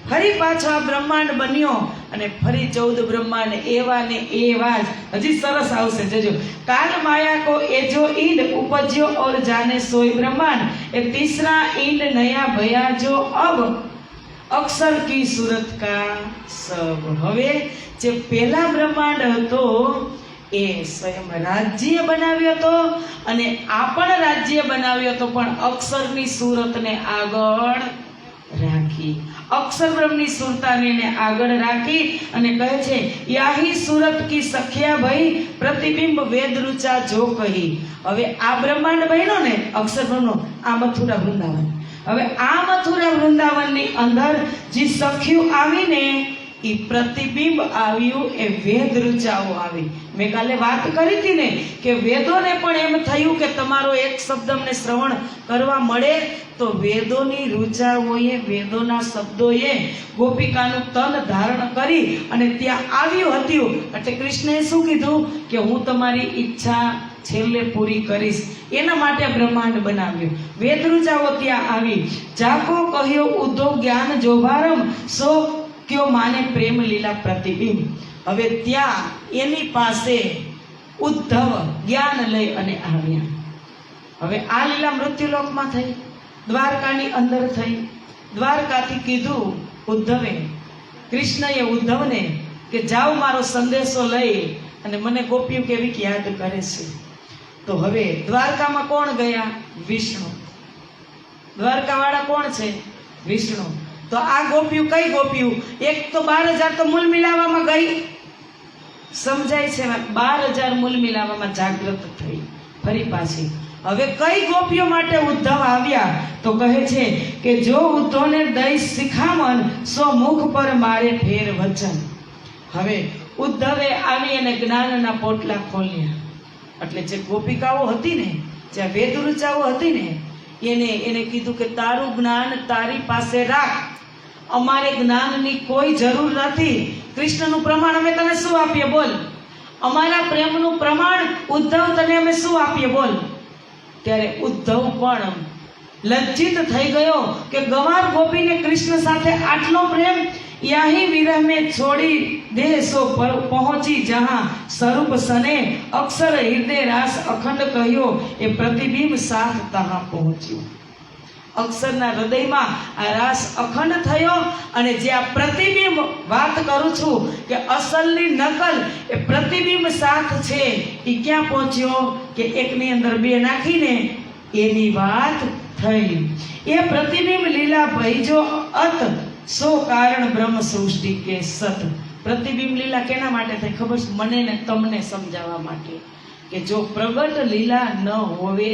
ફરી પાછો આ બ્રહ્માંડ બન્યો અને ફરી 14 બ્રહ્માંડ એવા ને એવા જ. હજી સરસ આવશે જજો. કાલ માયા કો એ જો ઈંડ ઉપજ્યો ઓર જાને સોય બ્રહ્માંડ. એ તીસરા ઈંડ નયા ભયા જો અબ અક્ષર કી સુરત કા સબ. હવે જે પહેલા બ્રહ્માંડ હતો એ સ્વયં રાજ્ય બનાવ્યો હતો અને આ પણ રાજ્ય બનાવ્યો હતો, પણ અક્ષરની સુરતને આગળ રાખી, અક્ષર બ્રહ્મની સુરતાને આગળ રાખી અને કહે છે યાહી સુરત કી સખ્યા ભઈ પ્રતિબિંબ વેદ રૂચા જો કહી. હવે આ બ્રહ્માંડ બન્યો ને અક્ષર બ્રહ્મનો, આ મથુરા વૃંદાવન. હવે આ મથુરા વૃંદાવનની અંદર જે સખ્યું આવીને એ પ્રતિબિંબ આવ્યું, એ વેદ રૂચાઓ આવી. મેં કાલે વાત કરી હતી ને કે વેદોને પણ એમ થયું કે તમારો એક શબ્દ અમને શ્રવણ કરવા મળે. તો વેદોની રૂચાઓએ, વેદોના શબ્દોએ ગોપિકાનું તન ધારણ કરી અને ત્યાં આવ્યું હતું. એટલે કૃષ્ણએ શું કીધું કે હું તમારી ઈચ્છા છેલ્લે પૂરી કરીશ. એના માટે બ્રહ્માંડ બનાવ્યું. વેદ રૂચાઓ ત્યાં આવી. જાકો કહ્યો ઉદ્ધવ જ્ઞાન જોભારમ સો ક્યો માને પ્રેમ લીલા પ્રતિબિંબ. હવે ત્યાં એની પાસે ઉદ્ધવ જ્ઞાન લઈ અને આવ્યા. હવે આ લીલા મૃત્યુલોકમાં થઈ, દ્વારકાની અંદર થઈ. દ્વારકાથી કીધું ઉદ્ધવે, કૃષ્ણએ ઉદ્ધવને કે જાઓ મારો સંદેશો લઈ અને મને ગોપીઓ કેવી યાદ કરે છે. તો હવે દ્વારકામાં કોણ ગયા? વિષ્ણુ. દ્વારકાવાળા કોણ છે? વિષ્ણુ. તો આ ગોપીઓ કઈ ગોપીઓ? એક તો 12,000 તો મૂલ મિલાવામાં ગઈ, સમજાય છે? 12,000 મૂલ મિલાવામાં જાગૃત થઈ ફરી પાછી. હવે કઈ ગોપીઓ માટે ઉદ્ધવ આવ્યા તો કહે છે કે જો ઉદ્ધવને દઈ શિખામણ સો મુખ પર મારે ફેર વચન. હવે ઉદ્ધવે આવી અને જ્ઞાનના પોટલા ખોલ્યા. એટલે જે ગોપિકાઓ હતી ને, જે વેદરુચાઓ હતી ને, એને કીધું કે તારું જ્ઞાન તારી પાસે રાખ, અમારે જ્ઞાનની કોઈ જરૂર નથી. કૃષ્ણનું પ્રમાણ અમે તને શું આપીએ બોલ? અમારા પ્રેમનું પ્રમાણ ઉદ્ધવ તને અમે શું આપીએ બોલ? ત્યારે ઉદ્ધવ પણ લજ્જિત થઈ ગયો કે ગવાર ગોપીને કૃષ્ણ સાથે આટલો પ્રેમ. યાહી વિરહ में छोड़ी देह सो पहुंची जहां स्वरूप सने अक्षर हृदय रास अखंड કહ્યો એ પ્રતિબિંબ સાથ તહાં પહોંચ્યું. અક્ષરના હૃદયમાં આ રાસ અખંડ થયો અને જે આ પ્રતિબિંબ વાત કરું છું કે અસલની નકલ એ પ્રતિબિંબ સાથ છે એ ક્યાં પહોંચ્યો કે એકની અંદર બે નાખીને એની વાત થઈ. એ પ્રતિબિંબ લીલા ભઈજો અત સો કારણ બ્રહ્મ સૃષ્ટિ કે સત. પ્રતિબિંબ લીલા કેના માટે થઈ ખબર છે? મને ને તમને સમજાવવા માટે કે જો પ્રગટ લીલા ન હોવે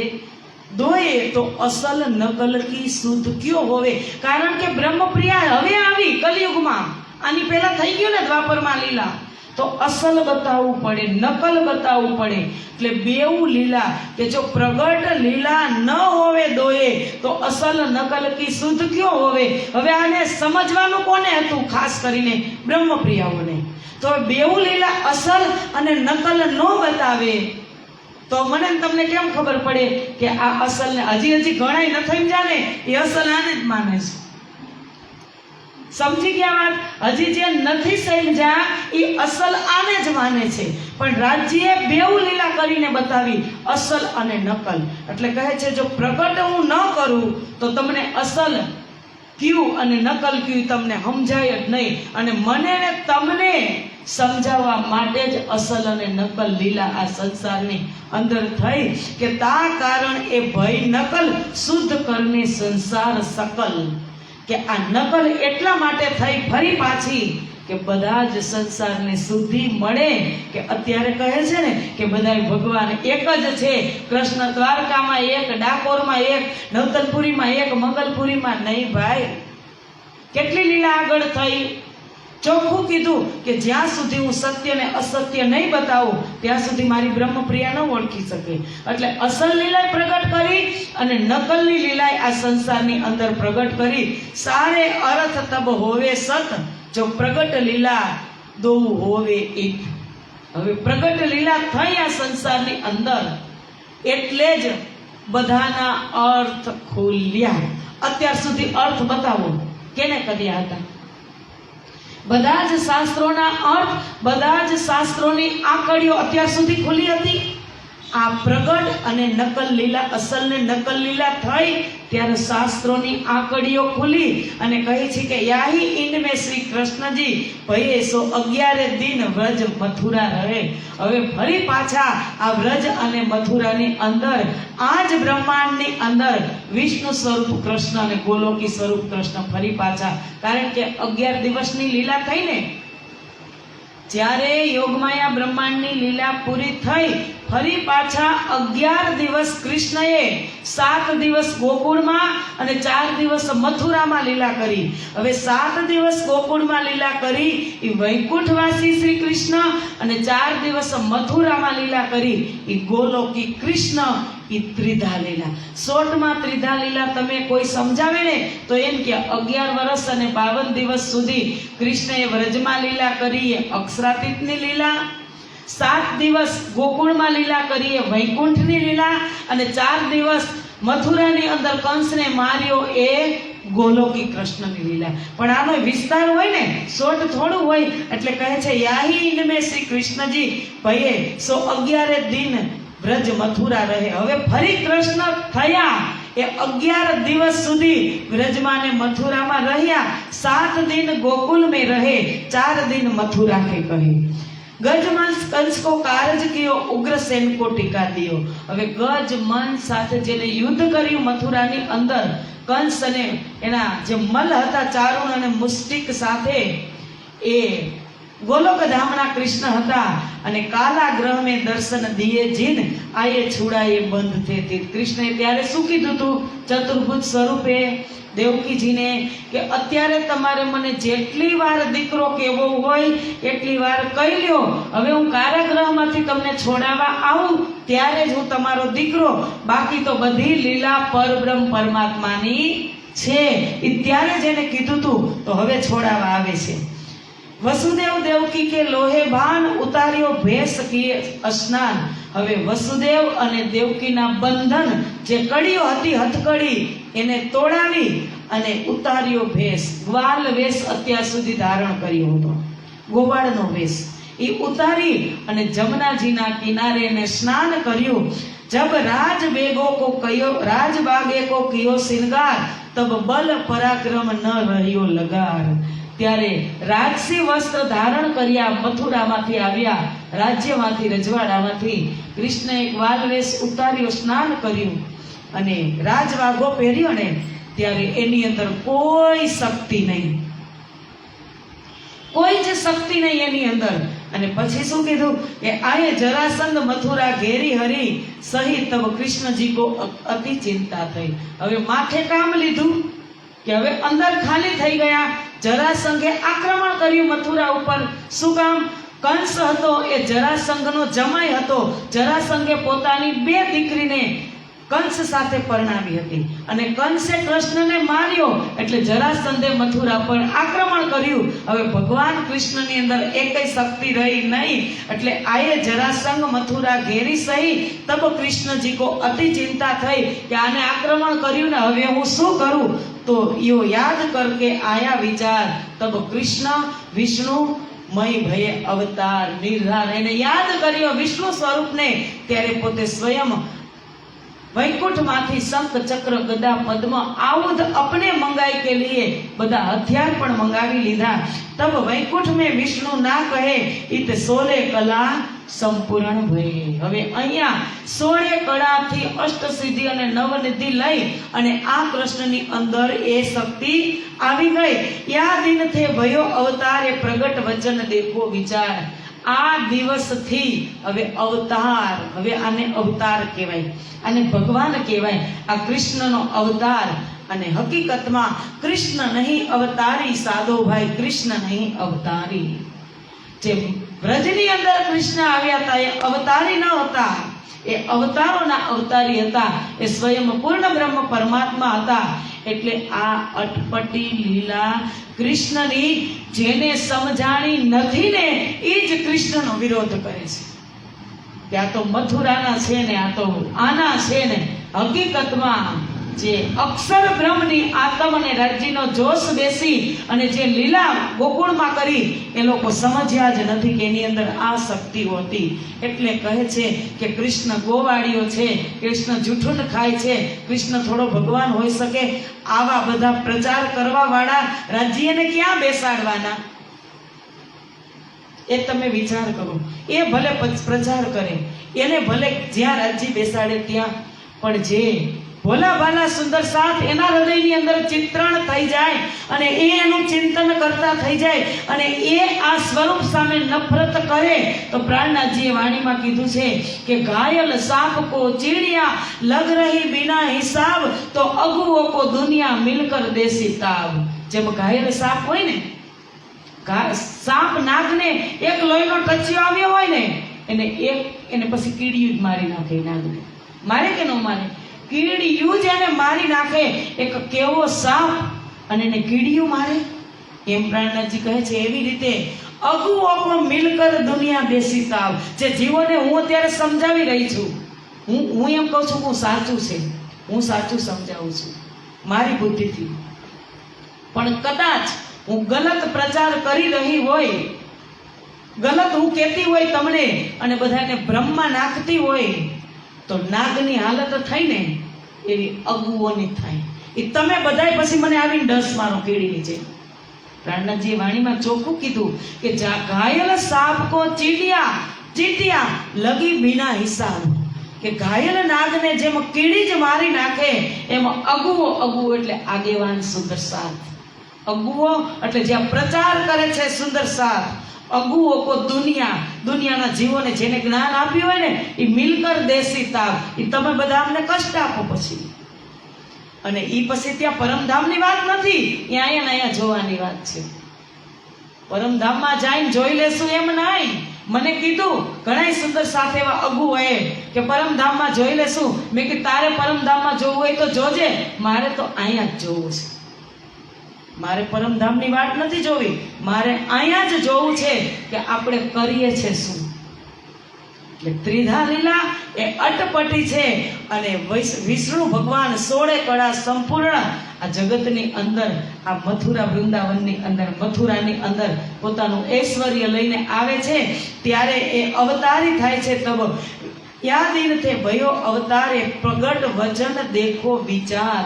દોએ તો અસલ નકલ કી શુદ્ધ ક્યો હોવે. કારણ કે બ્રહ્મપ્રિયા હવે આવી કલિયુગમાં, આની પહેલા થઈ ગયું ને દ્વાપરમાં લીલા, તો અસલ બતાવવું પડે, નકલ બતાવવું પડે. એટલે બેઉ લીલા કે જો પ્રગટ લીલા ન હોવે દોએ તો અસલ નકલ કી શુદ્ધ ક્યો હોવે. હવે આને સમજવાનું કોને હતું? ખાસ કરીને બ્રહ્મપ્રિયાઓને. તો બેઉ લીલા અસલ અને નકલ ન બતાવે તો મને તમને કેમ ખબર પડે કે આ અસલ ને? હજી ઘણાય ન થઈ જાને એ અસલ આને જ માને છે. સમજી ગયા વાત? હજી જે નથી સમજ્યા એ અસલ આને જ માને છે. પણ રાજ્યએ બેઉ લીલા કરીને બતાવી, અસલ અને નકલ. એટલે કહે છે જો પ્રગટ હું ન કરું તો તમને અસલ ક્યું અને નકલ ક્યું તમને સમજાય જ નહીં. અને મને ને તમને સમજાવવા માટે જ અસલ અને નકલ લીલા આ સંસારની અંદર થઈ કે તા કારણ એ ભય નકલ શુદ્ધ કરને સંસાર સકલ. કે આ નકલ એટલા માટે થઈ ફરી પાછી કે બધા જ સંસારને શુદ્ધિ મળે. કે અત્યારે કહે છે ને કે બધા ભગવાન એક જ છે. કૃષ્ણ દ્વારકામાં એક, ડાકોરમાં એક, નવતનપુરીમાં એક, મંગલપુરીમાં નહીં ભાઈ. કેટલી લીલા આગળ થઈ. ચોખ્ખું કીધું કે જ્યાં સુધી હું સત્ય ને અસત્ય નહીં બતાવું ત્યાં સુધી મારી બ્રહ્મપ્રિયા ન ઓળખી શકે. એટલે અસલ લીલા પ્રગટ કરી અને નકલની લીલા આ સંસારની અંદર પ્રગટ કરી. સારે અર્થ તબ હોવે સત જો પ્રગટ લીલા દો હોવે એક. હવે પ્રગટ લીલા થઈ આ સંસારની અંદર એટલે જ બધાના અર્થ ખુલ્યા. અત્યાર સુધી અર્થ બતાવો કેને કર્યા હતા? બધા જ શાસ્ત્રોના અર્થ, બધા જ શાસ્ત્રોની આકડીઓ અત્યાર સુધી ખુલી હતી. આ પ્રગટ અને નકલ લીલા, અસલ ને નકલ લીલા થઈ ત્યારે શાસ્ત્રોની આકડીઓ ખુલી અને કહી છે કે યાહી ઇનમે શ્રી કૃષ્ણજી ભયે સો 11 દિન વ્રજ મથુરા રહે. હવે ફરી પાછા આ વ્રજ અને મથુરાની અંદર આ જ બ્રહ્માંડની અંદર વિષ્ણુ સ્વરૂપ કૃષ્ણ અને ગોલોકી સ્વરૂપ કૃષ્ણ ફરી પાછા. કારણ કે 11 દિવસની લીલા થઈ ને, જ્યારે યોગમાયા બ્રહ્માંડની લીલા પૂરી થઈ ફરી પાછા 11 દિવસ કૃષ્ણએ 7 દિવસ ગોકુળમાં અને 4 દિવસ મથુરામાં લીલા કરી. હવે 7 દિવસ ગોકુળમાં લીલા કરી એ વૈકુંઠવાસી શ્રી કૃષ્ણ અને 4 દિવસ મથુરામાં લીલા કરી એ ગોલોકી કૃષ્ણ. એ ત્રિધા લીલા. શોર્ટમાં ત્રિધા લીલા તમે કોઈ સમજાવે ને તો એમ કે 11 વર્ષ અને 52 દિવસ સુધી કૃષ્ણએ વ્રજમાં લીલા કરી એ અક્ષરાતીતની લીલા, 7 દિવસ ગોકુળમાં લીલા કરી એ વૈકુંઠની લીલા અને 4 દિવસ મથુરાની અંદર કંસને માર્યો એ ગોલોકી કૃષ્ણની લીલા. પણ આનો વિસ્તાર હોય ને, શોર્ટ થોડું હોય. એટલે કહે છે યાહી ઇનમે શ્રી કૃષ્ણજી ભયે સો 11 દિન વ્રજ મથુરા રહે. હવે ફરી કૃષ્ણ થયા એ 11 દિવસ સુધી વ્રજમાં ને મથુરામાં રહ્યા. 7 દિન ગોકુલ में रहे, 4 दिन मथुरा के कहे. ગજમંસ કંસ કો કારજ કિયો ઉગ્રસેન કો ટીકા દિયો. હવે ગજમંસ સાથે જેને યુદ્ધ કર્યું મથુરાની અંદર, કંસ અને એના જે મલ હતા ચારુણ અને મુષ્ટિક સાથે, એ ગોલોક ધામના કૃષ્ણ હતા અને કાલા ગ્રહ મેં દર્શન દિયે જીન આયે છુડાયે બંધ થે તીર. કૃષ્ણએ ત્યારે શું કીધું હતું ચતુર્ભુજ સ્વરૂપે દેવકીજીને કે અત્યારે તમારે મને જેટલી વાર દીકરો કેવો હોય એટલી વાર કહી લ્યો, હવે હું કારાગૃહમાંથી તમને છોડાવવા આવું ત્યારે જ હું તમારો દીકરો, બાકી તો બધી લીલા પરબ્રહ્મ પરમાત્માની છે. એ ત્યારે જ એને કીધું હતું, તો હવે છોડાવવા આવે છે. વસુદેવ દેવકી કે લોહે ભાન ઉતાર્યો ભેસ કિયે સ્નાન. હવે વસુદેવ અને દેવકીના બંધન જે કડીઓ હતી હથકડી એને તોડાવી અને ઉતાર્યો ભેસ, ગ્વાલ વેશ અત્યાર સુધી ધારણ કર્યો હતો, ગોવાળનો વેશ એ ઉતારી અને જમનાજીના કિનારે એને સ્નાન કર્યું. જબ રાજ બેગો કો કયો રાજ બાગે કો કિયો સિંગાર તબ બલ પરાક્રમ ન રહ્યો લગાર. ત્યારે રાજસી વસ્ત્ર ધારણ કર્યા, મથુરામાંથી આવ્યા, રાજ્યમાંથી રજવાડામાંથી કૃષ્ણએ એક વાલવેશ ઉતાર્યો, સ્નાન કર્યું અને રાજવાઘો પહેર્યો ને ત્યારે એની અંદર કોઈ શક્તિ નહીં, કોઈ જ શક્તિ નહીં એની અંદર. અને પછી શું કીધું કે આયે જરાસંધ મથુરા ઘેરી હરી સહી તબ કૃષ્ણજી કો અતિ ચિંતા થઈ. હવે માથે કામ લીધું કે હવે અંદર ખાલી થઈ ગયા. જરાસંઘે આક્રમણ કર્યું મથુરા ઉપર. શું કામ? કંસ હતો એ જરાસંઘનો જમાઈ હતો. જરાસંઘે પોતાની 2 દીકરીને કંસ સાથે પરણાવી હતી અને કંસે કૃષ્ણને માર્યો એટલે જરાસંઘે મથુરા પર આક્રમણ કર્યું. હવે ભગવાન કૃષ્ણની અંદર એકેય શક્તિ રહી નહીં એટલે આયે જરાસંઘ મથુરા ઘેરી સહી તબ કૃષ્ણજી કો અતિ ચિંતા થઈ કે આને આક્રમણ કર્યું ને હવે હું શું કરું. તો યો યાદ કરકે આયા વિચાર તબ કૃષ્ણ વિષ્ણુ મય ભય અવતાર નિર્ધાર. એને યાદ કર્યો વિષ્ણુ સ્વરૂપને, ત્યારે પોતે સ્વયં વૈકુંઠમાંથી શંખ ચક્ર ગદા પદ્મ આવુધ अपने મંગાઈ કે લીએ બધા હથિયાર પણ મંગાવી લીધા. તબ વૈકુંઠ મેં વિષ્ણુ ના કહે ઇત 16 કલા સંપૂર્ણ ભય. હવે અહીંયા 16 કળાથી અષ્ટસિદ્ધિ અને નવનિધિ લઈ અને આ કૃષ્ણની અંદર એ શક્તિ આવી ગઈ. યા દિન થે ભયો અવતાર એ પ્રગટ વચન દેખો વિચાર. આ દિવસથી હવે અવતાર, હવે આને અવતાર કહેવાય, આને ભગવાન કહેવાય. આ કૃષ્ણનો અવતાર. અને હકીકતમાં કૃષ્ણ નહીં અવતારી, સાદો ભાઈ કૃષ્ણ નહીં અવતારી. જે વ્રજની અંદર કૃષ્ણ આવ્યા હતા એ અવતારી ન હતા, એ અવતારોના અવતારી હતા. એ સ્વયં પૂર્ણ બ્રહ્મ પરમાત્મા હતા. એટલે આ અટપટી લીલા કૃષ્ણની જેને સમજાણી નથી ને એ જ કૃષ્ણનો વિરોધ કરે છે કે આ તો મથુરાના છે ને આ તો આના છે ને. હકીકતમાં જે અક્ષર બ્રહ્મની આત્મ અને રાજ્યનો જોશ બેસી અને જે લીલા ગોકુળમાં કરી એ લોકો સમજ્યા જ નથી કે એની અંદર આ શક્તિઓ હતી. એટલે કહે છે કે કૃષ્ણ ગોવાળીઓ છે, કૃષ્ણ જૂઠું ખાય છે, કૃષ્ણ થોડો ભગવાન હોઈ શકે. આવા બધા પ્રચાર કરવા વાળા રાજ્યને ક્યાં બેસાડવાના એ તમે વિચાર કરો. એ ભલે પ્રચાર કરે, એને ભલે જ્યાં રાજ્ય બેસાડે ત્યાં, પણ જે ભોલા ભાલા સુંદર સાથ એના હૃદયની અંદર ચિત્રણ થઈ જાય અને એ એનું ચિંતન કરતા થઈ જાય અને એ આ સ્વરૂપ સામે નફરત કરે તો પ્રાણનાથજીએ વાણીમાં કીધું છે કે ઘાયલ સાપ કો ચીડિયા લગ રહી બિના હિસાબ તો અગુઓ કો દુનિયા મિલકર દેસી તાબ. જેમ ઘાયલ સાપ હોય ને, સાપ નાગને એક લોહીનો ટચિયો આવ્યો હોય ને એને પછી કીડિયું જ મારી નાખે. નાગને મારે કે ન મારે? કીડિયું જ એને મારી નાખે. એક કેવો સાપ અને એને કીડિયું મારે. એમ પ્રાણનાથજી કહે છે એવી રીતે અગુઓ કો મિલકર દુનિયા બેસી તાવ. જે જીવોને હું અત્યારે સમજાવી રહી છું, હું એમ કહું છું હું સાચું છે, હું સાચું સમજાવું છું મારી બુદ્ધિથી, પણ કદાચ હું ગલત પ્રચાર કરી રહી હોય, ગલત હું કહેતી હોય તમને અને બધાને બ્રહ્મમાં નાખતી હોય તો નાગની હાલત થઈ ને એવી અગુઓની થાય. એ તમે બધાય પછી મને આવીને ડસ મારો કીડીની છે. પ્રાણનાથજીએ વાણીમાં ચોખ્ખું કીધું કે ઘાયલ સાપ કો ચીટિયા લગી બિના હિસાબ. કે ઘાયલ નાગને જેમ કીડી જ મારી નાખે એમ અગુઓ એટલે આગેવાન સુંદર સાથ. અગુઓ એટલે જ્યાં પ્રચાર કરે છે સુંદર સાથ, અગુઓ કો દુનિયાના જીવોને જેને જ્ઞાન આપ્યું હોય ને એ મિલકર દેશી તાવ, એ તમે બધા અમને કષ્ટ આપો પછી. અને એ પછી ત્યાં પરમધામની વાત નથી, એ અહીંયા જોવાની વાત છે. પરમધામમાં જઈને જોઈ લેશું એમ નહીં. મને કીધું ઘણા સુંદર સાથે એવા અગુ હોય કે પરમધામમાં જોઈ લેશું. મેં કીધું તારે પરમધામમાં જોવું હોય તો જોજે, મારે તો અહીંયા જ જોવું છે. મારે પરમધામની વાત નથી જોવી, મારે અહીંયા જ જોવું છે કે આપણે કરીએ છે શું. એટલે ત્રિધા લીલા એ અટપટી છે. અને વિષ્ણુ ભગવાન 16 કળા સંપૂર્ણ આ જગતની અંદર, આ મથુરા વૃંદાવનની અંદર, મથુરાની અંદર પોતાનું ઐશ્વર્ય લઈને આવે છે. ત્યારે એ અવતારી થાય છે. તબ યા દિન થે ભયો અવતારે પ્રગટ વચન દેખો વિચાર.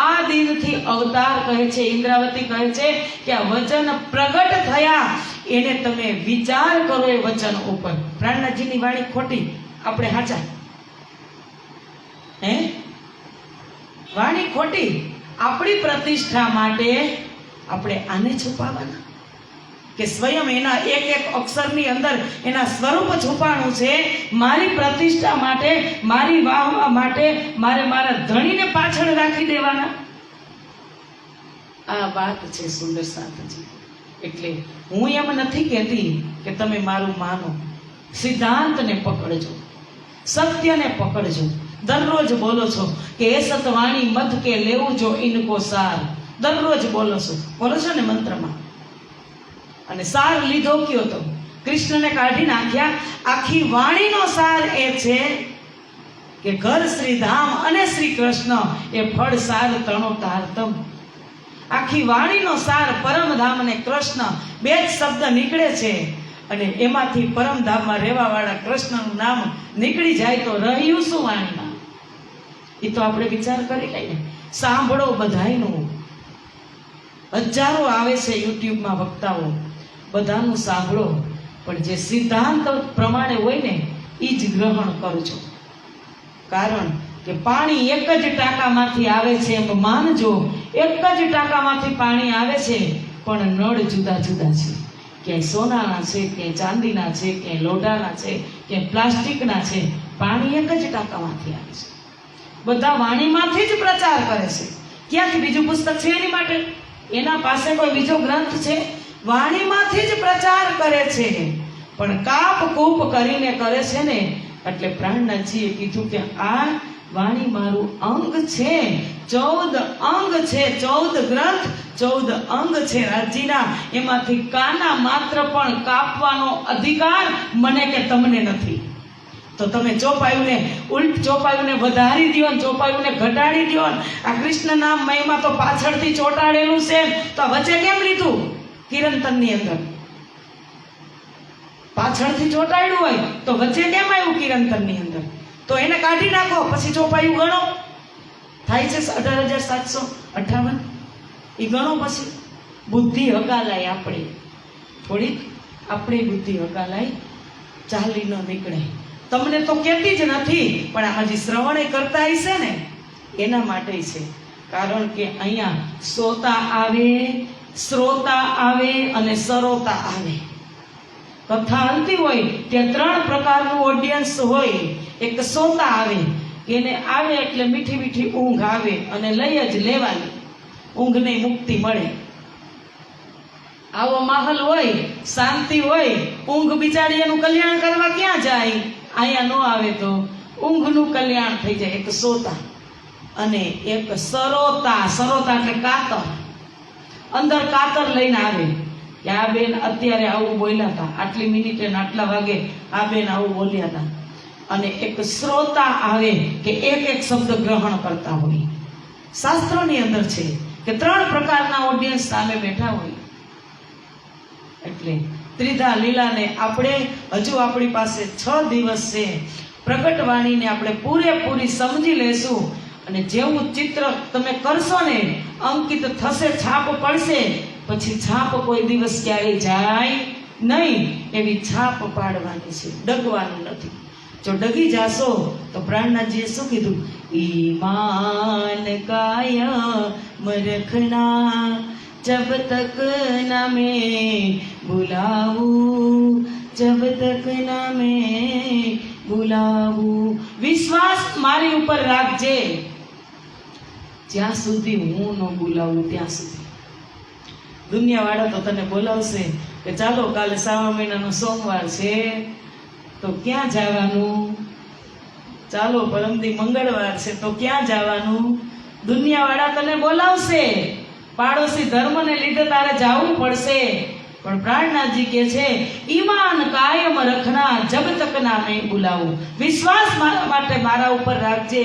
આ દિનથી અવતાર કહે છે, ઇન્દ્રાવતી કહે છે કે આ વચન પ્રગટ થયા એને તમે વિચાર કરો એ વચન ઉપર. પ્રાણનાથજીની વાણી ખોટી, આપણે સાચા? હે? વાણી ખોટી. આપણી પ્રતિષ્ઠા માટે આપણે આને છુપાવવાના કે સ્વયં એના એક એક અક્ષરની અંદર એના સ્વરૂપ છુપાણું છે. મારી પ્રતિષ્ઠા માટે, મારી વાહવા માટે મારે મારા ધણીને પાછળ રાખી દેવાના. આ વાત છે સુંદર સાથજી. એટલે હું એમ નથી કહેતી કે તમે મારું માનો, સિદ્ધાંતને પકડજો, સત્યને પકડજો. દરરોજ બોલો છો કે એ સતવાણી મત કે લેવું જો ઇનકો સાર. દરરોજ બોલો છો ને મંત્રમાં. અને સાર લીધો કયો તો કૃષ્ણને કાઢી નાખ્યા. આખી વાણીનો સાર એ છે કે ઘર શ્રીધામ અને શ્રી કૃષ્ણ એ ફળ સાર તણો તારતમ. આખી વાણીનો સાર પરમધામ અને કૃષ્ણ બે જ શબ્દ નીકળે છે. અને એમાંથી પરમધામમાં રહેવાવાળા કૃષ્ણનું નામ નીકળી જાય તો રહ્યું શું વાણીમાં? એ તો આપણે વિચાર કરી લઈએ. સાંભળો બધાયનું. હજારો આવે છે યુટ્યુબમાં વક્તાઓ, બધાનું સાંભળો, પણ જે સિદ્ધાંત પ્રમાણે હોય ને એ જ ગ્રહણ કરજો. કારણ કે પાણી એક જ ટાંકામાંથી આવે છે એમ માનજો. એક જ ટાંકામાંથી પાણી આવે છે, પણ નળ જુદા જુદા છે. ક્યાંય સોનાના છે, ક્યાંય ચાંદીના છે, ક્યાંય લોઢાના છે, ક્યાંય પ્લાસ્ટિકના છે. પાણી એક જ ટાંકામાંથી આવે છે. બધા વાણીમાંથી જ પ્રચાર કરે છે. ક્યાંક બીજું પુસ્તક છે એની માટે? એના પાસે કોઈ બીજો ગ્રંથ છે? વાણીમાંથી જ પ્રચાર કરે છે. પણ કાપ કૂપ કરીને કરે છે ને. એટલે પ્રાણનાથજીએ કીધું કે આ વાણી મારું અંગ છે. 14 અંગ છે, 14 ગ્રંથ, 14 અંગ છે રાજ્યના. એમાંથી કાના માત્ર પણ કાપવાનો અધિકાર મને કે તમને નથી. તો તમે ચોપાયુંને ચોપાયુંને વધારી દો, ચોપાયુંને ઘટાડી દો. આ કૃષ્ણ નામ મહિમા તો પાછળથી ચોંટાડેલું છે, તો વચ્ચે કેમ લીધું? કિરંતનની અંદર પાછળથી ચોંટાડ્યું હોય તો વચ્ચે કેમ આવ્યું કિરંતનની અંદર? તો એને કાઢી નાખો, પછી ચોપાયું ગણો. થાય છે 18,758. એ ગણો. પછી બુદ્ધિ હકાલાય આપણે થોડીક, આપણે બુદ્ધિ હકાલાય, ચાલી ન નીકળે. તમને તો કહેતી જ નથી, પણ આ હજી શ્રવણ કરતા હશે ને એના માટે છે. કારણ કે અહીંયા શ્રોતા આવે, શ્રોતા આવે અને સરોતા આવે. કથા હાલતી હોય ત્યાં 3 પ્રકારનું ઓડિયન્સ હોય. એક શ્રોતા આવે, એને આવે એટલે મીઠી મીઠી ઊંઘ આવે અને લઈ જ લેવાની, ઊંઘની મુક્તિ મળે. આવો માહોલ હોય, શાંતિ હોય, ઊંઘ બિચારી એનું કલ્યાણ કરવા ક્યાં જાય? અહીંયા ન આવે તો ઊંઘનું કલ્યાણ થઈ જાય. એક શ્રોતા અને એક સરોતા. સરોતા એટલે કાતર. અંદર કાતર લઈને આવે કે આ બેન અત્યારે આવું બોલ્યા હતા, આટલી મિનિટે ને આટલા વાગે આ બેન આવું બોલ્યા હતા. અને એક શ્રોતા આવે કે એક એક શબ્દ ગ્રહણ કરતા હોય. શાસ્ત્રોની અંદર છે કે 3 પ્રકારના ઓડિયન્સ સામે બેઠા હોય. એટલે ત્રિધા લીલાને આપણે હજુ આપણી પાસે 6 દિવસ છે. પ્રગટવાણીને આપણે પૂરેપૂરી સમજી લેશું. અને જેવું ચિત્ર તમે કરશો ને, અંકિત થશે, છાપ પડશે, પછી છાપ કોઈ દિવસ ક્યારેય જાય નહીં. એવી છાપ પાડવાની છે, ડગવાનું નથી. જો ડગી જાશો તો પ્રાણનાથજીએ શું કીધું? ઈમાન કાયમ રખના જબ તક ન મેં બુલાવું जब तक ना मैं बुलाऊं. વિશ્વાસ મારી ઉપર રાખજે જ્યાં સુધી હું ન બોલાવું ત્યાં સુધી. દુનિયાવાળા તો તને બોલાવશે કે ચાલો કાલે શ્રાવણ મહિનાનો સોમવાર છે તો ક્યાં જવાનું, ચાલો પરમદી મંગળવાર છે તો ક્યાં જવાનું. દુનિયાવાળા તને બોલાવશે, પાડોશી ધર્મને લીધે તારે જવું પડશે. પણ પ્રાણનાથજી કે છે ઈમાન કાયમ રખના જબ તક ના મેં બોલાવું. વિશ્વાસ મારા માટે મારા ઉપર રાખજે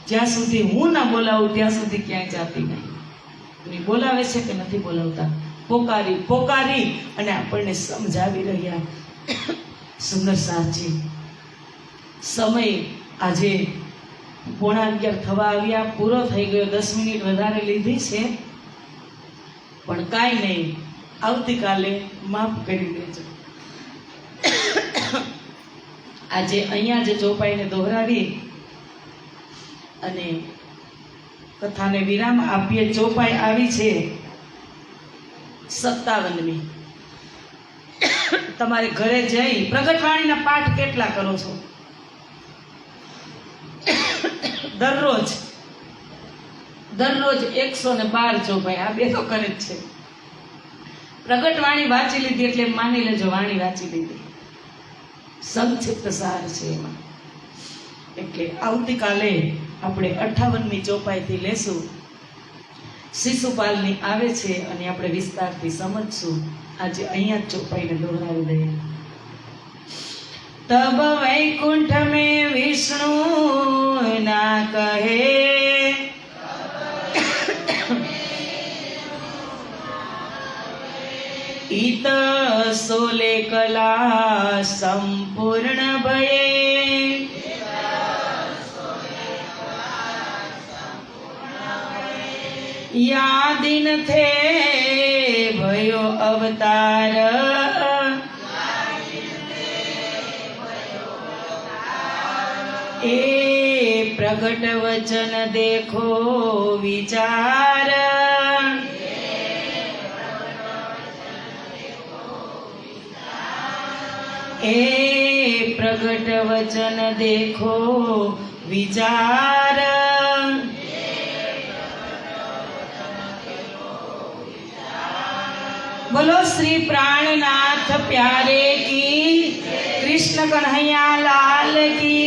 જ્યાં સુધી હું ના બોલાવું ત્યાં સુધી ક્યાંય જાતી નહીં. બોલાવે છે કે નથી બોલાવતા? પોકારી પોકારી અને આપણને સમજાવી રહ્યા. સુંદર સાચી સમય આજે 11:15 થવા આવ્યા, પૂરો થઈ ગયો. 10 મિનિટ વધારે લીધી છે, પણ કાંઈ નહીં, આવતીકાલે માફ કરી દેજો. આજે અહીંયા જે ચોપાઈને દોહરાવી અને કથાને વિરામ આપીએ. ચોપાઈ આવી છે 57મી. તમારે ઘરે જઈ પ્રગટવાણીના પાઠ કેટલા કરો છો? દરરોજ 112 ચોપાઈ. આ બે તો કરે જ છે. પ્રગટવાણી વાંચી લીધી એટલે માની લેજો વાણી વાંચી લીધી. સંક્ષિપ્ત સાર છે એમાં. એટલે આવતીકાલે આપણે 58મી ચોપાઈથી લેશું. શિશુપાલની આવે છે અને આપણે વિસ્તારથી સમજશું. આજે અહીંયા જ ચોપાઈને દોહરાવી દઈએ. તબ વૈકુંઠ में विष्णु ना કહે इत सोले कला संपूर्ण भये या दिन थे भयो अवतार ए प्रगट वचन देखो विचार ए प्रगट वचन देखो विचार बोलो श्री प्राणनाथ प्यारे की, कृष्ण कन्हैया लाल की,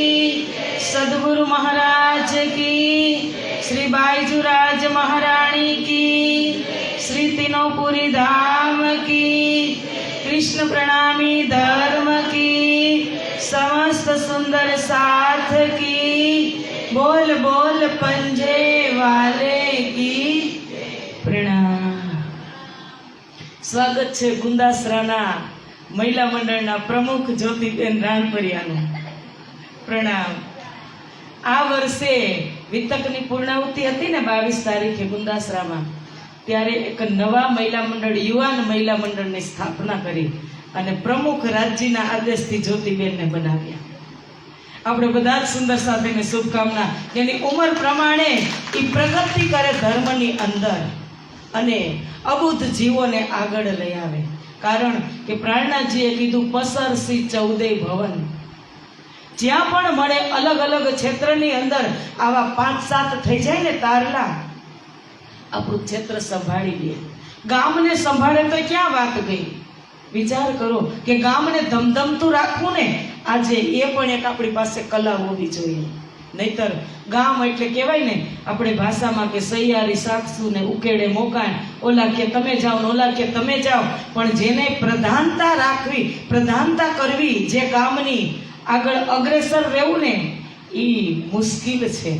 सदगुरु महाराज की, श्री बाईजूराज महारानी की, श्री तीनोपुरी धाम की, कृष्ण प्रणामी धर्म की, समस्त सुंदर साथ की, बोल बोल पंजे वाले की प्रणाम. સ્વાગત છે ગુંદાસરાના મહિલા મંડળના પ્રમુખ જ્યોતિબેન રાણપરિયાનું. પ્રણામ. આ વર્ષે વિતકની પૂર્ણાહુતિ હતી ને 22 તારીખે ગુંદાસરામાં, ત્યારે એક નવા મહિલા મંડળ, યુવાન મહિલા મંડળની સ્થાપના કરી અને પ્રમુખ રાજ્યના આદેશથી જ્યોતિબેનને બનાવ્યા. આપણે બધા જ સુંદર સાથેની શુભકામના. જેની ઉંમર પ્રમાણે એ પ્રગતિ કરે ધર્મની અંદર અને અબુદ્ધ જીવોને આગળ લઈ આવે. કારણ કે પ્રાણનાથજીએ કીધું પસરસી 14 ભવન. જ્યાં પણ મળે અલગ અલગ ક્ષેત્રની અંદર આવા 5-7 થઈ જાય ને તારલા, આપણું ક્ષેત્ર સંભાળી લે. ગામને સંભાળે તો ક્યાં વાત ગઈ? વિચાર કરો કે ગામને ધમધમતું રાખવું ને, આજે એ પણ એક આપણી પાસે કલા હોવી જોઈએ. નહીતર ગામ એટલે કહેવાય ને આપણે ભાષામાં કે સૈયારી સાક્ષુ ને ઉકેડે મોકાણ, ઓલા કે તમે જાઓ ને ઓલા કે તમે જાઓ. પણ જેને પ્રધાનતા રાખવી, પ્રધાનતા કરવી, જે કામની આગળ અગ્રેસર રહેવું ને, એ મુશ્કેલ છે.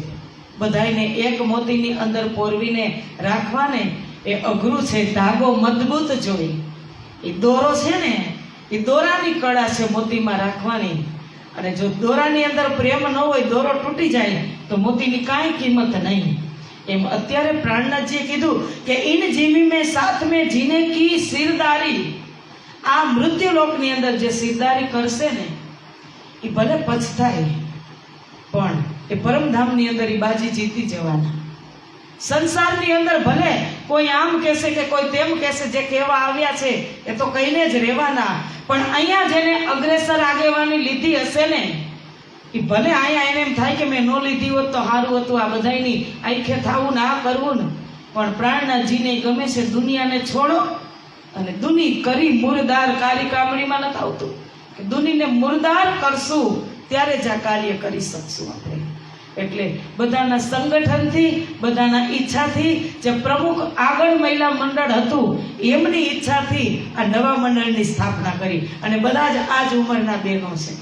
બધાને એક મોતીની અંદર પોરવીને રાખવાને એ અઘરું છે. ધાગો મજબૂત જોઈ. એ દોરો છે ને, એ દોરાની કળા છે મોતીમાં રાખવાની. અને જો દોરાની અંદર પ્રેમ ન હોય, દોરો તૂટી જાય તો મોતીની કાંઈ કિંમત નહીં. એમ અત્યારે પ્રાણનાથજીએ કીધું કે ઇન જીવી મેં સાથ મેં જીને કી સિરદારી. આ મૃત્યુલોકની અંદર જે સિરદારી કરશે ને, એ ભલે પછતાય પણ એ પરમધામની અંદર એ બાજી જીતી જવાના. સંસારની અંદર ભલે કોઈ આમ કહેશે કે કોઈ તેમ કહેશે, જે કહેવા આવ્યા છે એ તો કહીને જ રહેવાના, પણ અહીંયા જેને અગ્રેસર આગેવાની લીધી હશે ને, એ ભલે અહીંયા એને એમ થાય કે મેં ન લીધી હોત તો સારું હતું, આ બધાયની આંખે થવું ને આ કરવું ને, પણ પ્રાણના જીને ગમે છે દુનિયાને છોડો, અને દુની કરી મુરદાર કારી કામણીમાં નથી આવતું કે દુનીને મુરદાર કરશું ત્યારે જ આ કાર્ય કરી શકશું આપણે. એટલે બધાના સંગઠનથી, બધાના ઈચ્છાથી, જે પ્રમુખ આગળ મહિલા મંડળ હતું એમની ઈચ્છાથી આ નવા મંડળની સ્થાપના કરી, અને બધા જ આ જ ઉંમરના બહેનો છે.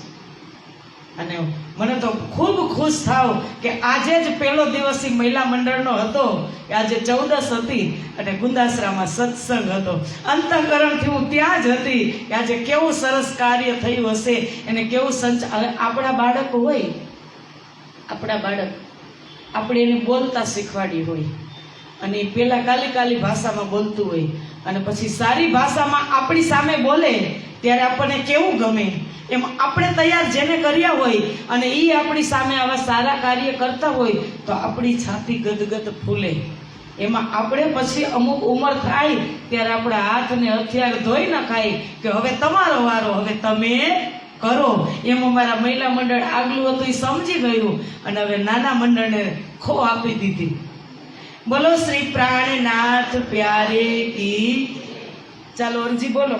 અને મને તો ખૂબ ખુશ થાવ કે આજે જ પહેલો દિવસ મહિલા મંડળનો હતો, આજે 14 હતી અને ગુંદાસરામાં સત્સંગ હતો. અંતઃકરણથી હું ત્યાં જ હતી કે આજે કેવું સરસ કાર્ય થયું હશે, એને કેવું આપણા બાળક હોય, આપણા બાળક આપણે એને બોલતા શીખવાડી હોય, અને પેલા કાલી ભાષામાં બોલતું હોય, અને પછી સારી ભાષામાં આપણી સામે બોલે ત્યારે આપણને કેવું ગમે. એમ આપણે તૈયાર જેને કર્યા હોય અને એ આપણી સામે આવા સારા કાર્ય કરતા હોય તો આપણી છાતી ગદગદ ફૂલે. એમાં આપણે પછી અમુક ઉંમર થાય ત્યારે આપણા હાથને હથિયાર ધોઈ નખાય કે હવે તમારો વારો, હવે તમે કરો. એમ અમારા મહિલા મંડળ આગલું હતું એ સમજી ગયું, અને હવે નાના મંડળને ખો આપી દીધી. બોલો શ્રી પ્રાણનાથ પ્યારે કી. ચાલો અરજી બોલો.